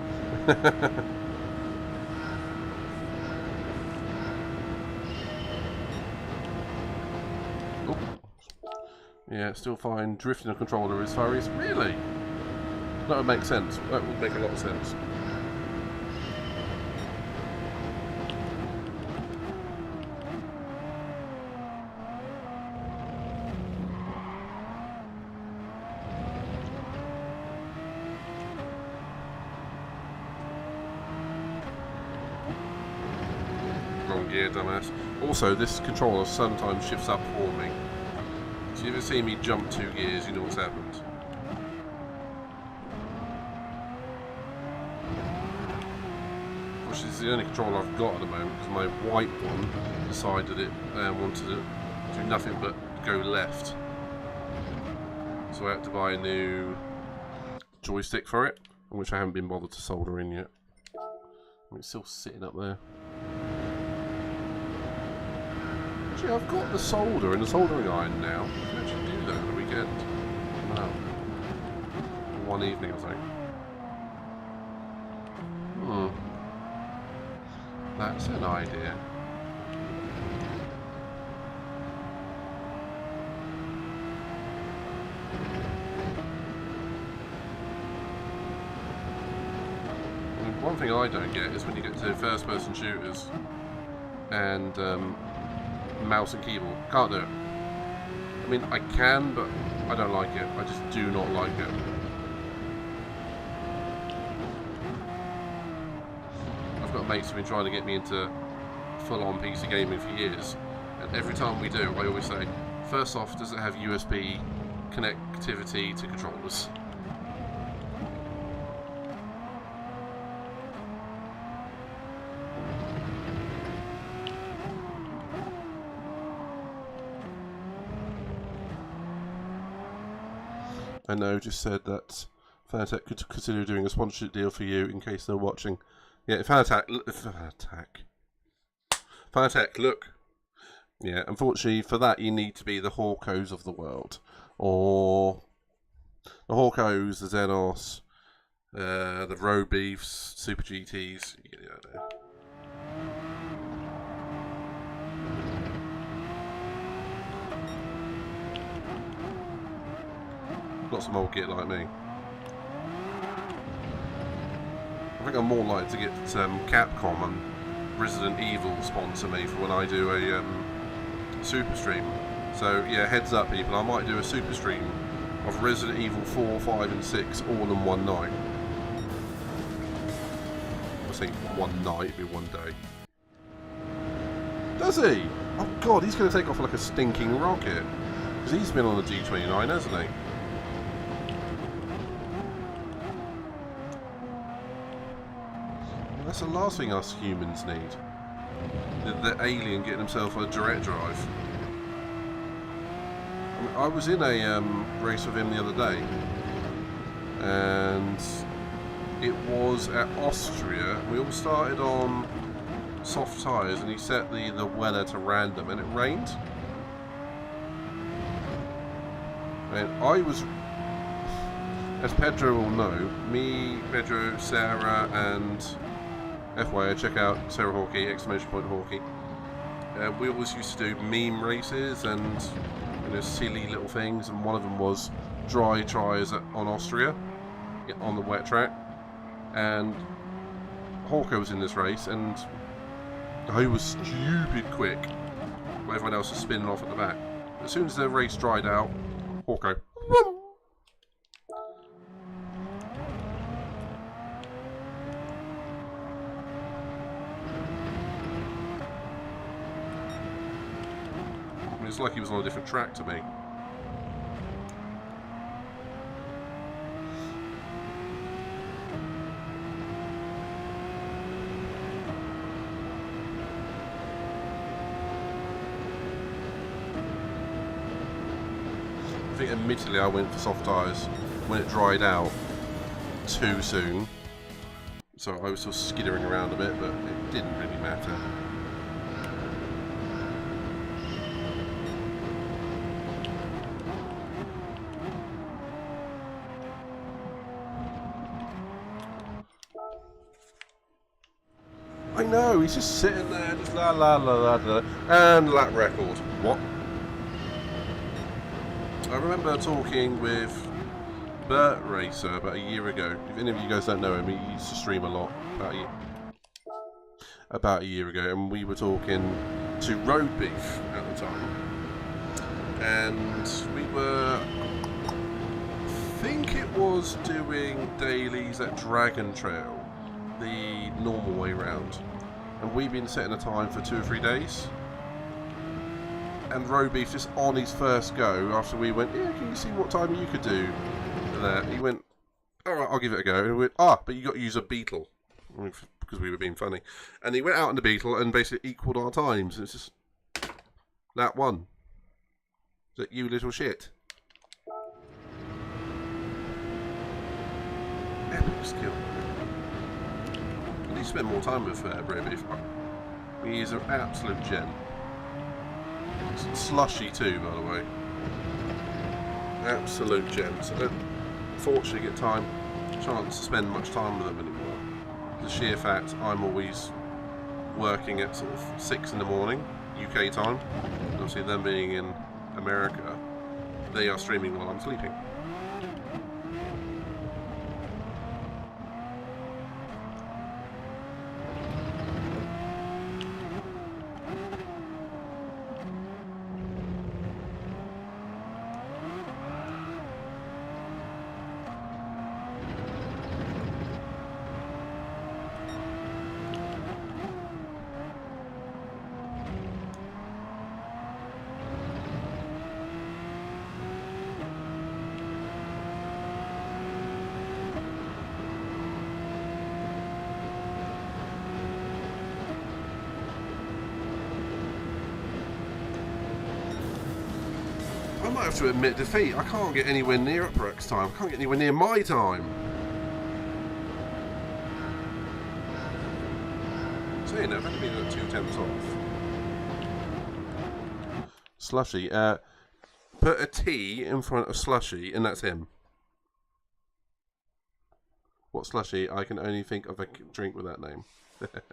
Yeah, still fine. Drifting a controller is furious. Really? That would make sense. That would make a lot of sense. Wrong gear, dumbass. Also, this controller sometimes shifts up for me. So you ever see me jump 2 gears, you know what's happened. Which is the only controller I've got at the moment, because my white one decided it wanted to do nothing but go left. So I had to buy a new joystick for it, which I haven't been bothered to solder in yet. It's still sitting up there. Actually, I've got the solder and the soldering iron now. I can actually do that on the weekend. Wow. One evening, I think. That's an idea. And one thing I don't get is when you get to first-person shooters and mouse and keyboard. Can't do it. I mean, I can, but I don't like it. I just do not like it. I've got mates who've been trying to get me into full-on PC gaming for years, and every time we do, I always say, first off, does it have USB connectivity to controllers? I know, just said that Fanatec could consider doing a sponsorship deal for you in case they're watching. Yeah, Fanatec, look. Yeah, unfortunately for that you need to be the Hawkos of the world. Or the Hawkos, the Xenos, the Road Beefs, Super GTs, you get the idea. Got some old gear like me. I think I'm more likely to get Capcom and Resident Evil sponsor me for when I do a super stream. So yeah, heads up people, I might do a super stream of Resident Evil 4, 5 and 6 all in one night. I think one night, it'd be one day. Does he? Oh god, he's going to take off like a stinking rocket. Because he's been on the G29, hasn't he? That's the last thing us humans need. The alien getting himself a direct drive. I mean, I was in a race with him the other day, and it was at Austria. We all started on soft tyres, and he set the weather to random, and it rained. And I was, as Pedro will know, me, Pedro, Sarah, and FYI, check out Sarah Hawkey, exclamation point Hawkey. We always used to do meme races and silly little things, and one of them was dry tries on Austria, on the wet track. And Hawker was in this race, and I was stupid quick, while everyone else was spinning off at the back. As soon as the race dried out, Hawker. It's like he was on a different track to me. think admittedly I went for soft tyres when it dried out too soon. So I was sort of skittering around a bit, but it didn't really matter. I know, he's just sitting there, just la la la la la, and lap record. What? I remember talking with Bert Racer about a year ago. If any of you guys don't know him, he used to stream a lot about a year ago, and we were talking to Road Beef at the time, and we were, I think it was doing dailies at Dragon Trail, the normal way round, and we've been setting a time for 2 or 3 days, and Road Beef just on his first go, after we went, yeah, can you see what time you could do that, he went, alright, I'll give it a go, and we went, but you got to use a Beetle, because we were being funny, and he went out in the Beetle and basically equalled our times, and it's just, that one, is that you little shit? Epic skill. I need to spend more time with Road Beef. He is an absolute gem. Slushy too, by the way. Absolute gem. So I don't fortunately get chance to spend much time with them anymore. The sheer fact I'm always working at sort of 6 in the morning, UK time. Obviously them being in America, they are streaming while I'm sleeping. I might have to admit defeat. I can't get anywhere near Uprex time. I can't get anywhere near my time. Saying that, I've only been at 2 attempts off. Slushy. Put a T in front of Slushy, and that's him. What Slushy? I can only think of a drink with that name.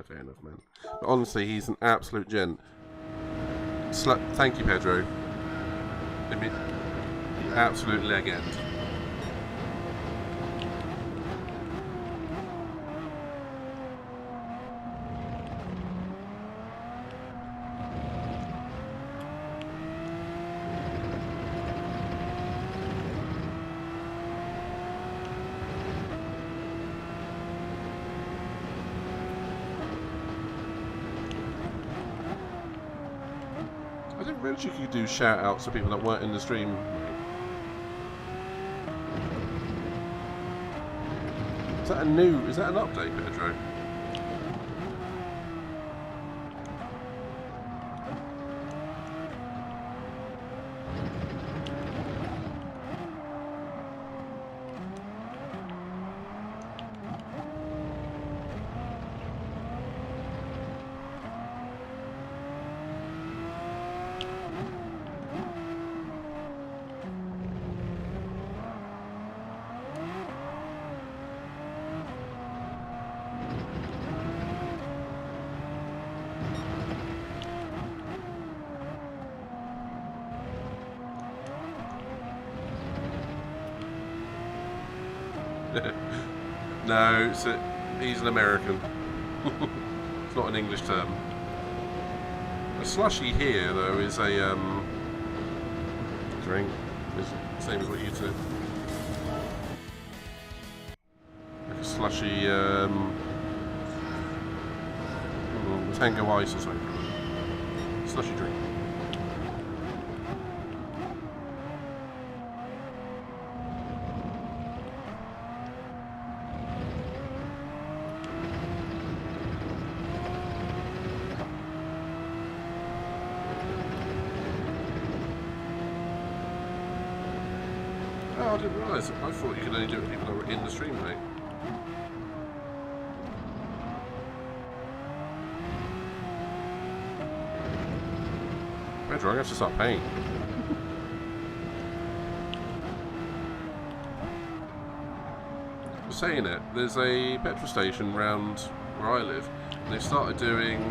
Fair enough, man. But honestly, he's an absolute gent. Thank you, Pedro. I mean, absolute legend. I didn't realise you could do shout outs to people that weren't in the stream. Is that an update, Pedro? No, he's an American. It's not an English term. A slushy here, though, is a drink. It's the same as what you said. Like a slushy Tango Ice or something. Slushy drink. I didn't realise. I thought you could only do it with people that were in the stream, mate. Pedro, I'm going to have to start paying. Saying it, there's a petrol station round where I live, and they've started doing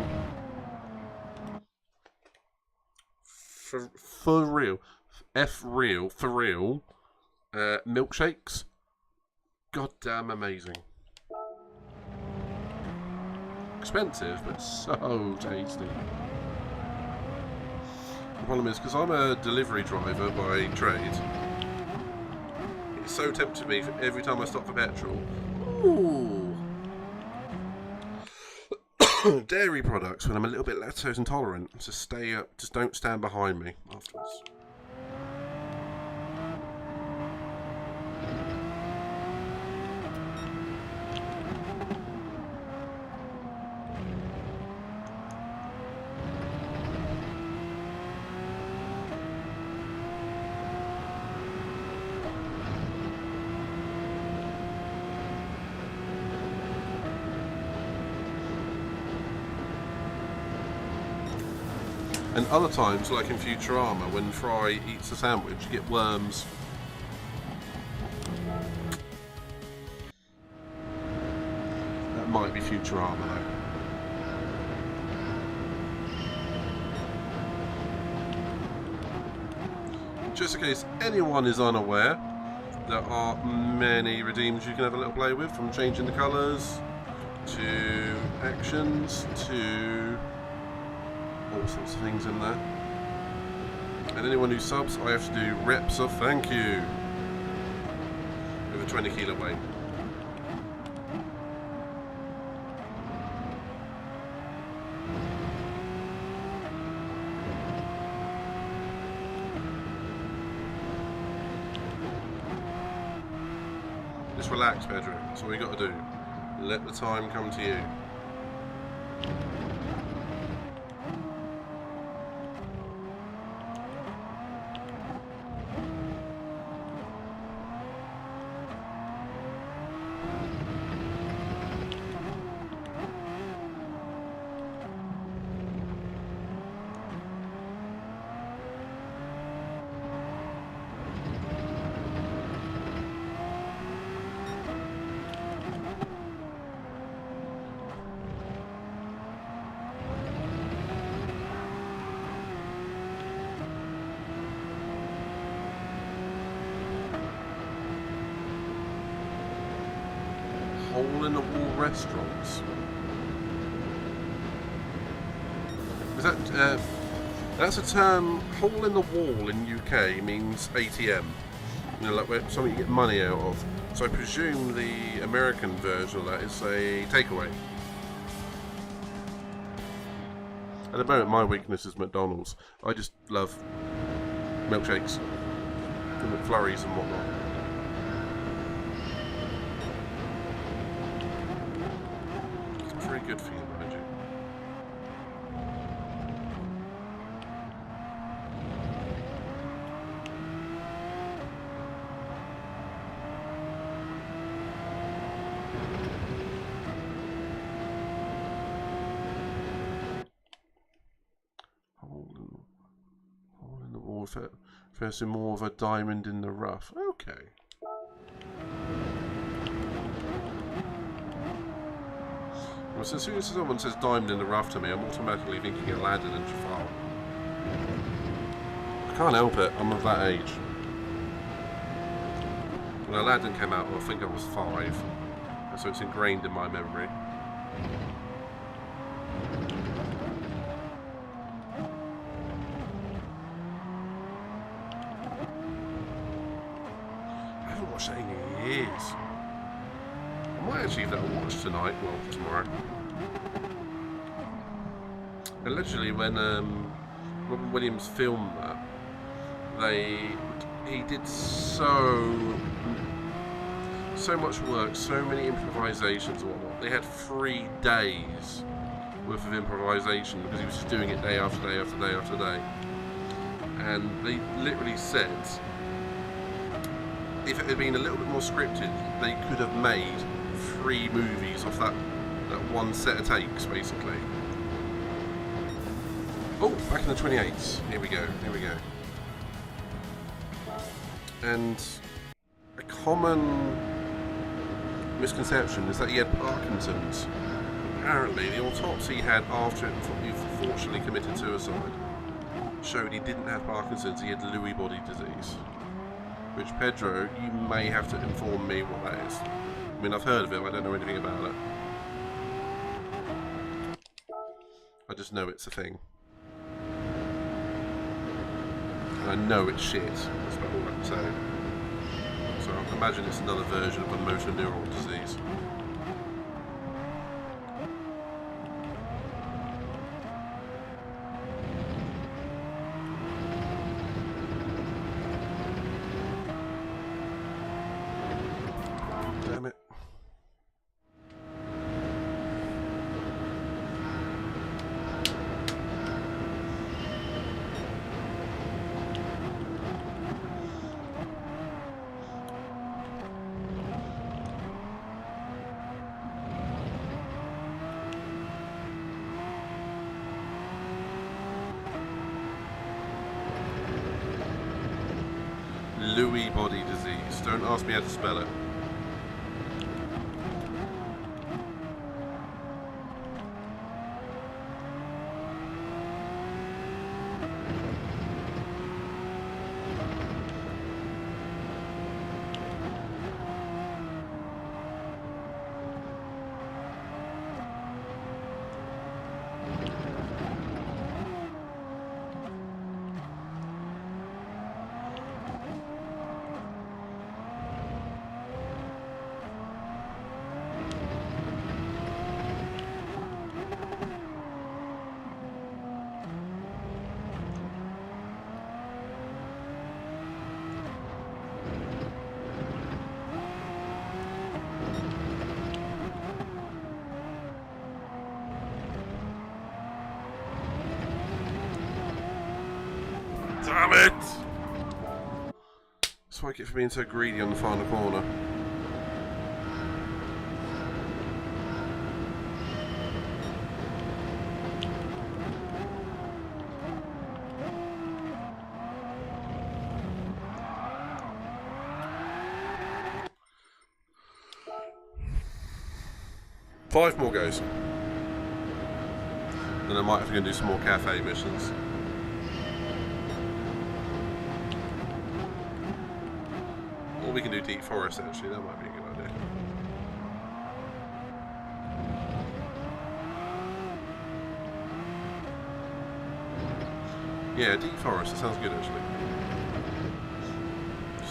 for real milkshakes. Goddamn amazing. Expensive, but so tasty. The problem is, because I'm a delivery driver by trade, it's so tempting me for every time I stop for petrol. Ooh. Dairy products when I'm a little bit lactose intolerant. So stay up, just don't stand behind me afterwards. And other times, like in Futurama, when Fry eats a sandwich, you get worms. That might be Futurama, though. Just in case anyone is unaware, there are many redeems you can have a little play with, from changing the colours, to actions, to all sorts of things in there. And anyone who subs, I have to do reps of thank you with a 20 kilo weight. Just relax, Pedro. That's all you got to do. Let the time come to you. Hole-in-the-wall restaurants. Is that that's a term? Hole-in-the-wall in UK means ATM. You know, like where something you get money out of. So I presume the American version of that is a takeaway. At the moment, my weakness is McDonald's. I just love milkshakes and McFlurries and whatnot. Very good for you, mind you. Hole in the wall, first more of a diamond in the rough. Okay. So as soon as someone says diamond in the rough to me, I'm automatically thinking Aladdin and Jafar. I can't help it, I'm of that age. When Aladdin came out, I think I was 5, so it's ingrained in my memory. I haven't watched that in years. I might actually give that a watch tonight, well, tomorrow. Allegedly, when Robin Williams filmed that, he did so much work, so many improvisations and whatnot. They had 3 days worth of improvisation because he was just doing it day after day after day after day. And they literally said if it had been a little bit more scripted, they could have made 3 movies off that one set of takes, basically. Oh, back in the 28s. Here we go. And a common misconception is that he had Parkinson's. Apparently, the autopsy he had after he unfortunately committed suicide showed he didn't have Parkinson's, he had Lewy body disease. Which, Pedro, you may have to inform me what that is. I mean, I've heard of it, I don't know anything about it. I just know it's a thing. And I know it's shit. That's about all I can say. So I imagine it's another version of a motor neuron disease. Damn it. Lewy body disease. Don't ask me how to spell it. Damn it! That's what I get for being so greedy on the final corner. Five more goes. Then I might have to go and do some more cafe missions. Or we can do Deep Forest, actually, that might be a good idea. Yeah, Deep Forest, that sounds good, actually.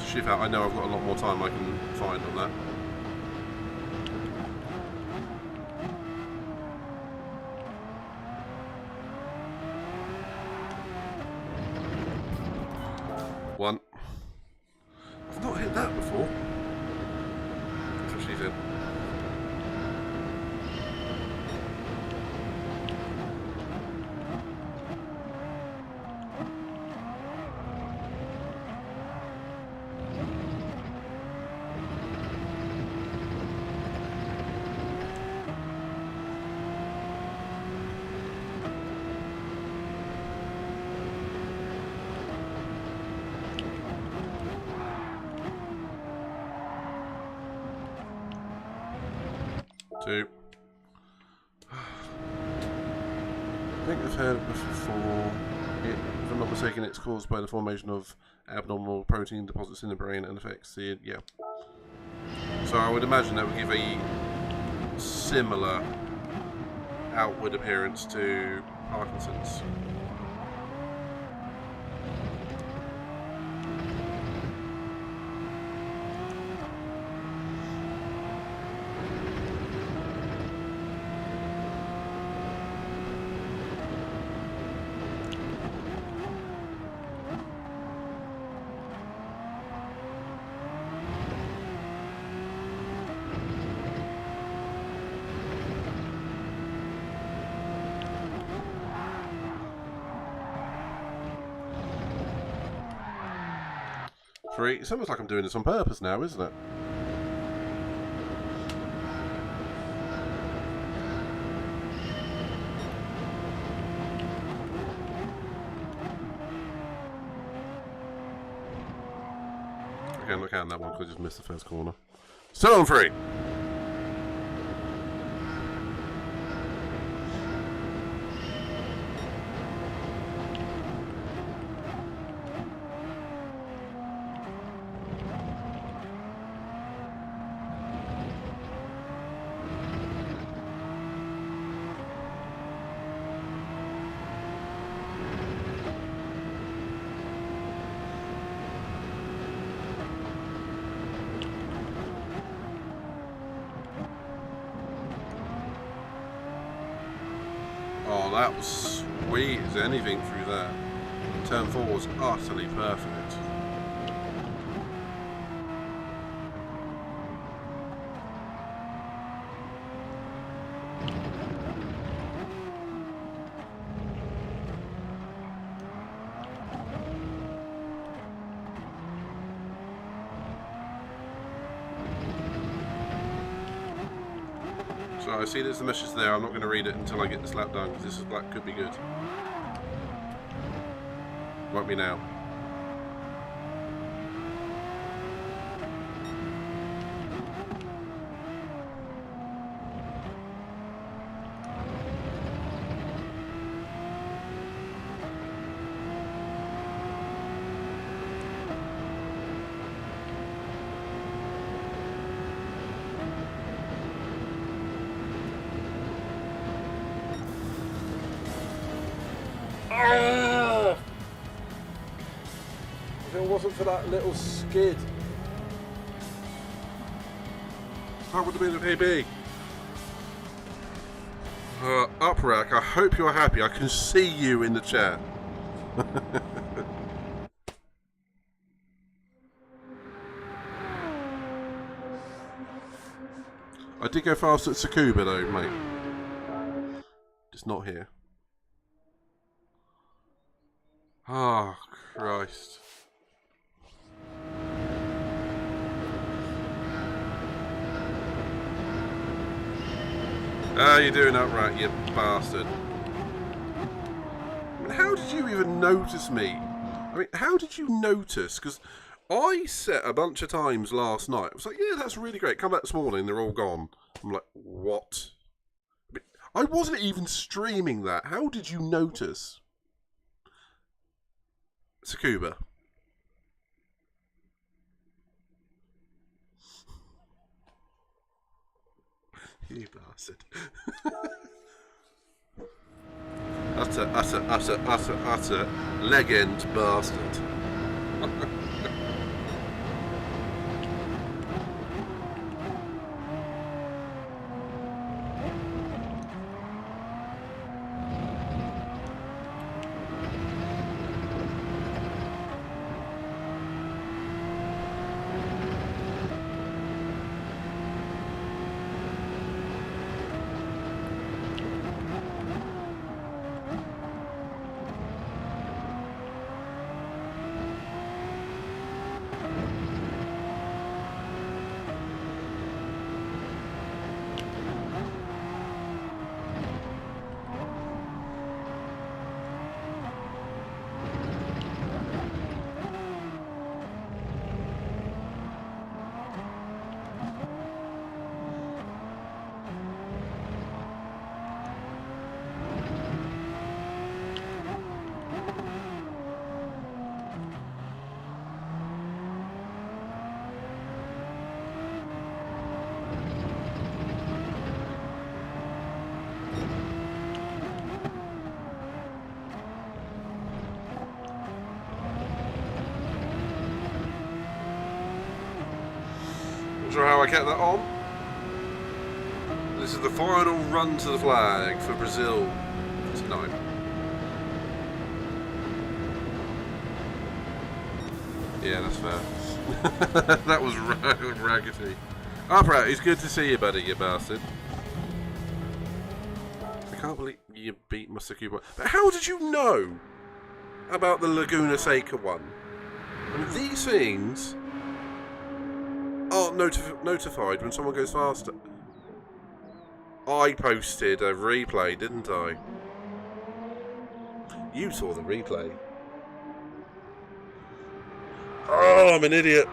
Shift out, I know I've got a lot more time I can find on that. One. I've not hit that before. That's what she said. Two. I think I've heard it before. If I'm not mistaken, it's caused by the formation of abnormal protein deposits in the brain and affects the... yeah. So I would imagine that would give a similar outward appearance to Parkinson's. 3. It's almost like I'm doing this on purpose now, isn't it? Okay, I'm not counting that one because I just missed the first corner. Still on 3. Oh, that was sweet as anything through there. Turn 4 was utterly perfect. So I see there's a message there. I'm not going to read it until I get this lap done because this lap could be good. Won't be now. If it wasn't for that little skid, that would have been a PB. Uprack, I hope you're happy. I can see you in the chat. I did go fast at Tsukuba though, mate. Just not here. Oh, Christ. Ah, you're doing that right, you bastard. I mean, how did you even notice me? I mean, how did you notice? Because I set a bunch of times last night. I was like, yeah, that's really great. Come back this morning, they're all gone. I'm like, what? I wasn't even streaming that. How did you notice? Tsukuba. You bastard. utter legend bastard. Not sure how I kept that on. This is the final run to the flag for Brazil tonight. Yeah, that's fair. That was raggedy. Upright, it's good to see you, buddy, you bastard. I can't believe you beat Tsukuba. But how did you know about the Laguna Seca one? I mean, these things aren't notified when someone goes faster. I posted a replay, didn't I? You saw the replay. Oh, I'm an idiot.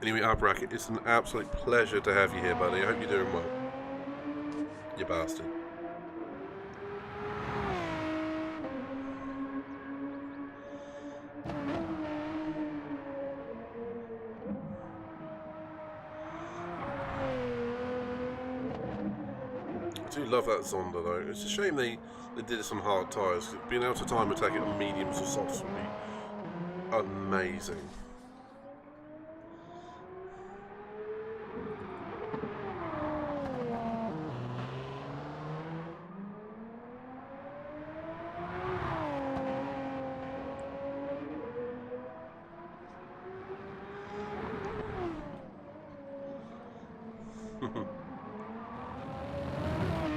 Anyway, Uprak, it's an absolute pleasure to have you here, buddy. I hope you're doing well. You bastard. I do love that Zonda though. It's a shame they did this on hard tyres. Being able to time attack it on mediums or softs would be amazing.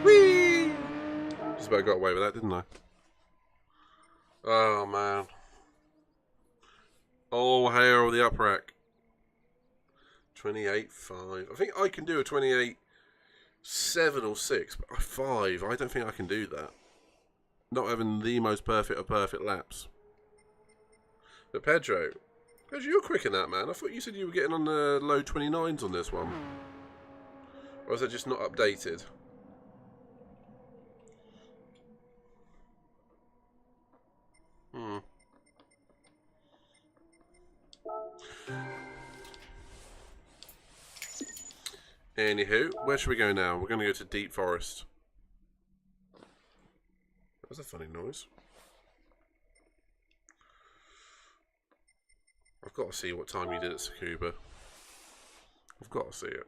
Whee! Just about got away with that, didn't I? Oh man. Oh, hail the Uprak. 28.5. I think I can do a 28.7 or 6, but 5, I don't think I can do that. Not having the most perfect of perfect laps. But Pedro, you're quick in that, man. I thought you said you were getting on the low 29s on this one. Or is that just not updated? Anywho, where should we go now? We're going to go to Deep Forest. That was a funny noise. I've got to see what time you did at Tsukuba. I've got to see it.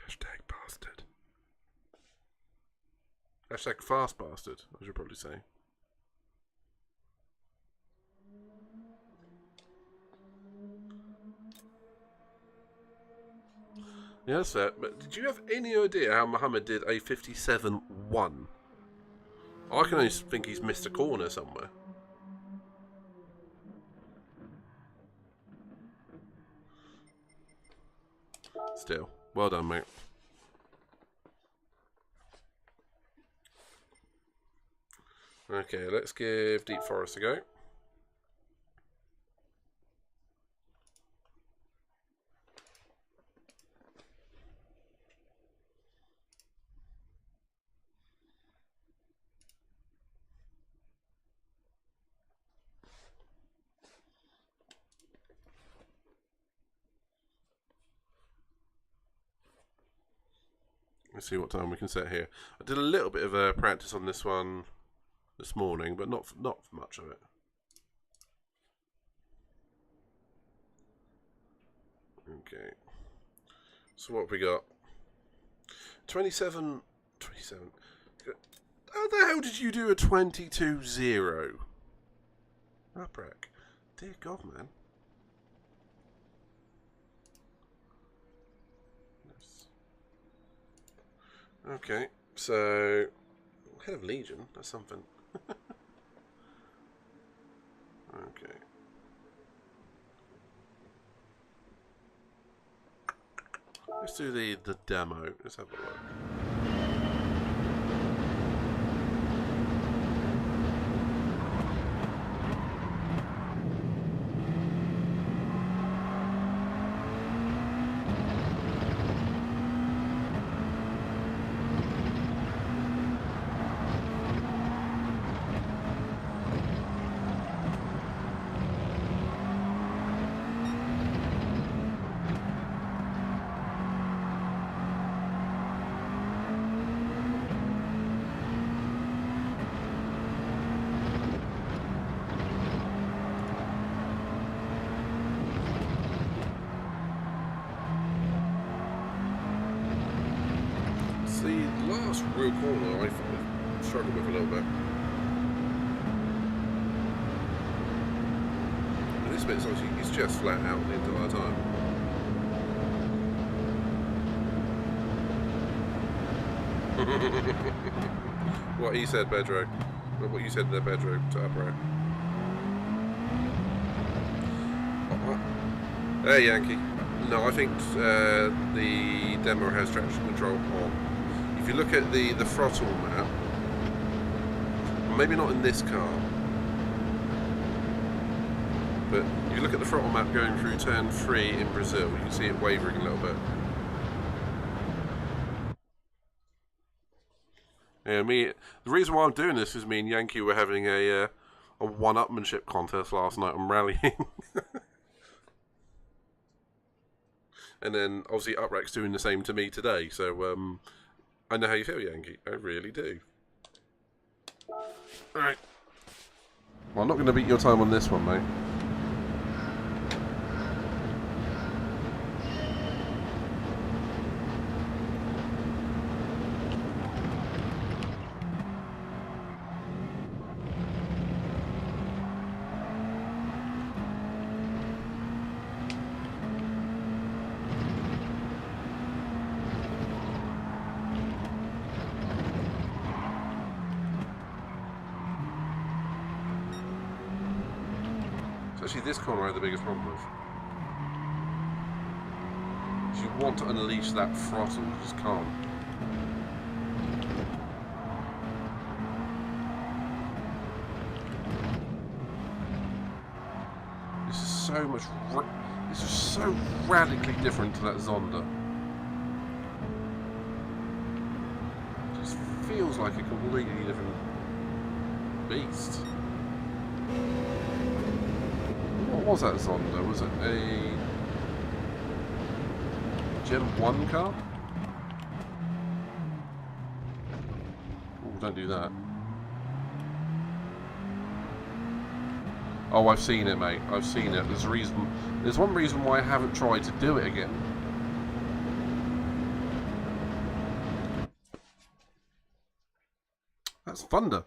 Hashtag bastard. Hashtag fast bastard, I should probably say. Yeah, that's fair. But did you have any idea how Muhammad did a 57.1? I can only think he's missed a corner somewhere. Still, well done, mate. Okay, let's give Deep Forest a go. Let's see what time we can set here. I did a little bit of practice on this one this morning, but not much of it. Okay. So what have we got? 27. How the hell did you do a 22.0? Uprak. Dear God, man. Okay, so head of Legion, that's something. Okay. Let's do the demo. Let's have a look. narrow corner I struggle with a little bit. And this bit's obviously, it's just flat out the entire time. What he said, Bedro. What you said there, Bedro, to Upper. Hey, Yankee. No, I think the demo has traction control on. If you look at the throttle map, maybe not in this car, but if you look at the throttle map going through turn 3 in Brazil, you can see it wavering a little bit. Yeah, the reason why I'm doing this is me and Yankee were having a one-upmanship contest last night on rallying. And then, obviously, Upwreck's doing the same to me today, so, I know how you feel, Yankee. I really do. Alright. Well, I'm not going to beat your time on this one, mate. Actually, this corner I had the biggest problem with. If you want to unleash that throttle, you just can't. This is so much. This is so radically different to that Zonda. It just feels like a completely different beast. What was that Zonda? Was it a Gen 1 car? Oh, don't do that. Oh, I've seen it, mate. I've seen it. There's a reason. There's one reason why I haven't tried to do it again. That's Thunder.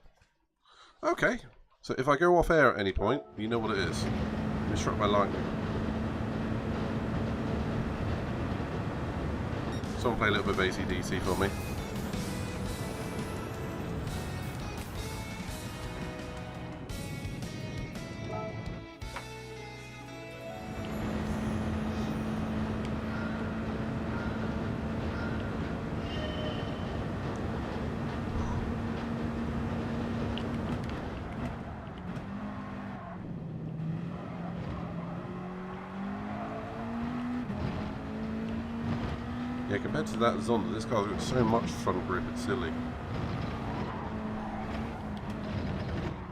Okay. So if I go off air at any point, you know what it is. I'm struck by lightning. Someone play a little bit of AC/DC for me. Yeah, compared to that Zonda, this car's got so much front grip, it's silly.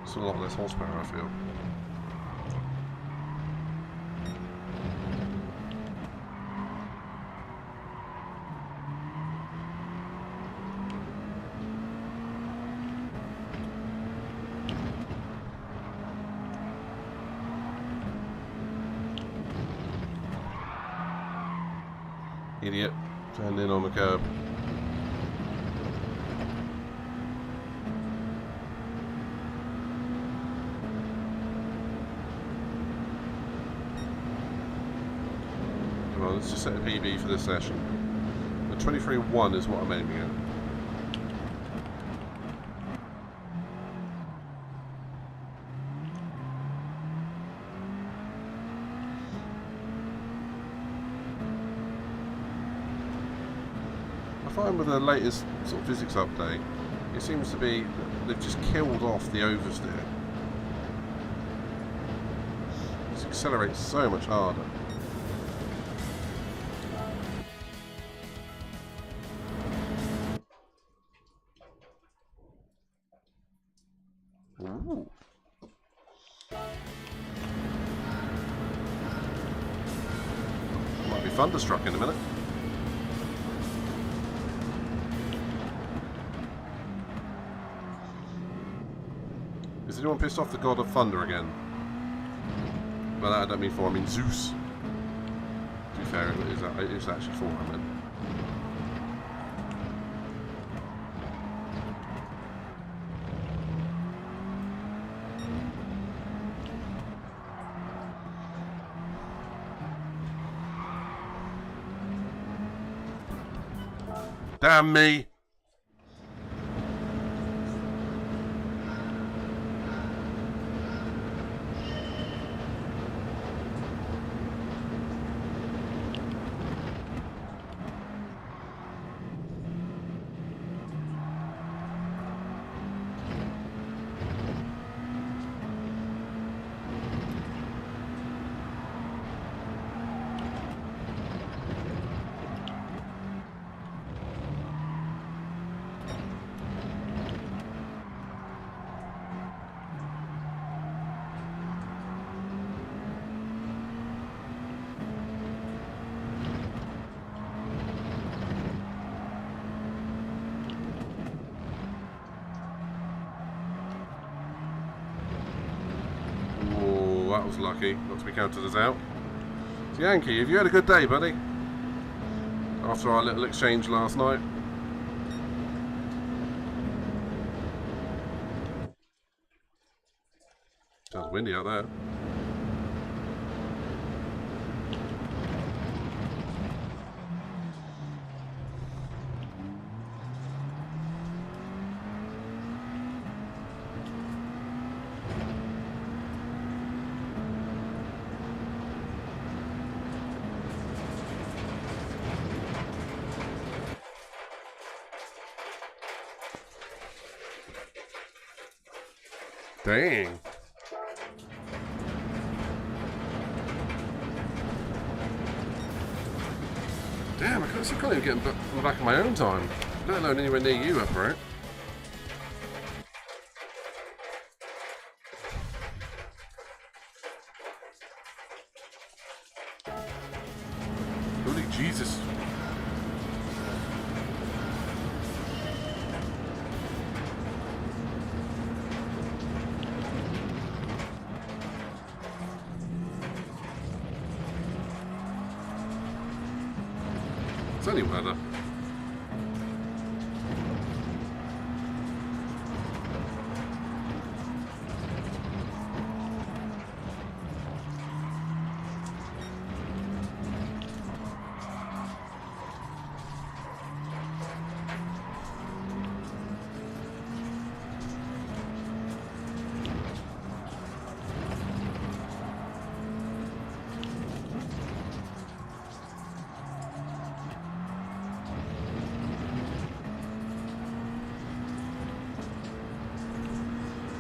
It's a lot less horsepower, I feel. Idiot. Turned in on the curb. Come on, let's just set a PB for this session. The 23.1 is what I'm aiming at. I find with the latest sort of physics update, it seems to be that they've just killed off the oversteer. It accelerates so much harder. Ooh. Might be thunderstruck in a minute. Is anyone pissed off the god of thunder again? By that I don't mean Thor, I mean Zeus. To be fair, it is actually Thor I meant. Damn me! That was lucky not to be counted as out. So Yankee, have you had a good day, buddy? After our little exchange last night. Sounds windy out there. Dang. Damn, I can't even get on the back of my own time, let alone anywhere near you, upright. Holy Jesus. Sunny weather.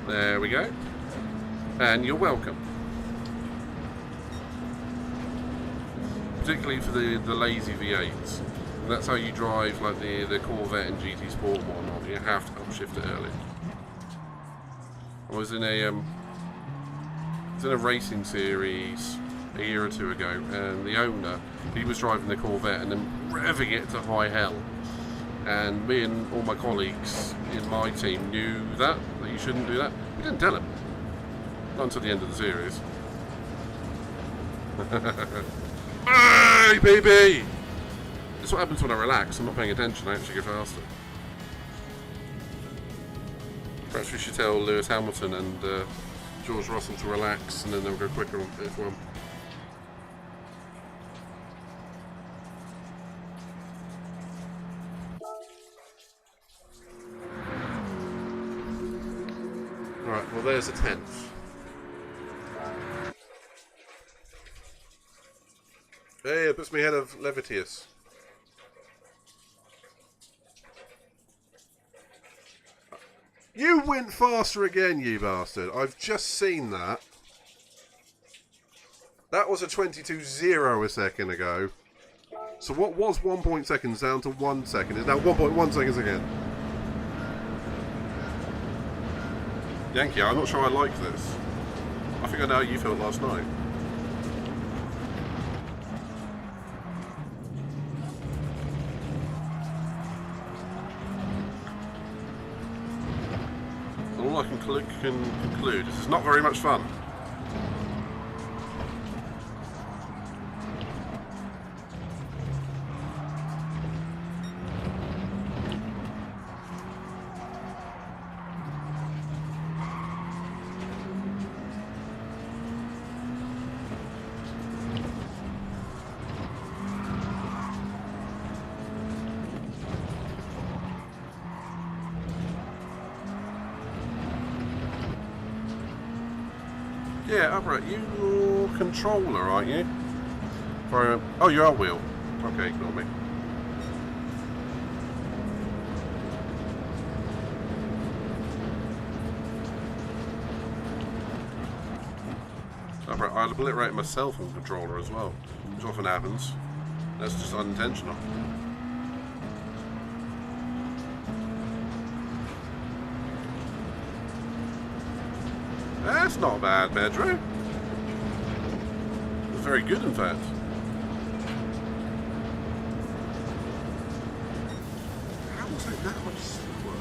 There we go. And you're welcome. Particularly for the lazy V8s. And that's how you drive like the Corvette and GT Sport and whatnot. You have to upshift it early. I was in a racing series a year or two ago, and the owner, he was driving the Corvette and then revving it to high hell. And me and all my colleagues in my team knew that you shouldn't do that. We didn't tell him. Not until the end of the series. Hey, baby! That's what happens when I relax. I'm not paying attention. I actually go faster. Perhaps we should tell Lewis Hamilton and George Russell to relax, and then they'll go quicker on F1. Right, well there's a 10th. Hey, it puts me ahead of Levitius. You went faster again, you bastard. I've just seen that. That was a 22.0 a second ago. So what was 1 seconds down to 1 second is now 1.1 seconds again. Yankee, I'm not sure I like this. I think I know how you felt last night. All I can conclude is it's not very much fun. Yeah, upright. You're controller, aren't you? Oh, you are wheel. Okay, ignore me. Upright. I'll obliterate myself on controller as well, which often happens. That's just unintentional. That's not bad, Pedro. It's very good, in fact. How was it that much slower?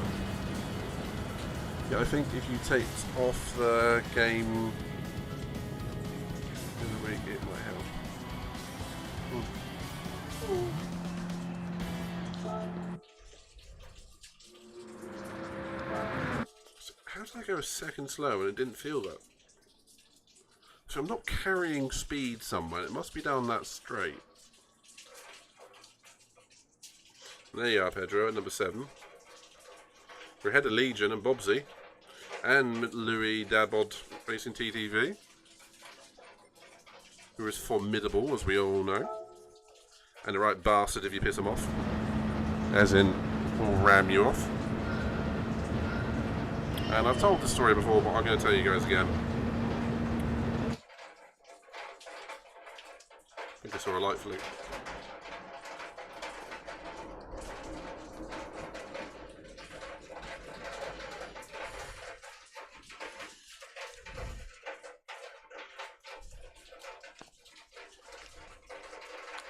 Yeah, I think if you take off the game... in the week, it might help. How did I go a second slow and it didn't feel that? So I'm not carrying speed somewhere. It must be down that straight. There you are, Pedro, at number 7. We're ahead of Legion and Bobsy. And Louis Dabod Racing TTV. Who is formidable, as we all know. And the right bastard if you piss him off. As in, will ram you off. And I've told the story before, but I'm going to tell you guys again. I think I saw a light flick.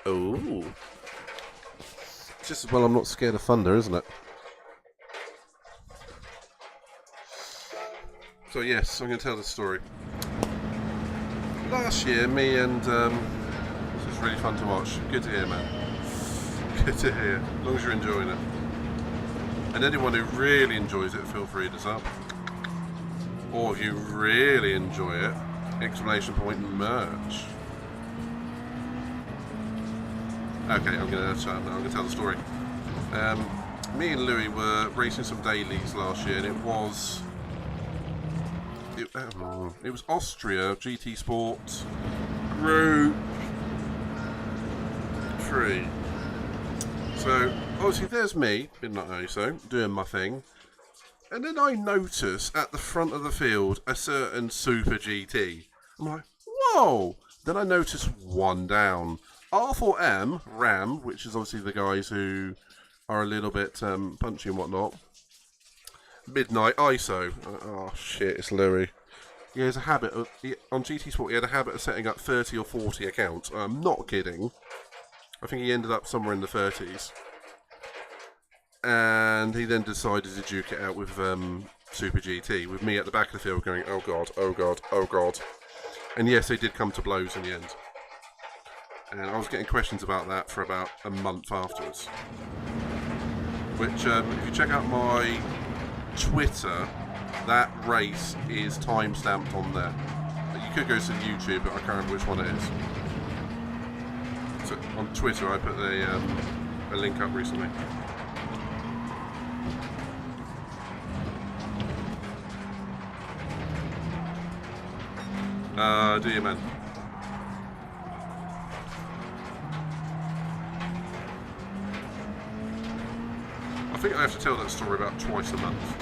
Oh. Just as well I'm not scared of thunder, isn't it? So yes, I'm going to tell the story. Last year, me and this was really fun to watch. Good to hear, man. Good to hear. As long as you're enjoying it. And anyone who really enjoys it, feel free to sub. Or if you really enjoy it, exclamation point merch. Okay, I'm going to shut up now. I'm going to tell the story. Me and Louis were racing some dailies last year, and it was Austria GT Sport Group 3. So obviously there's me, did not know so, doing my thing, and then I notice at the front of the field a certain Super GT. I'm like, whoa! Then I notice one down. R4M Ram, which is obviously the guys who are a little bit punchy and whatnot. Midnight ISO. Oh shit, it's Louis. He has a habit of, on GT Sport, he had a habit of setting up 30 or 40 accounts. I'm not kidding. I think he ended up somewhere in the 30s. And he then decided to duke it out with Super GT, with me at the back of the field going, oh god, oh god, oh god. And yes, they did come to blows in the end. And I was getting questions about that for about a month afterwards. Which, if you check out my Twitter, that race is time-stamped on there. You could go to YouTube, but I can't remember which one it is. So on Twitter, I put a link up recently. Do you, man? I think I have to tell that story about twice a month.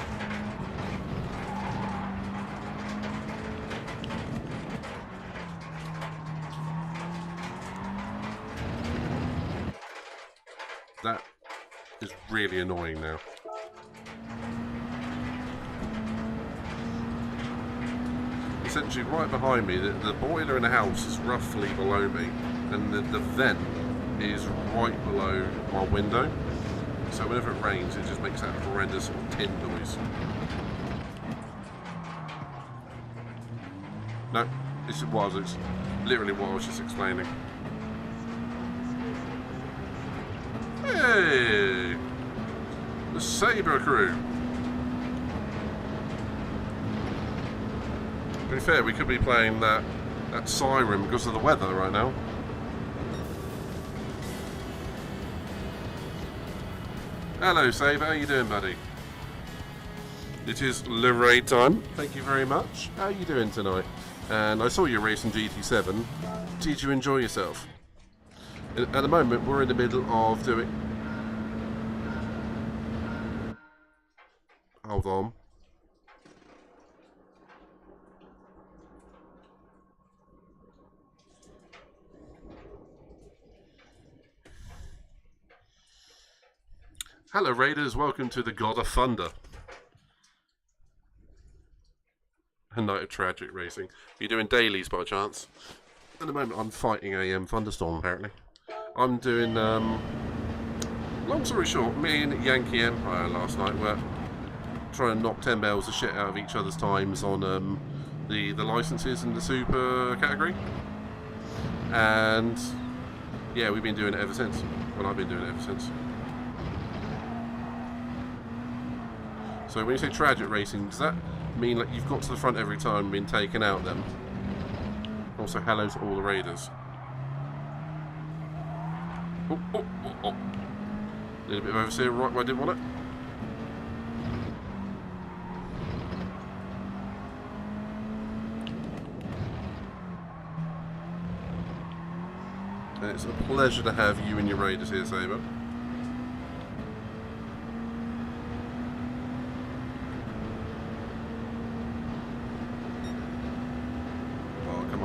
That is really annoying now. Essentially, right behind me, the boiler in the house is roughly below me, and the vent is right below my window. So whenever it rains, it just makes that horrendous sort of tin noise. No, it's literally what I was just explaining. Hey! The Sabre crew! To be fair, we could be playing that Siren because of the weather right now. Hello, Sabre. How you doing, buddy? It is Lorraine time. Thank you very much. How are you doing tonight? and I saw you racing GT7. Did you enjoy yourself? At the moment, we're in the middle of doing... Hold on. Hello Raiders, welcome to the God of Thunder. A night of tragic racing. Are you doing dailies by chance? At the moment I'm fighting a thunderstorm apparently. I'm doing, long story short, me and Yankee Empire last night were trying to knock 10 bells of shit out of each other's times on the licenses in the super category. And yeah, we've been doing it ever since. Well, I've been doing it ever since. So when you say tragic racing, does that mean like you've got to the front every time and been taken out then? Also, hello to all the Raiders. Oh, oh, oh, oh. A little bit of oversteer right where I didn't want it. And it's a pleasure to have you and your Raiders here, Saber.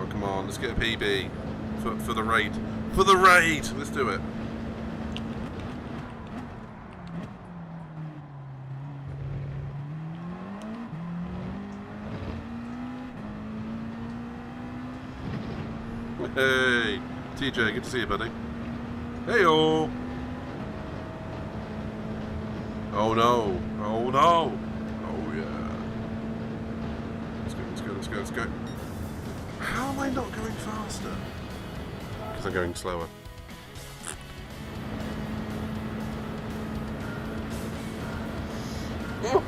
Come on, let's get a PB for the raid. For the raid! Let's do it. Hey, TJ, good to see you, buddy. Hey-oh! Oh no! Oh no! Oh yeah! Let's go, let's go, let's go, let's go. How am I not going faster? Because I'm going slower. Oh.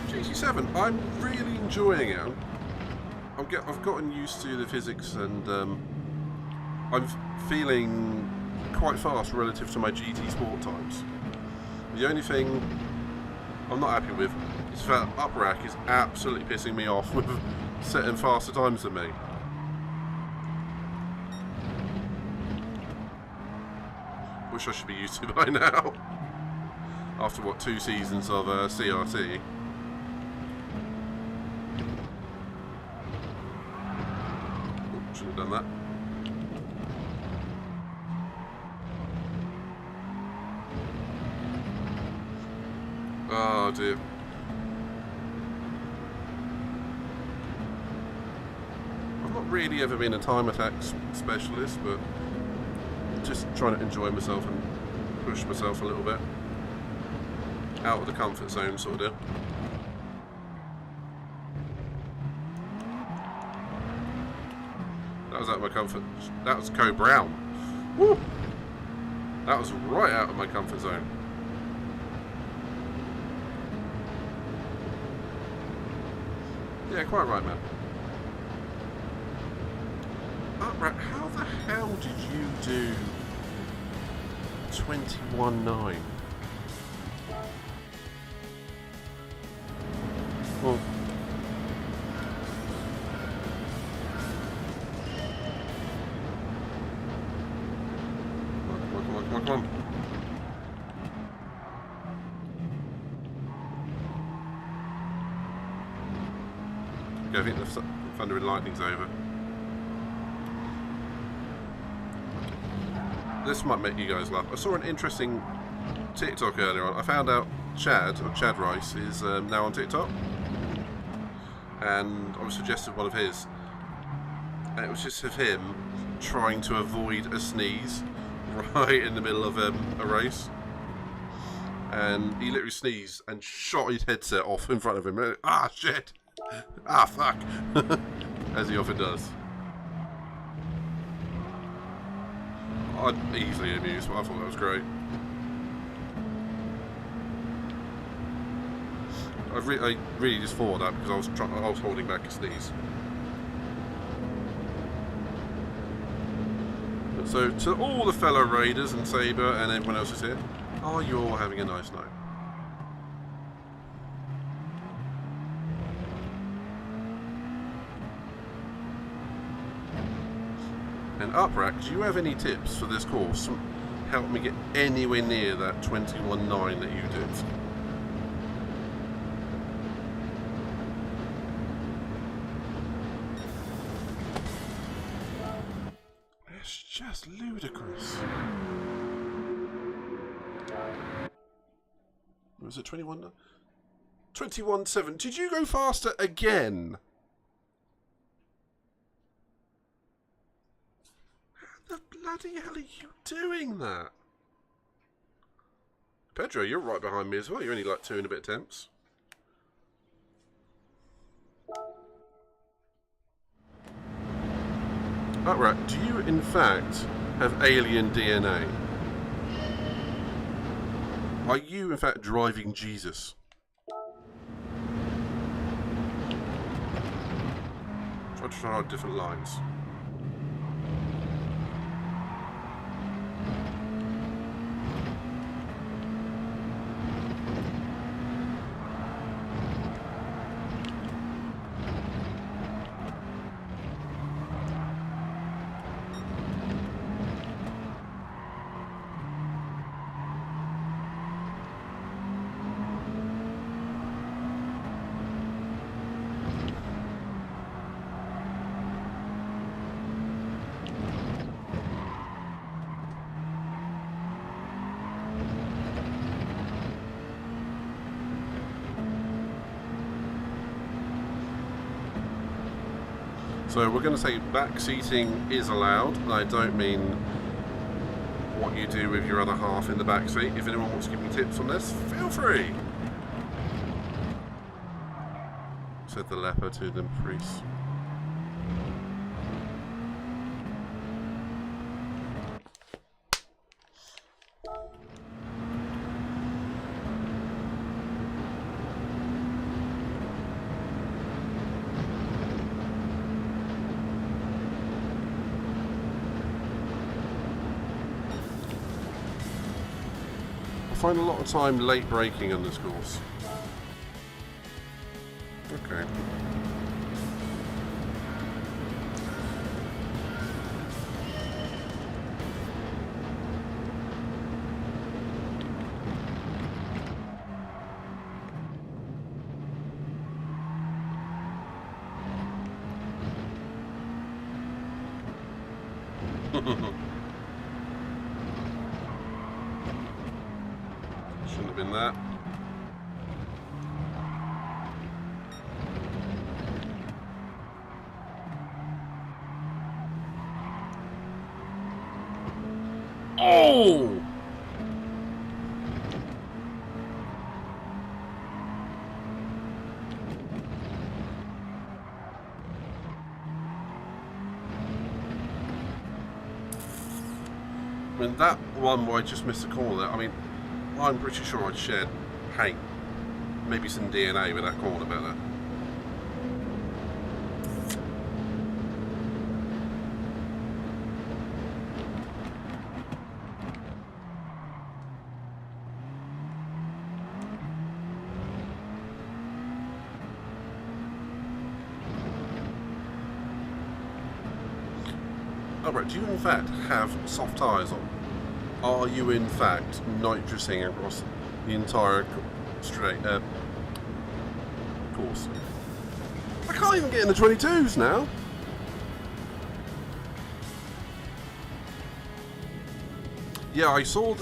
GT7, I'm really enjoying it. I've gotten used to the physics and I'm feeling quite fast relative to my GT Sport times. The only thing I'm not happy with is that up rack is absolutely pissing me off with setting faster times than me. Wish I should be used to by now. After what, 2 seasons of CRT. Oh, should have done that. Oh dear. I've not really ever been a time attack specialist, but just trying to enjoy myself and push myself a little bit out of the comfort zone sort of deal. That was out of my comfort. That was Co Brown. Woo! That was right out of my comfort zone. Yeah, quite right, man. Upright, how the hell did you do 21.9? Well, come on. Okay, I think the Thunder and Lightning's over. This might make you guys laugh. I saw an interesting TikTok earlier on. I found out Chad Rice, is now on TikTok. And I was suggested one of his. And it was just of him trying to avoid a sneeze right in the middle of a race. And he literally sneezed and shot his headset off in front of him. Ah, shit! Ah, fuck! As he often does. I'd easily amused, but I thought that was great. I really just thought that because I was holding back a sneeze. So to all the fellow Raiders and Saber and everyone else who's here, are you all having a nice night? And Uprack, do you have any tips for this course? Help me get anywhere near that 21.9 that you did. It's just ludicrous. Was it 21? 21.7. Did you go faster again? How the bloody hell are you doing that? Pedro, you're right behind me as well. You're only like 2 and a bit temps. Alright, do you in fact have alien DNA? Are you in fact driving Jesus? Try to try different lines. So we're going to say back seating is allowed, and I don't mean what you do with your other half in the back seat. If anyone wants to give me tips on this, feel free. Said the leper to the priest. I find a lot of time late braking on this course. Okay. Shouldn't have been that. Oh! I mean, that one where I just missed a corner, I mean, I'm pretty sure I'd shared paint, maybe some DNA with that corner better. Alright, do you in fact have soft tyres on? Are you in fact nitrosing across the entire course? I can't even get in the 22s now! Yeah, I saw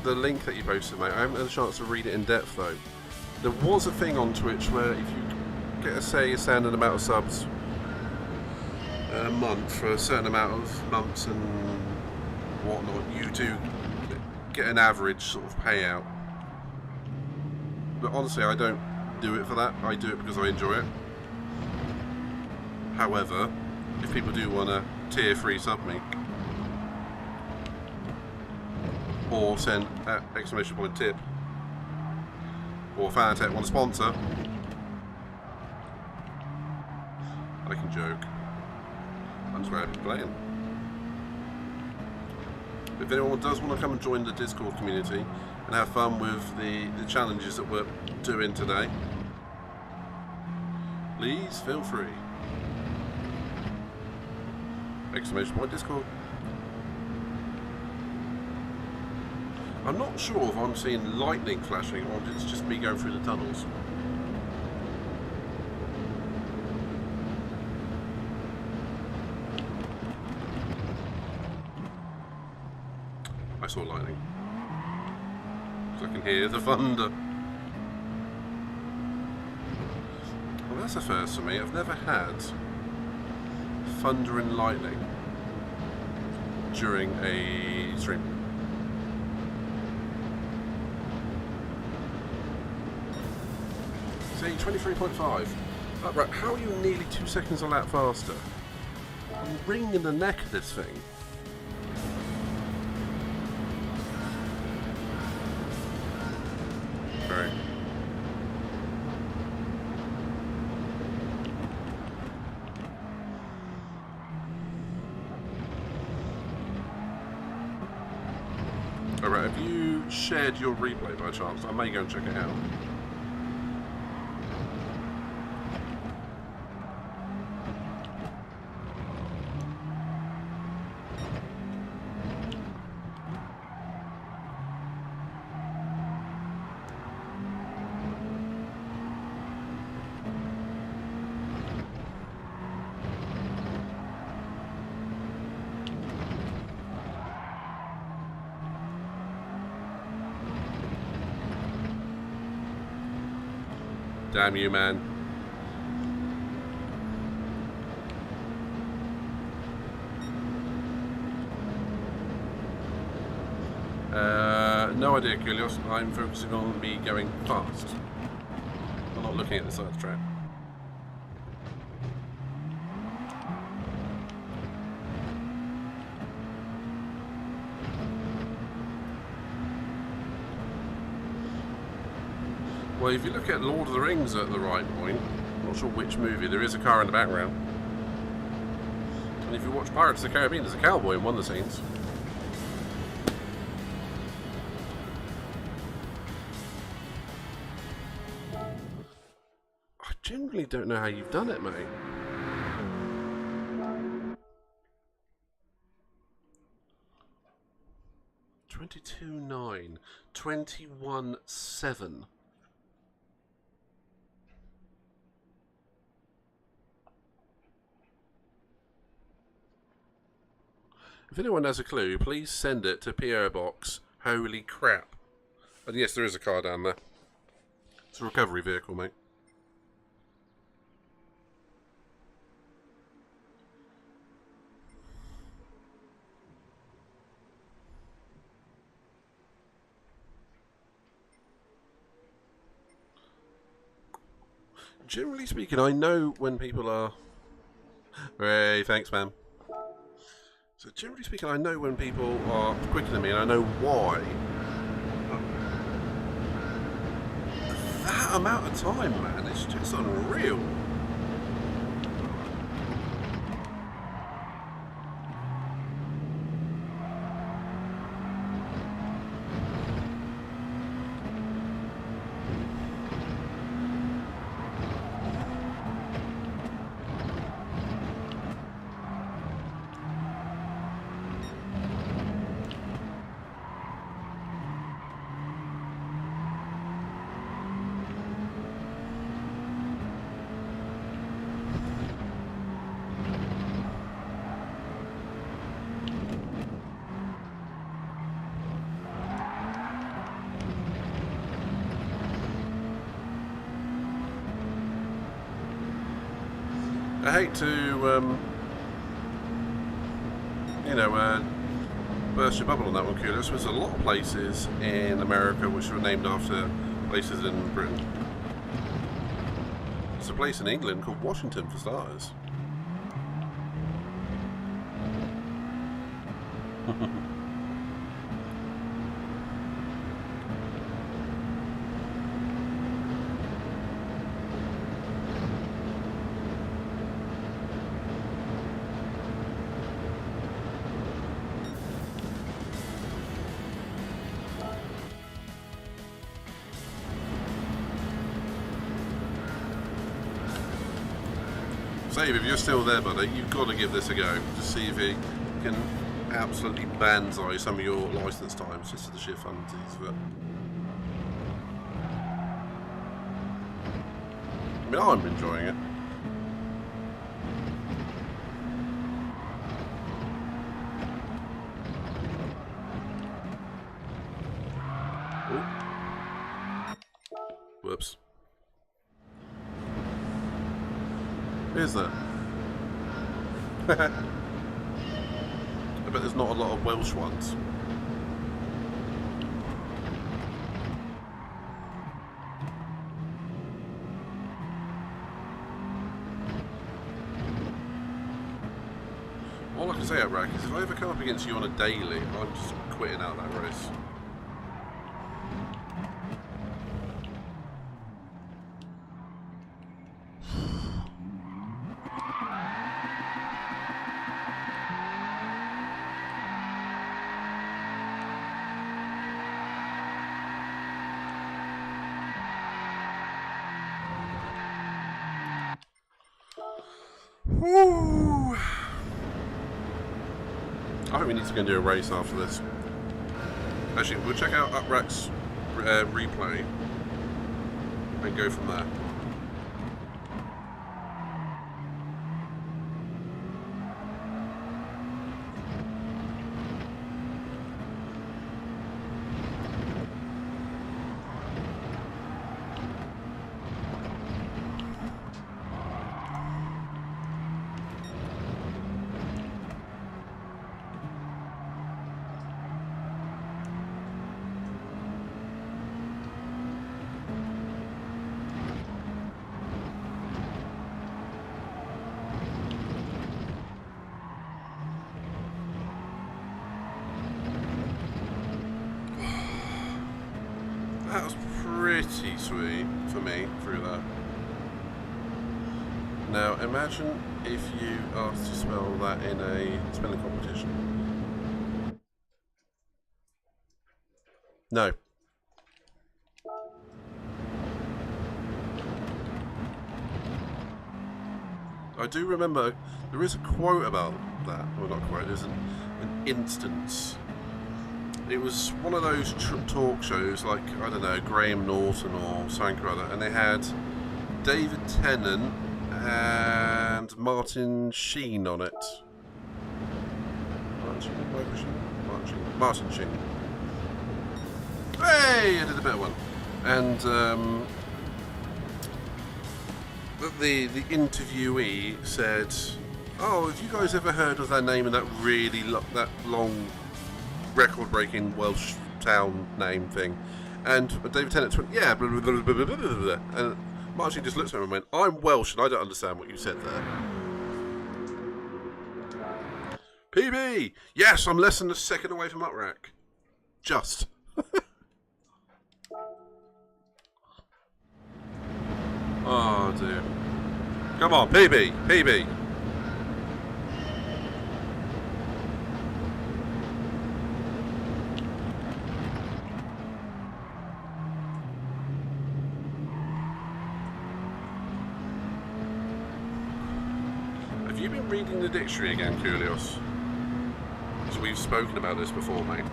the link that you posted, mate. I haven't had a chance to read it in depth though. There was a thing on Twitch where if you get a standard amount of subs a month for a certain amount of months and whatnot, you do get an average sort of payout. But honestly, I don't do it for that. I do it because I enjoy it. However, if people do want a tier 3 sub me or send exclamation point tip, or Fanatec want to sponsor, I can joke. I'm just glad to be playing. If anyone does want to come and join the Discord community and have fun with the challenges that we're doing today, please feel free. Exclamation point Discord. I'm not sure if I'm seeing lightning flashing or if it's just me going through the tunnels. I saw lightning. So I can hear the thunder. Well, that's a first for me. I've never had thunder and lightning during a stream. See, 23.5. Oh, right, how are you nearly 2 seconds a lap faster? I'm wringing the neck of this thing. Right. Alright, have you shared your replay by chance? I may go and check it out. Damn you, man. No idea, Kulios. I'm focusing on me going fast. I'm not looking at the side of the track. Well, if you look at Lord of the Rings at the right point, I'm not sure which movie, there is a car in the background. And if you watch Pirates of the Caribbean, there's a cowboy in one of the scenes. I genuinely don't know how you've done it, mate. $22.9, 21.7. If anyone has a clue, please send it to PO Box. Holy crap. And yes, there is a car down there. It's a recovery vehicle, mate. Generally speaking, I know when people are... Hey, thanks, man. So generally speaking, I know when people are quicker than me, and I know why. That amount of time, man, it's just unreal. I hate to, burst your bubble on that one, Kudos. There's a lot of places in America which were named after places in Britain. There's a place in England called Washington, for starters. Save, if you're still there, buddy, you've got to give this a go. Just see if you can absolutely banzai some of your license times, just for the sheer funsies of it. I mean, I'm enjoying it. Ooh. Whoops. Is there? I bet there's not a lot of Welsh ones. All I can say, Outrack, is if I ever come up against you on a daily, I'm just quitting out that race. Woo! I think we need to go and do a race after this. Actually, we'll check out Outrack's replay and go from there. That was pretty sweet for me through that. Now imagine if you asked to spell that in a spelling competition. No. I do remember there is a quote about that. Well, not a quote, there's an instance. It was one of those talk shows like, I don't know, Graham Norton or something or other, and they had David Tennant and Martin Sheen on it. Martin Sheen. Hey, I did a better one. And the interviewee said, "Oh, have you guys ever heard of that name and that really that long record-breaking Welsh town name thing?" And David Tennant went, "Yeah, blah, blah, blah, blah, blah, blah." And Martin just looked at him and went, "I'm Welsh and I don't understand what you said there." PB! Yes, I'm less than a second away from Outrack. Just. Oh dear. Come on, PB! PB! Have you been reading the dictionary again, Kulios? Because we've spoken about this before, mate.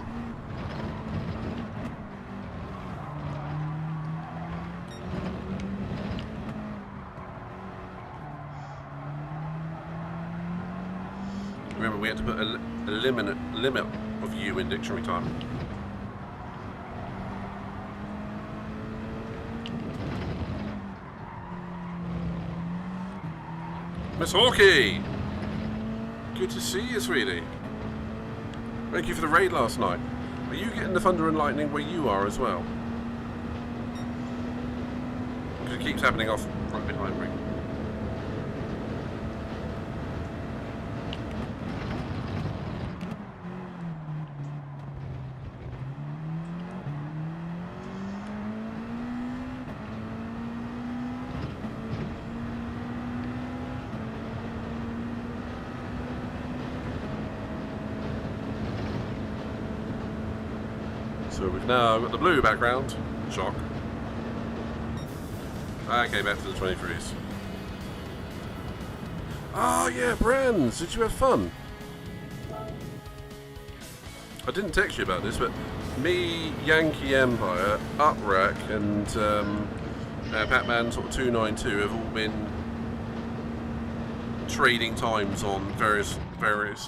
Remember, we had to put a limit of you in dictionary time. Miss Hawkey! Good to see you, sweetie. Thank you for the raid last night. Are you getting the thunder and lightning where you are as well? Because it keeps happening off right behind me. So we've now got the blue background. Shock. Okay, back to the 23s. Oh yeah, Brands, did you have fun? I didn't text you about this, but me, Yankee Empire, Uprack, and Pac-Man sort of 292 have all been trading times on various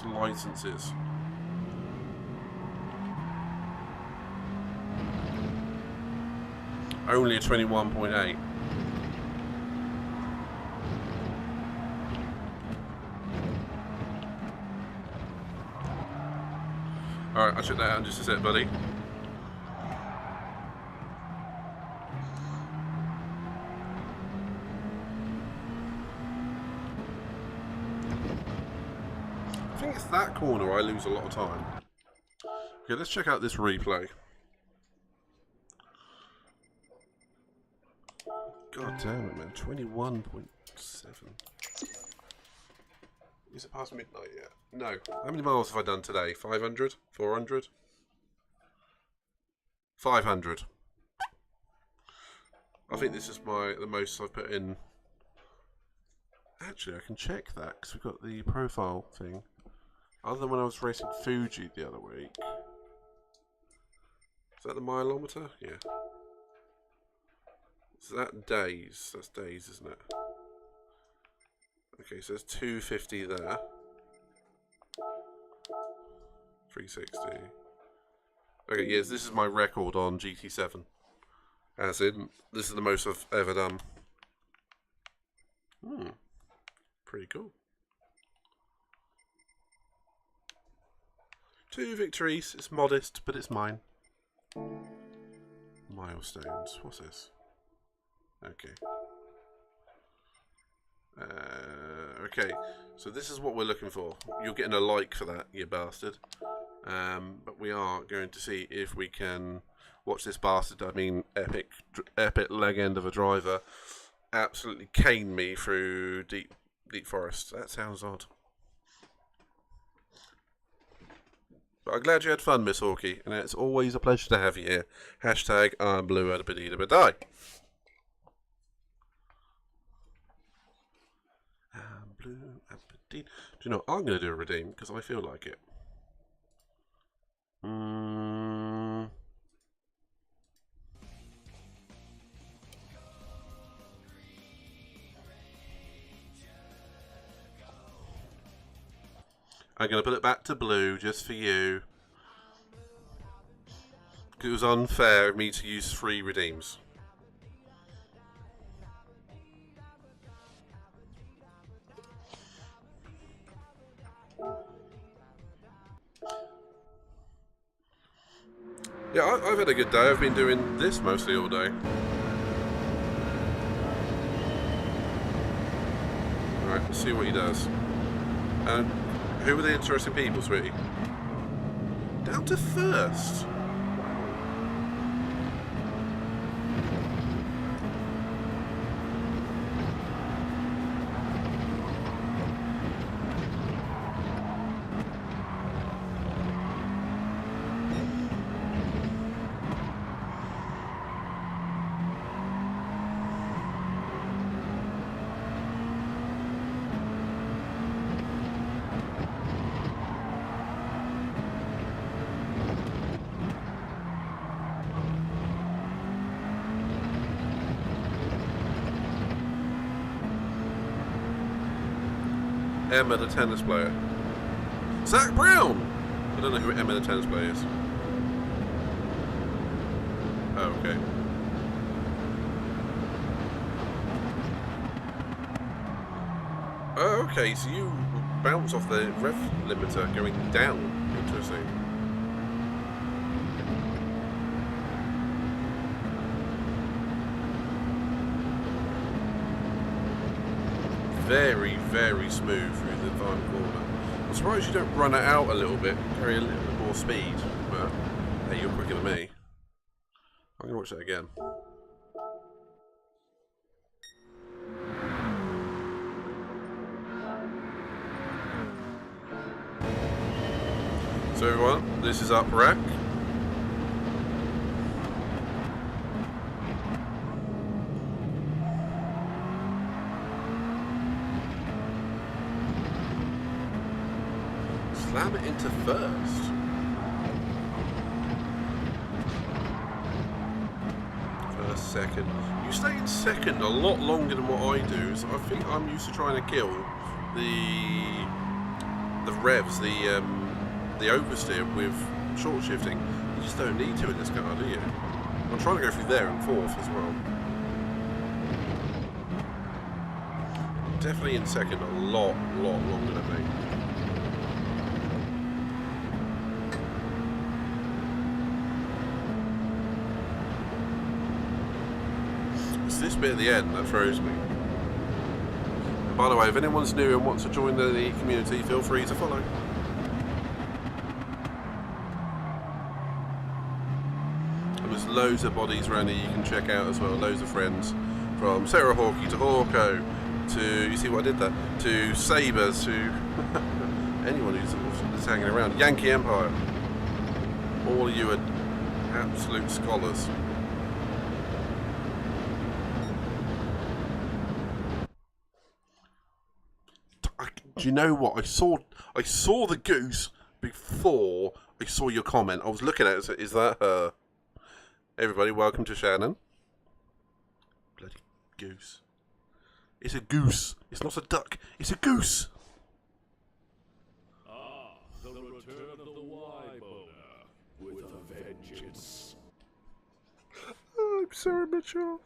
licenses. Only a 21.8. Alright, I'll check that out in just a sec, buddy. I think it's that corner I lose a lot of time. Okay, let's check out this replay. God damn it, man. 21.7. Is it past midnight yet? No. How many miles have I done today? 500? 400? 500. I think this is the most I've put in. Actually, I can check that because we've got the profile thing. Other than when I was racing Fuji the other week. Is that the mileometer? Yeah. Is that days? That's days, isn't it? Okay, so there's 250 there. 360. Okay, yes, this is my record on GT7. As in, this is the most I've ever done. Pretty cool. 2 victories. It's modest, but it's mine. Milestones. What's this? Okay. Okay, so this is what we're looking for. You're getting a like for that, you bastard. But we are going to see if we can watch this bastard, I mean epic leg end of a driver, absolutely cane me through deep forest. That sounds odd. But I'm glad you had fun, Miss Hawkey, and it's always a pleasure to have you here. Hashtag I'm blue at a badida badai. Blue Aberdeen. Do you know, I'm going to do a redeem because I feel like it. I'm going to put it back to blue just for you. It was unfair of me to use 3 redeems. Yeah, I've had a good day. I've been doing this mostly all day. Alright, let's see what he does. And who are the interesting people, sweetie? Down to first. Emma the tennis player. Zach Brown! I don't know who Emma the tennis player is. Oh, okay. Oh, okay, so you bounce off the rev limiter going down. Interesting. Very, very smooth through the final corner. I'm surprised you don't run it out a little bit, carry a little bit more speed, but hey, you're quicker than me. I'm going to watch that again. So everyone, this is Uprack. slam it into first. First, second. You stay in second a lot longer than what I do, so I think I'm used to trying to kill the revs, the oversteer with short shifting. You just don't need to in this car, do you? I'm trying to go through there and fourth as well. Definitely in second a lot longer than me. It's this bit at the end that throws me. And by the way, if anyone's new and wants to join the community, feel free to follow. And there's loads of bodies around here you can check out as well, loads of friends. From Sarah Hawkey to Hawko, to, you see what I did there? To Sabres, to anyone who's hanging around. Yankee Empire. All of you are absolute scholars. Do you know what? I saw the goose before I saw your comment. I was looking at it, so is that her? Everybody, welcome to Shannon. Bloody goose. It's a goose. It's not a duck. It's a goose. Ah, the return of the Y-boner with a vengeance. Oh, I'm so immature.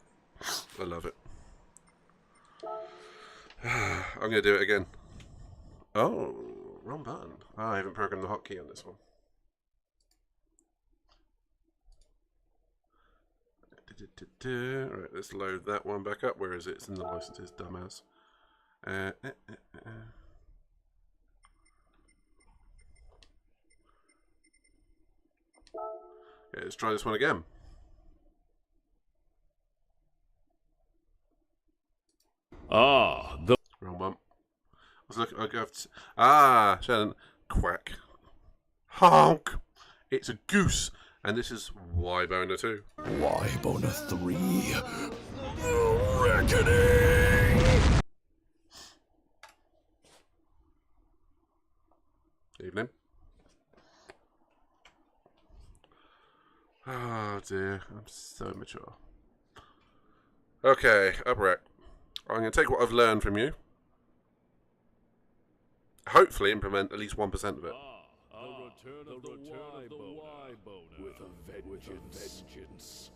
I love it. I'm going to do it again. Oh, wrong button. Oh, I haven't programmed the hotkey on this one. Right, let's load that one back up. Where is it? It's in the licenses, dumbass. Yeah, let's try this one again. Ah, the Wrong one. I was looking. I go. Shannon. Quack. Honk. It's a goose. And this is Y-boner 2. Y-boner 3. Reckoning! Evening. Oh dear, I'm so mature. Okay, upright. I'm going to take what I've learned from you. Hopefully implement at least 1% of it. The return of the Y-boner with a vengeance.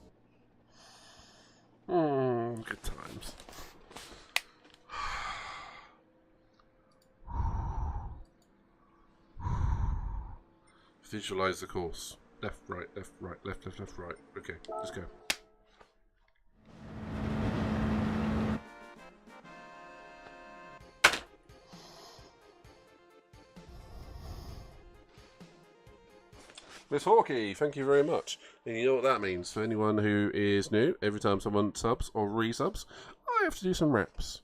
Good times. Visualize the course. Left, right, left, right, left, left, left, right. Okay, let's go. Miss Hawkey, thank you very much. And you know what that means for anyone who is new. Every time someone subs or resubs, I have to do some reps.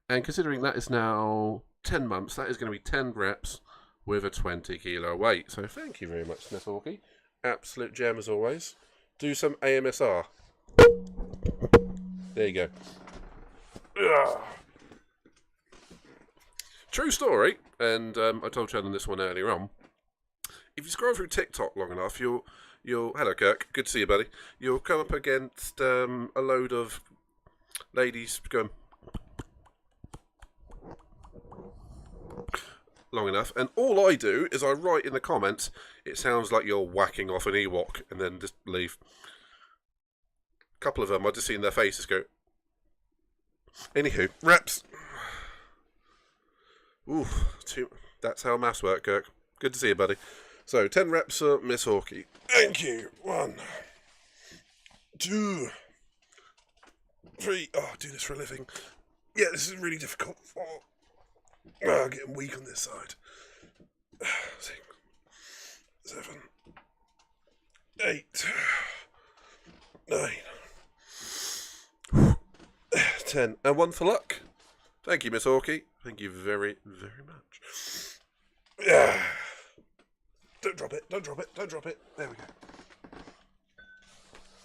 And considering that is now 10 months, that is going to be 10 reps with a 20 kilo weight. So thank you very much, Miss Hawkey. Absolute gem as always. Do some AMSR. There you go. Ugh. True story, and I told Shannon this one earlier on. If you scroll through TikTok long enough, you'll hello Kirk, good to see you, buddy. You'll come up against a load of ladies going long enough, and all I do is I write in the comments, it sounds like you're whacking off an Ewok, and then just leave. A couple of them, I just see in their faces go. Anywho, reps. Ooh, that's how maths work, Kirk. Good to see you, buddy. So, 10 reps for Miss Hawkey. Thank you. 1, 2, 3. Oh, I do this for a living. Yeah, this is really difficult. 4. Oh, I'm getting weak on this side. 6, 7, 8, 9, 10. And 1 for luck. Thank you, Miss Hawkey. Thank you very, very much. Yeah. Don't drop it, don't drop it, don't drop it. There we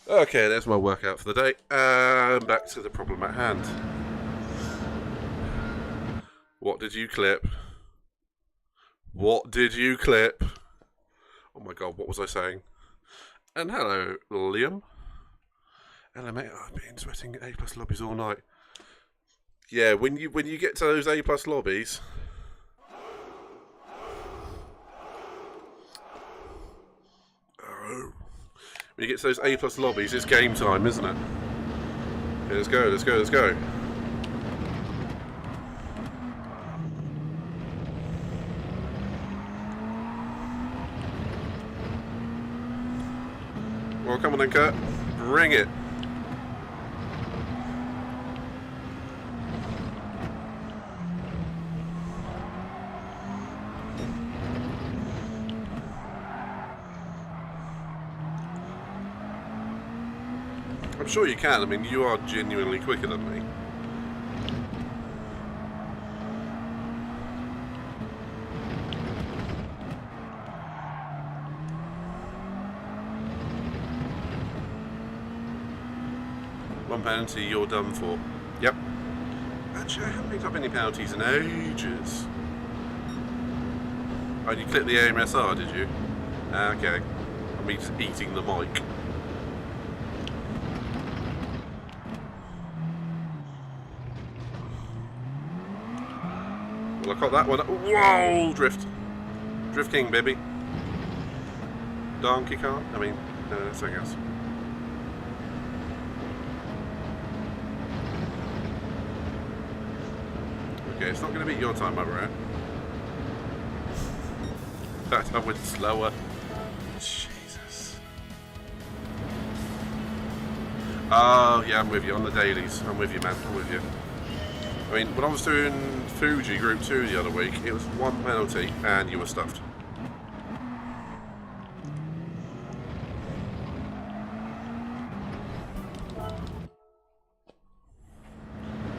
go. Okay, there's my workout for the day. And back to the problem at hand. What did you clip? What did you clip? Oh my god, what was I saying? And hello, Liam. Hello, mate. I've been sweating A+ lobbies all night. Yeah, when you get to those A+ lobbies. Oh. When you get to those A+ lobbies, it's game time, isn't it? Okay, let's go, let's go, let's go. Well, come on then, Kurt. Bring it. I'm sure you can. I mean, you are genuinely quicker than me. One penalty, you're done for. Yep. Actually, I haven't picked up any penalties in ages. Oh, you clipped the AMSR, did you? Okay. I'm just eating the mic. Well, I got that one. Whoa! Drift. Drift King, baby. Donkey Kong? I mean, something else. Okay, it's not going to beat your time, my bro. That time went slower. Jesus. Oh, yeah, I'm with you on the dailies. I'm with you, man. I'm with you. I mean, when I was doing Fuji Group 2 the other week, it was one penalty and you were stuffed.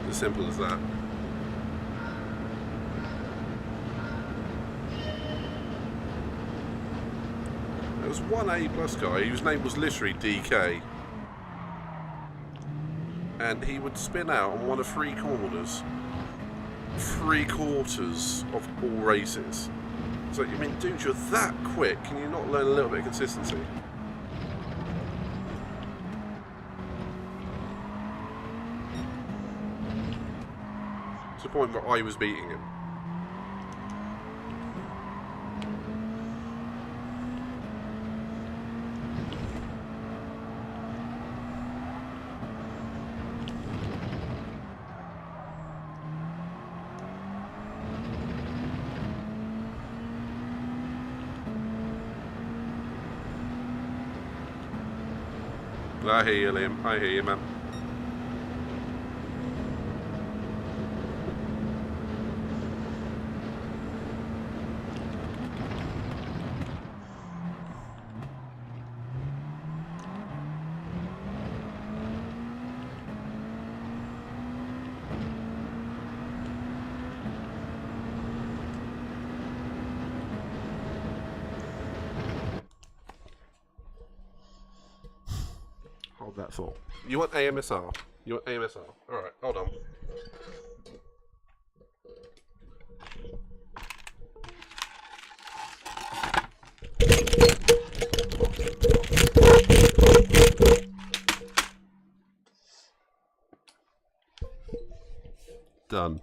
As simple as that. There was one A+ guy whose name was literally DK. And he would spin out on one of 3 corners. 3/4 of all races. So, I mean, dude, you're that quick. Can you not learn a little bit of consistency? To the point where I was beating him. I hear you, Liam. I hear you, man. Hold that thought. You want AMSR? You want AMSR? Alright, hold on. Done.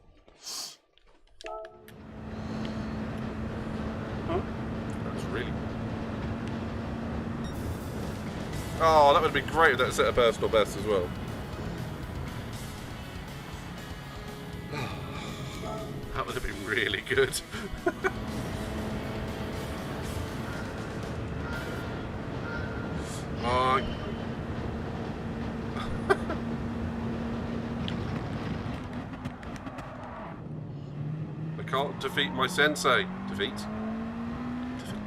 Huh? That's really... Oh, that would be great if that set a personal best as well. That would have been really good. Oh. I can't defeat my sensei. Defeat?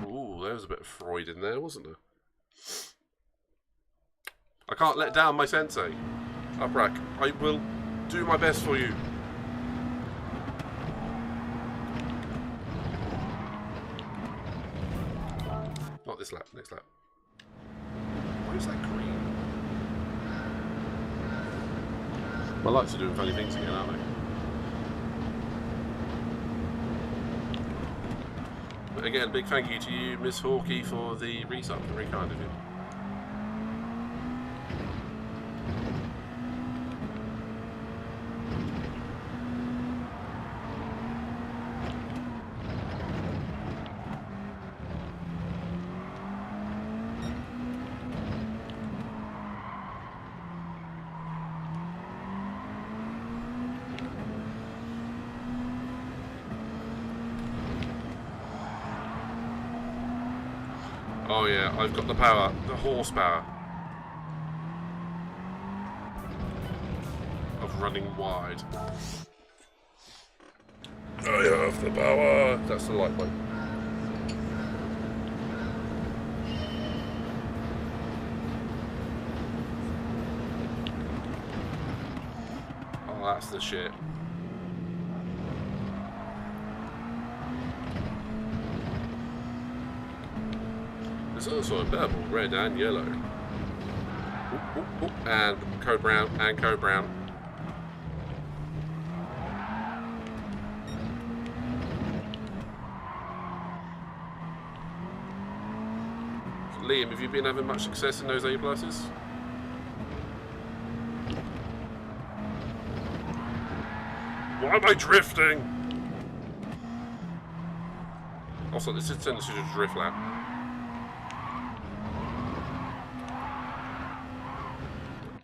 Ooh, there was a bit of Freud in there, wasn't there? I can't let down my sensei. Uprak, I will do my best for you. Not this lap, next lap. Why is that green? My lights are doing funny things again, aren't they? again, big thank you to you, Miss Hawkey, for the resub. Very kind of you. Oh yeah, I've got the power, the horsepower of running wide. I have the power. That's the lightweight. Oh, that's the shit. There's also a purple, red and yellow. Ooh, ooh, ooh. And code brown, and code brown. Liam, have you been having much success in those A+? Why am I drifting? Also, this is turned into a drift lap.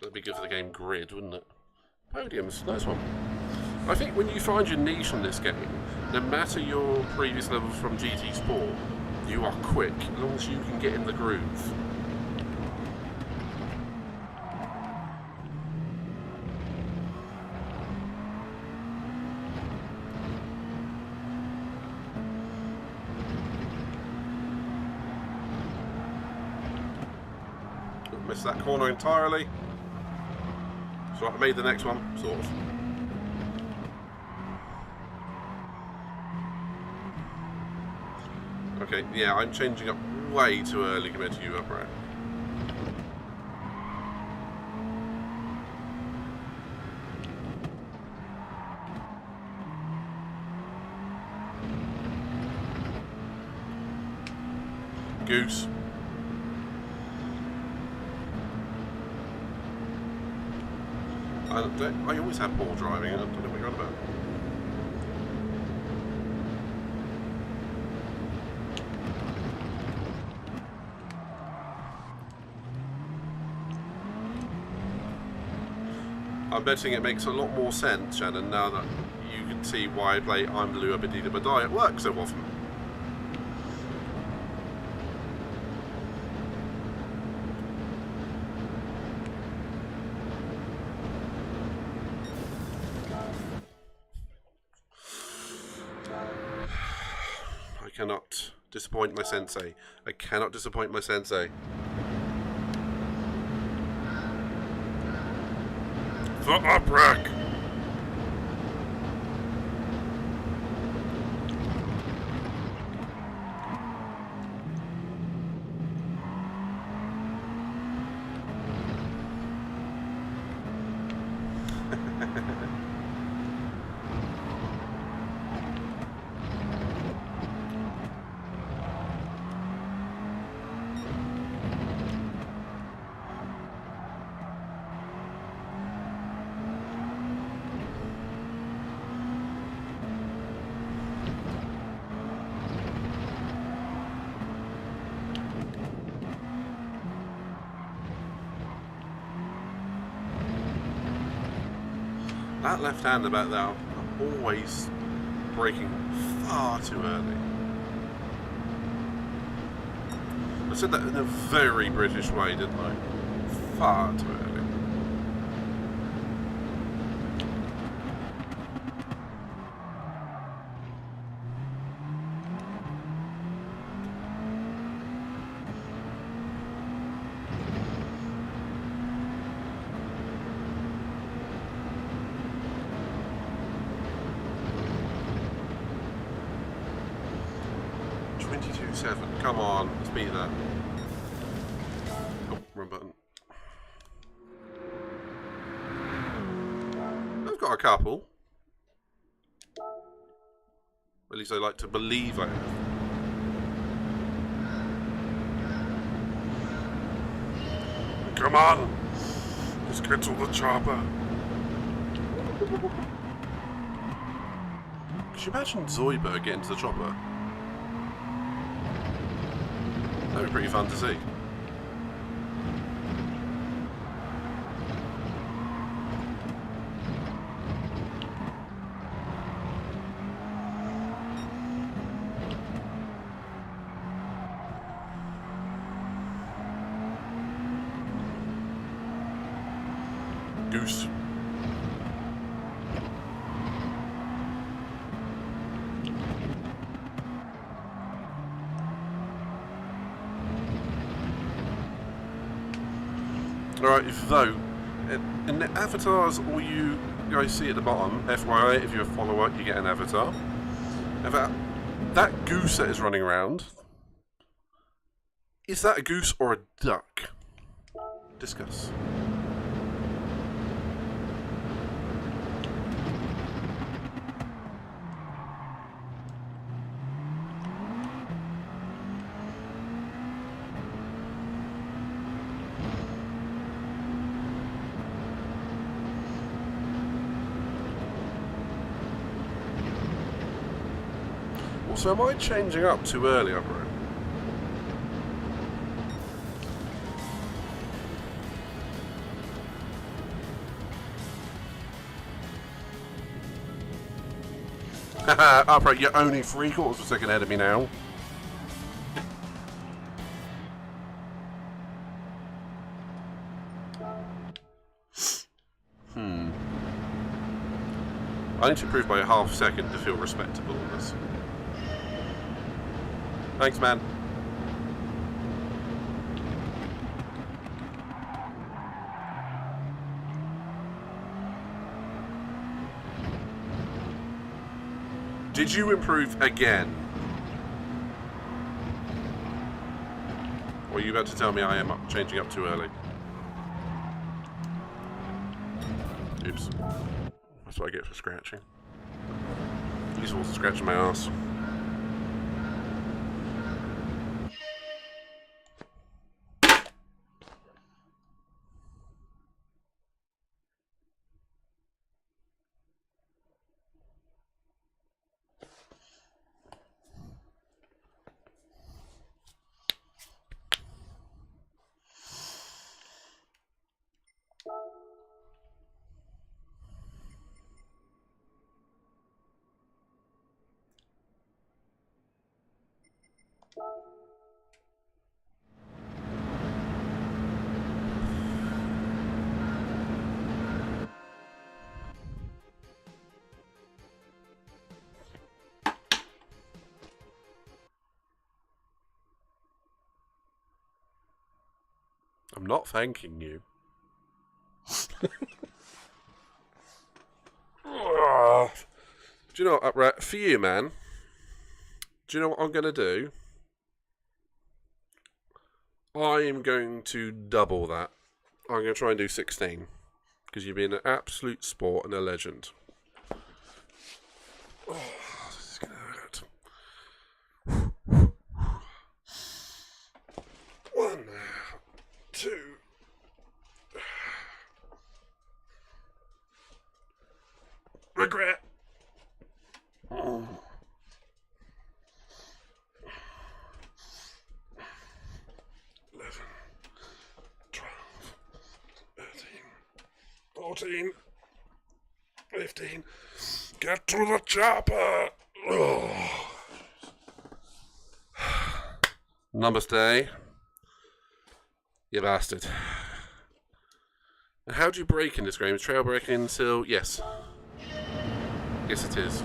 That'd be good for the game grid, wouldn't it? Podiums, nice one. I think when you find your niche in this game, no matter your previous levels from GT Sport, you are quick, as long as you can get in the groove. Missed that corner entirely. So I made the next one, sort of. Okay, yeah, I'm changing up way too early compared to you, upright. Goose. I always have poor driving, I don't know what you're on about. I'm betting it makes a lot more sense, Shannon, now that you can see why I play I'm Blue Abadida Badai at work so often. I cannot disappoint my sensei. I cannot disappoint my sensei. The up rack! That left hand about that, I'm always braking far too early. I said that in a very British way, didn't I? Far too early. Come on, let's beat that. Oh, wrong button. I've got a couple. At least I like to believe I have. Come on! Let's get to the chopper. Could you imagine Zoidberg getting to the chopper? That'd be pretty fun to see. Goose. Alright, though, in the avatars, all you guys see at the bottom, FYI, if you're a follower, you get an avatar. That goose that is running around, is that a goose or a duck? Discuss. So am I changing up too early, Bro? Haha, Upright, you're only 3/4 of a second ahead of me now. I need to improve by a half second to feel respectable on this. Thanks, man. Did you improve again? Or are you about to tell me I am changing up too early? Oops. That's what I get for scratching. He's also scratching my ass. I'm not thanking you. Do you know what, Upright? For you, man. Do you know what I'm going to do? I am going to double that. I'm going to try and do 16. Because you've been an absolute sport and a legend. Oh, this is going to hurt. 1, 2. Regret. 11, 12, 13, 14, 15. Get to the chopper. Oh. Namaste. You bastard. And how do you brake in this game? Is trail braking until... Yes. Yes, it is.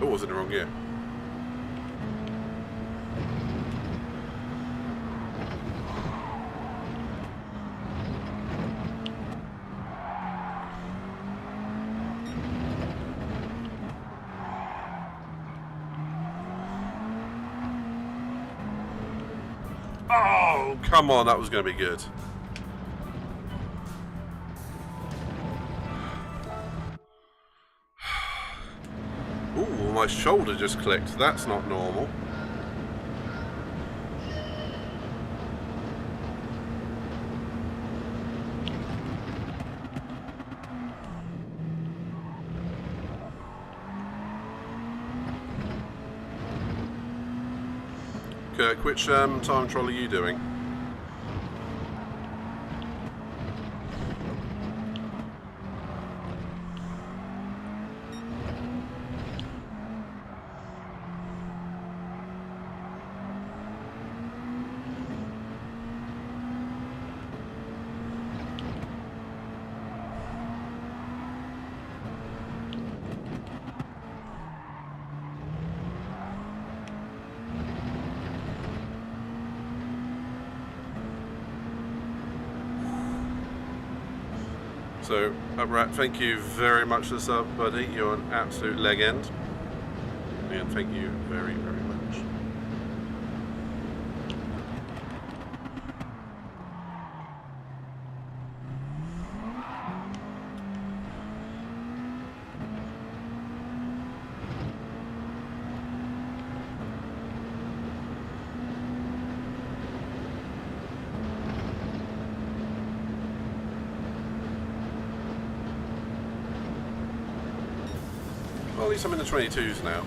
Oh, was in the wrong gear. Oh, come on, that was going to be good. my shoulder just clicked. That's not normal. Kirk, which time trial are you doing? So, Uprat, thank you very much for the sub, buddy. You're an absolute legend. And thank you very, very much. Well, at least I'm in the 22s now.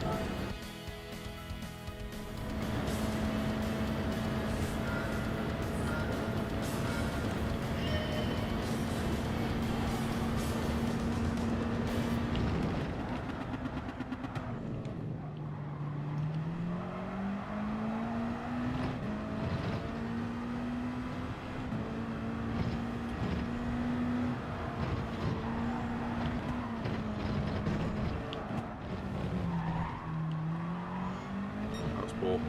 Ball.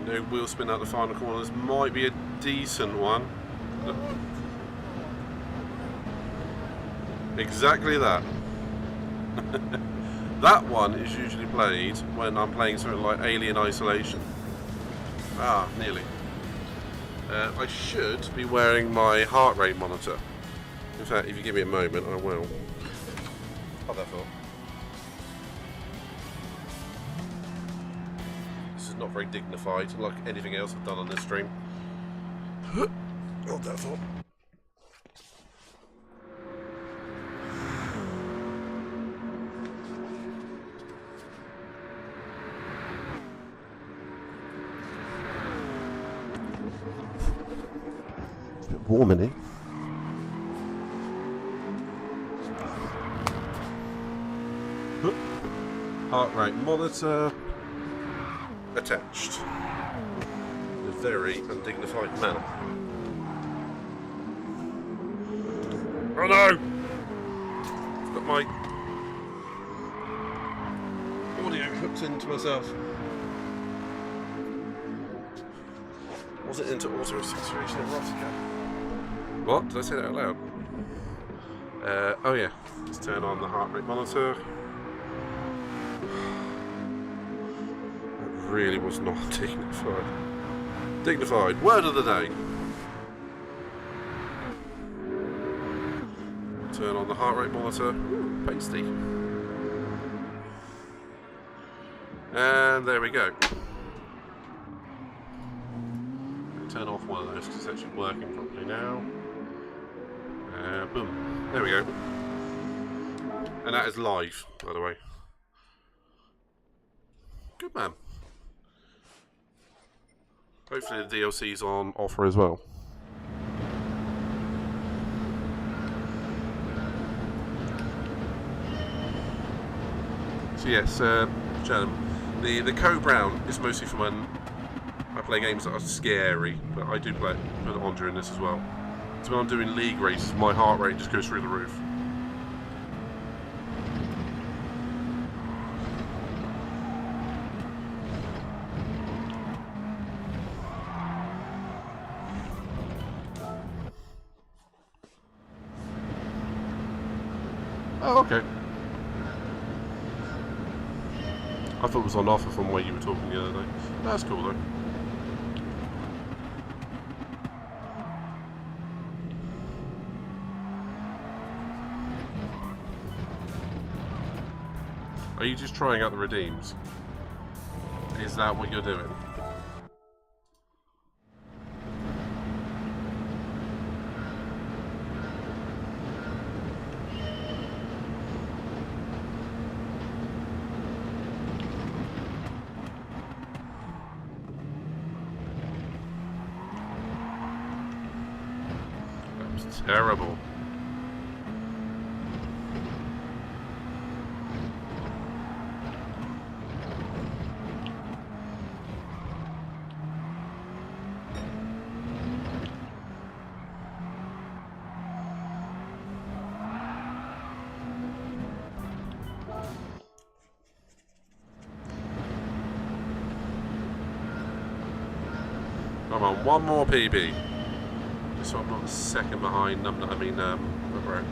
No wheel spin out the final corner. This might be a decent one. Exactly that. That one is usually played when I'm playing something like Alien Isolation. Ah, nearly. I should be wearing my heart rate monitor. In fact, if you give me a moment, I will. Oh, that thought. Not very dignified, like anything else I've done on this stream. Oh, that thought. It's a bit warm in here. Heart rate monitor attached in a very undignified manner. Oh no! I've got my audio hooked into myself. Was it into auto situation erotica? What? Did I say that out loud? Oh yeah. Let's turn on the heart rate monitor. Really was not dignified. Dignified. Word of the day. Turn on the heart rate monitor. Ooh, pasty. And there we go. Turn off one of those because it's actually working properly now. Boom. There we go. And that is live, by the way. Good man. Hopefully the DLC's on offer as well. So yes, Shannon, The Code Brown is mostly for when I play games that are scary, but I do put it on during this as well. So when I'm doing league races, my heart rate just goes through the roof. Oh, okay. I thought it was on offer from where you were talking the other day. That's cool though. Are you just trying out the redeems? Is that what you're doing? That was terrible. Come on, one more PB. So I'm not a second behind. Right.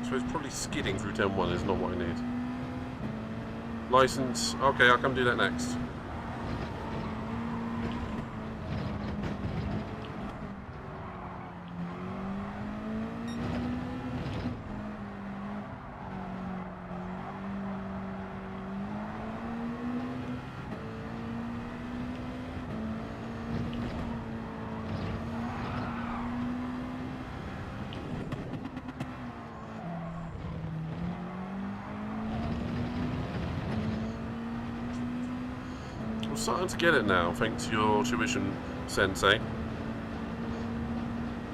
So it's probably skidding through 10-1 is not what I need. License. Okay, I'll come do that next. I'm starting to get it now, thanks to your tuition sensei.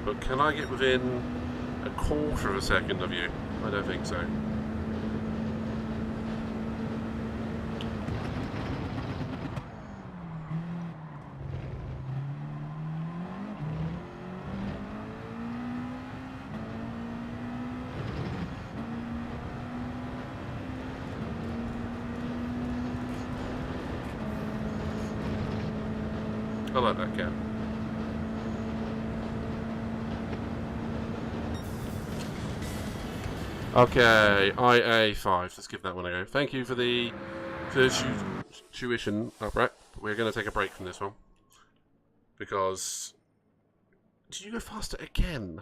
But can I get within a quarter of a second of you? I don't think so. I like that cat. Okay, IA5. Let's give that one a go. Thank you for the tuition upright. We're going to take a break from this one. Because... Did you go faster again?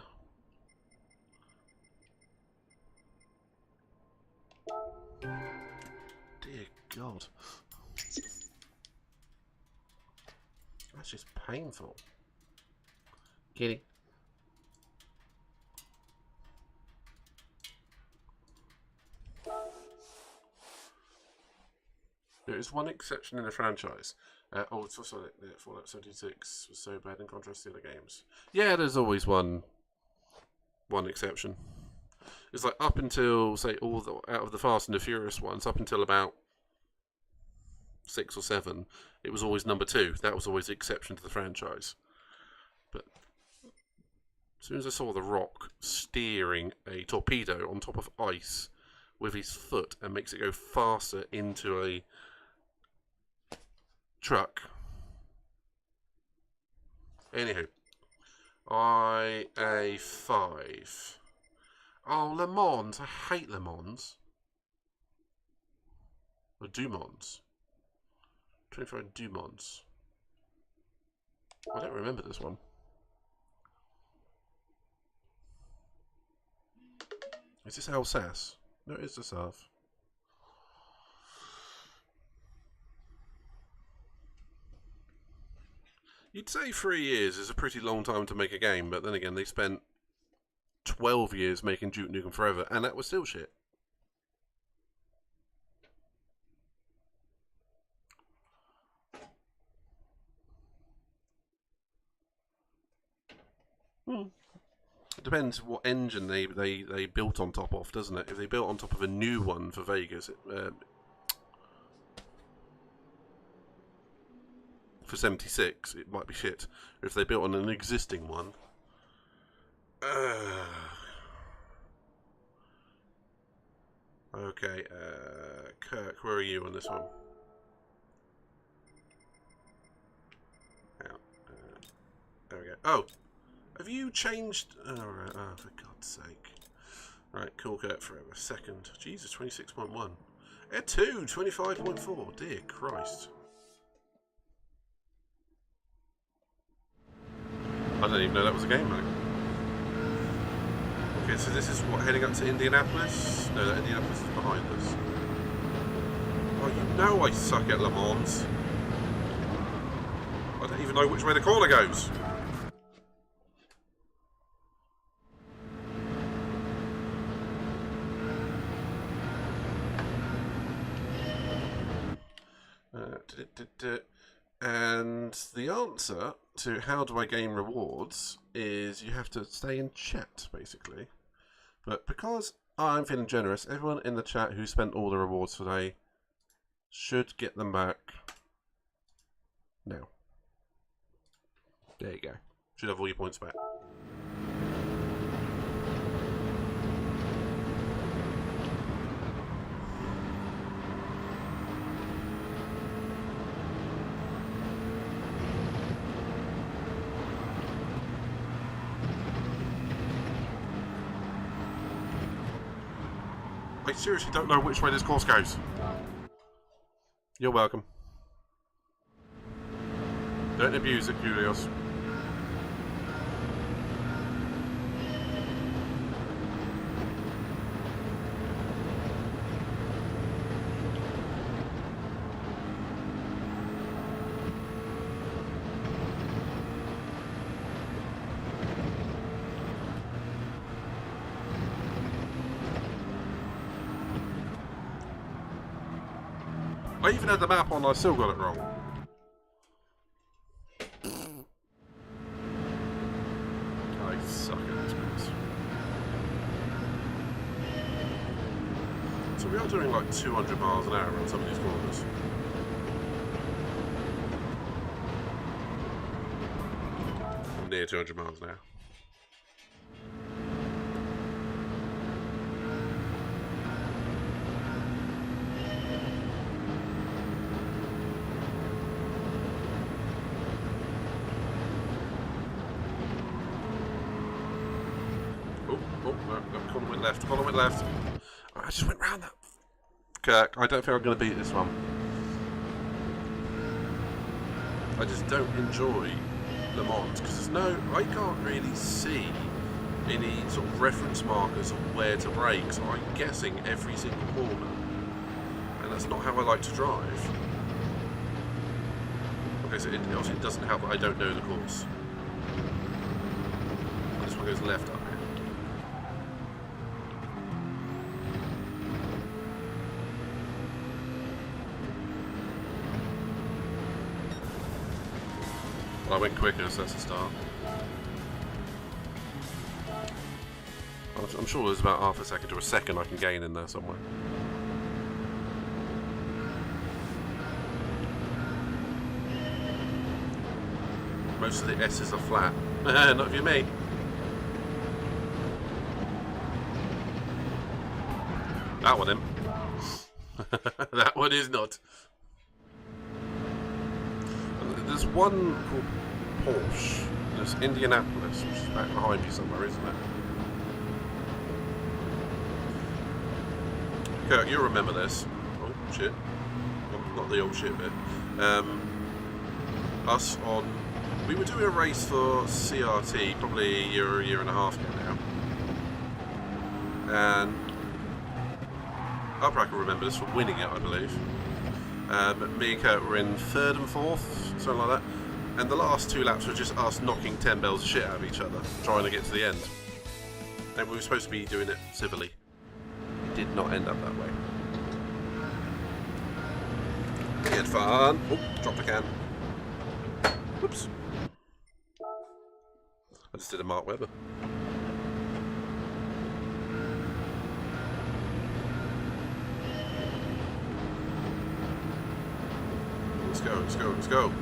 Dear God. That's just painful. Kitty. There is one exception in the franchise. It's also Fallout 76 was so bad in contrast to the other games. Yeah, there's always one exception. It's like up until, say, out of the Fast and the Furious ones, up until about 6 or 7, it was always number 2. That was always the exception to the franchise. But as soon as I saw The Rock steering a torpedo on top of ice with his foot and makes it go faster into a truck. Anywho, IA5. Oh, Le Mans. I hate Le Mans. Or Dumont. 24 Dumont. I don't remember this one. Is this Alsace? No, it's the South. You'd say 3 years is a pretty long time to make a game, but then again, they spent 12 years making Duke Nukem Forever, and that was still shit. It depends what engine they built on top of, doesn't it? If they built on top of a new one for Vegas, for 76, it might be shit. Or if they built on an existing one, okay, Kirk, where are you on this one? There we go. Oh, have you changed? Oh, right. Oh, for God's sake. Right, cool, Kirk forever. Second. Jesus, 26.1. Air 2, 25.4. Dear Christ. I don't even know that was a game mode. Okay, so this is what, heading up to Indianapolis? No, that Indianapolis is behind us. Oh, you know I suck at Le Mans. I don't even know which way the corner goes. And the answer to how do I gain rewards is you have to stay in chat, basically. But because I'm feeling generous, everyone in the chat who spent all the rewards today should get them back now. There you go. Should have all your points back. I seriously don't know which way this course goes. You're welcome. Don't abuse it, Julius. I even had the map on, I still got it wrong. I suck at this place. So we are doing like 200 miles an hour on some of these corners. Near 200 miles an hour. Colin went left. I just went round that. Kirk, I don't think I'm going to beat this one. I just don't enjoy Le Mans because I can't really see any sort of reference markers of where to brake, so I'm guessing every single corner, and that's not how I like to drive. Okay, so obviously it doesn't help that I don't know the course. This one goes left up here. Well, I went quicker, so that's a start. I'm sure there's about half a second to a second I can gain in there somewhere. Most of the S's are flat. Not if you're me. That one, him. That one is not. There's one called Porsche. There's Indianapolis, which is back behind you somewhere, isn't it? Kirk, you'll remember this. Oh, shit. Well, not the old shit bit. We were doing a race for CRT probably a year and a half ago now. And I can remember this from winning it, I believe. Me and Kurt were in third and fourth, something like that. And the last two laps were just us knocking 10 bells of shit out of each other, trying to get to the end. And we were supposed to be doing it civilly. It did not end up that way. We had fun. Oh, dropped a can. Whoops. I just did a Mark Webber. let's go, let's go, let's go.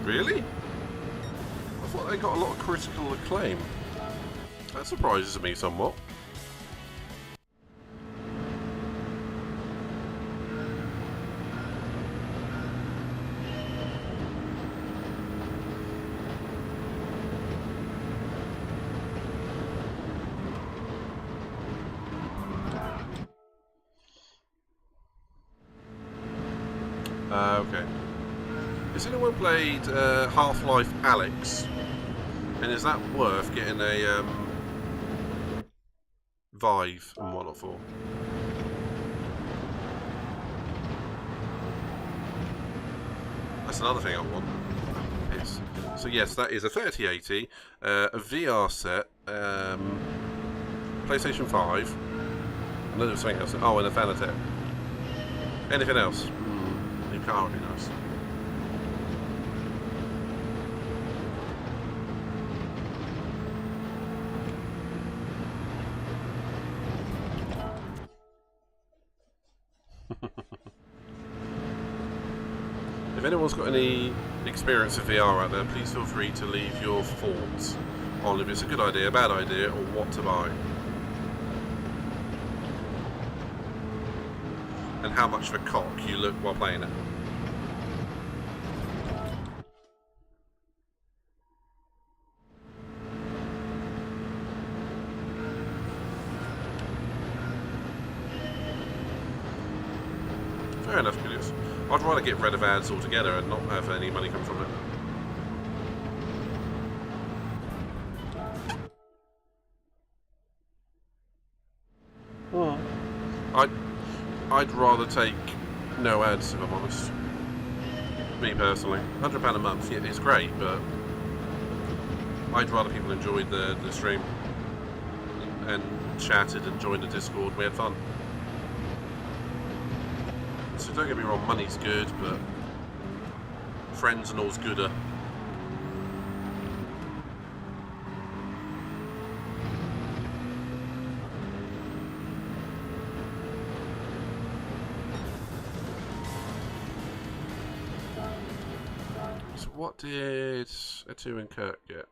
Really? I thought they got a lot of critical acclaim. That surprises me somewhat. Okay. Has anyone played Half-Life Alyx? And is that worth getting a Vive and whatnot for? That's another thing I want. Yes. So yes, that is a 3080, a VR set, PlayStation 5, and then there's something else. Oh, and a Fanatec. Anything else? New car would be nice. If anyone's got any experience of VR out there, please feel free to leave your thoughts on if it's a good idea, a bad idea, or what to buy. And how much of a cock you look while playing it. Fair enough, Julius. I'd rather get rid of ads altogether and not have any money come from it. I'd rather take no ads, if I'm honest. Me personally. £100 a month, yeah, it's great, but I'd rather people enjoyed the stream and chatted and joined the Discord. We had fun. So don't get me wrong, money's good, but friends and all's gooder. So what did Atu and Kirk get?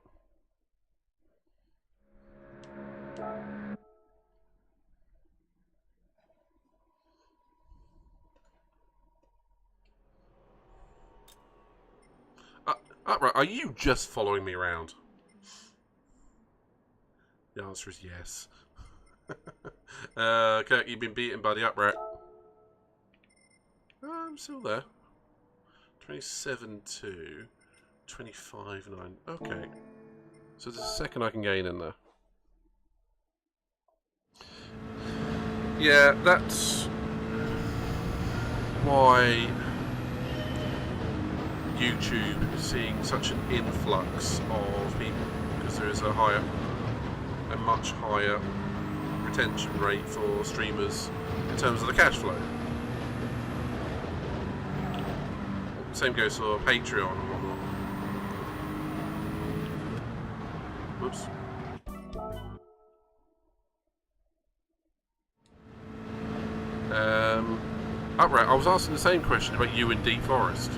Right, are you just following me around? The answer is yes. Kirk, you've been beaten by the upright. I'm still there. 27-2, 25-9. Okay. So there's a second I can gain in there. Yeah, that's why YouTube is seeing such an influx of people, because there is a much higher retention rate for streamers in terms of the cash flow. Same goes for Patreon and whatnot. Whoops. Right, I was asking the same question about you in Deep Forest.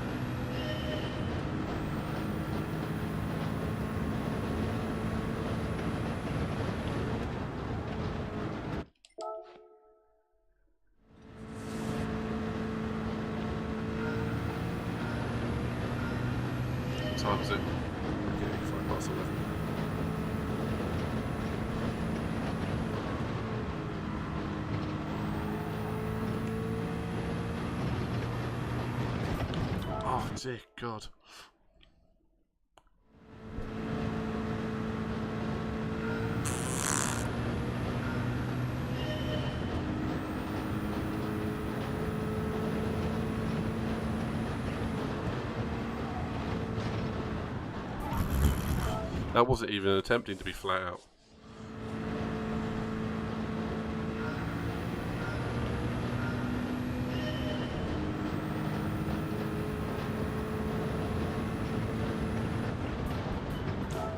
What time is it? Okay, 11:05. Oh dear God. That wasn't even attempting to be flat out.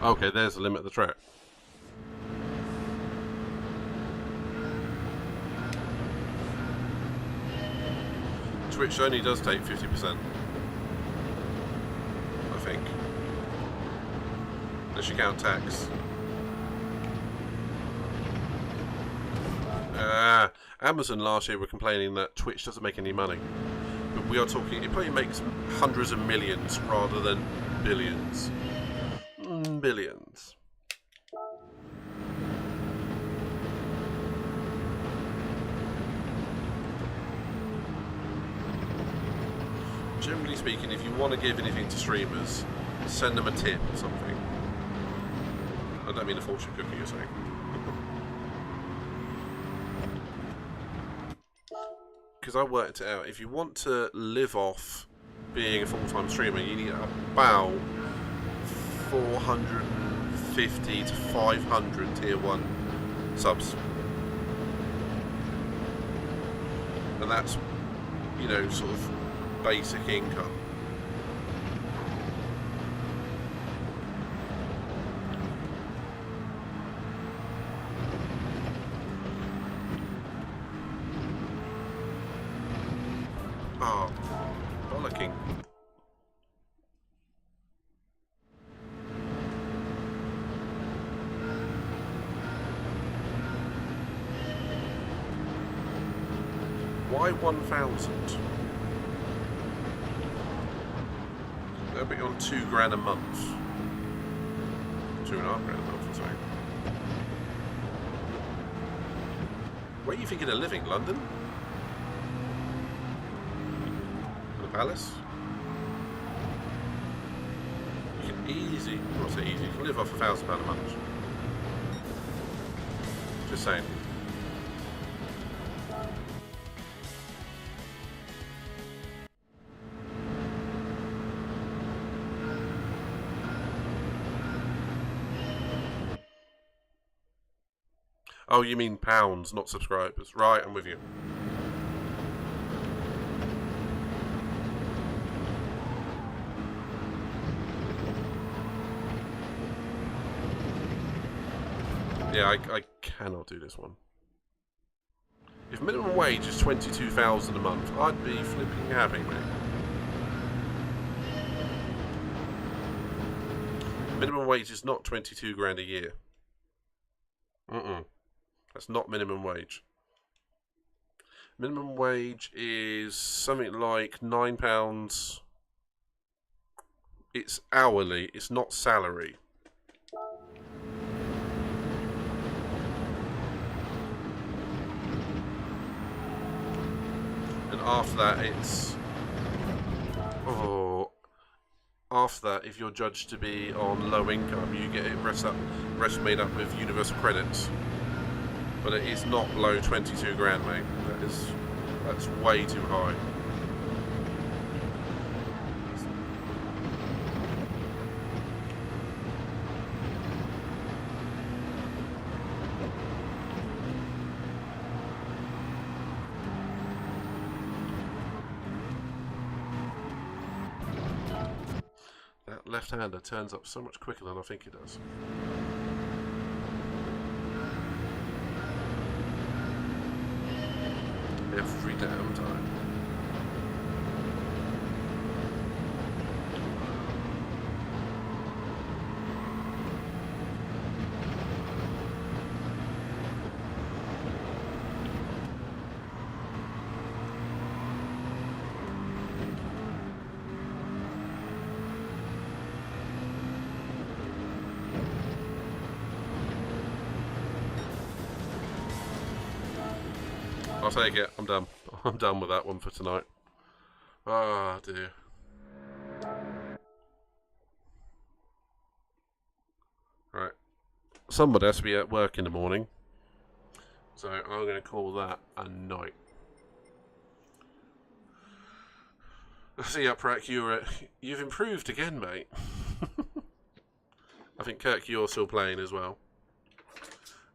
Okay, there's the limit of the track. Twitch only does take 50%. I think. Unless you count tax. Amazon last year were complaining that Twitch doesn't make any money. But we are talking, it probably makes hundreds of millions rather than billions. Billions. Generally speaking, if you want to give anything to streamers, send them a tip or something. I don't mean a fortune cookie, you're saying. Because I worked it out, if you want to live off being a full-time streamer, you need about 450 to 500 tier 1 subs. And that's, you know, sort of basic income. Oh, bollocking. Why 1,000? That'll be on £2 grand a month. £2.5 grand a month or something. Where are you thinking of living? London? The Palace? You can easy, not so easy, you can live off £1,000 a month. Just saying. Oh, you mean pounds, not subscribers. Right, I'm with you. Yeah, I cannot do this one. If minimum wage is 22,000 a month, I'd be flipping happy, mate. Minimum wage is not 22 grand a year. That's not minimum wage. Minimum wage is something like £9. It's hourly, it's not salary. And after that, it's... Oh... After that, if you're judged to be on low income, you get it rest made up with universal credits. But it is not below 22 grand, mate. That's way too high. That left-hander turns up so much quicker than I think it does. Every damn time. I'll take it. I'm done. I'm done with that one for tonight. Oh dear. Right. Somebody has to be at work in the morning. So I'm going to call that a night. See ya, Prak. You've improved again, mate. I think Kirk, you're still playing as well.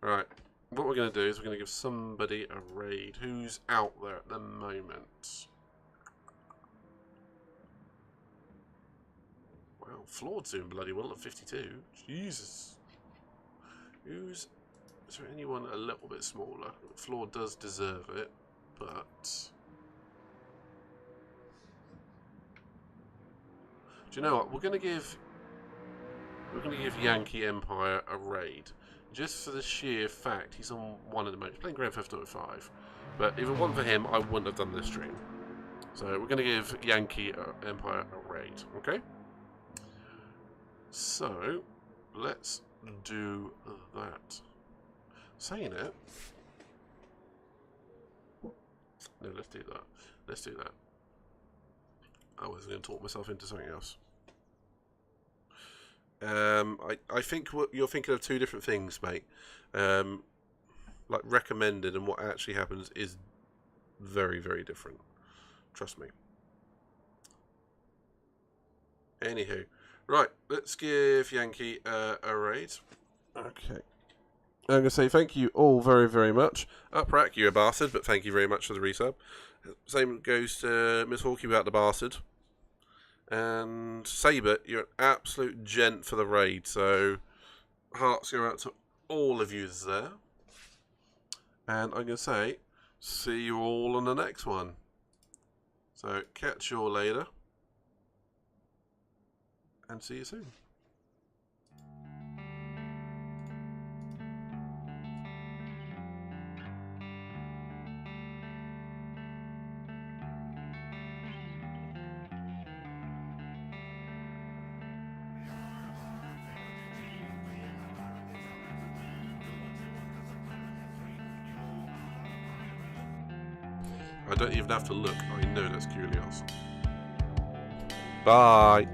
Right. What we're going to do is we're going to give somebody a raid. Who's out there at the moment? Wow, Flawed's doing bloody well at 52. Jesus. Is there anyone a little bit smaller? Flawed does deserve it, but... Do you know what? We're going to give Yankee Empire a raid. Just for the sheer fact he's on one at the moment. He's playing Grand Theft Auto 5. But if it wasn't for him, I wouldn't have done this stream. So we're going to give Yankee Empire a raid. Okay? So, let's do that. Saying it... No, let's do that. Let's do that. I was going to talk myself into something else. I think what you're thinking of two different things, mate. Like recommended and what actually happens is very, very different. Trust me. Anywho, right, let's give Yankee a raid. Okay. I'm going to say thank you all very, very much. Uprack, you're a bastard, but thank you very much for the resub. Same goes to Miss Hawkey about the bastard. And Saber, you're an absolute gent for the raid, so hearts go out to all of you there. And I'm going to say, see you all on the next one. So, catch you all later. And see you soon. I don't even have to look. I know that's Curios. Bye.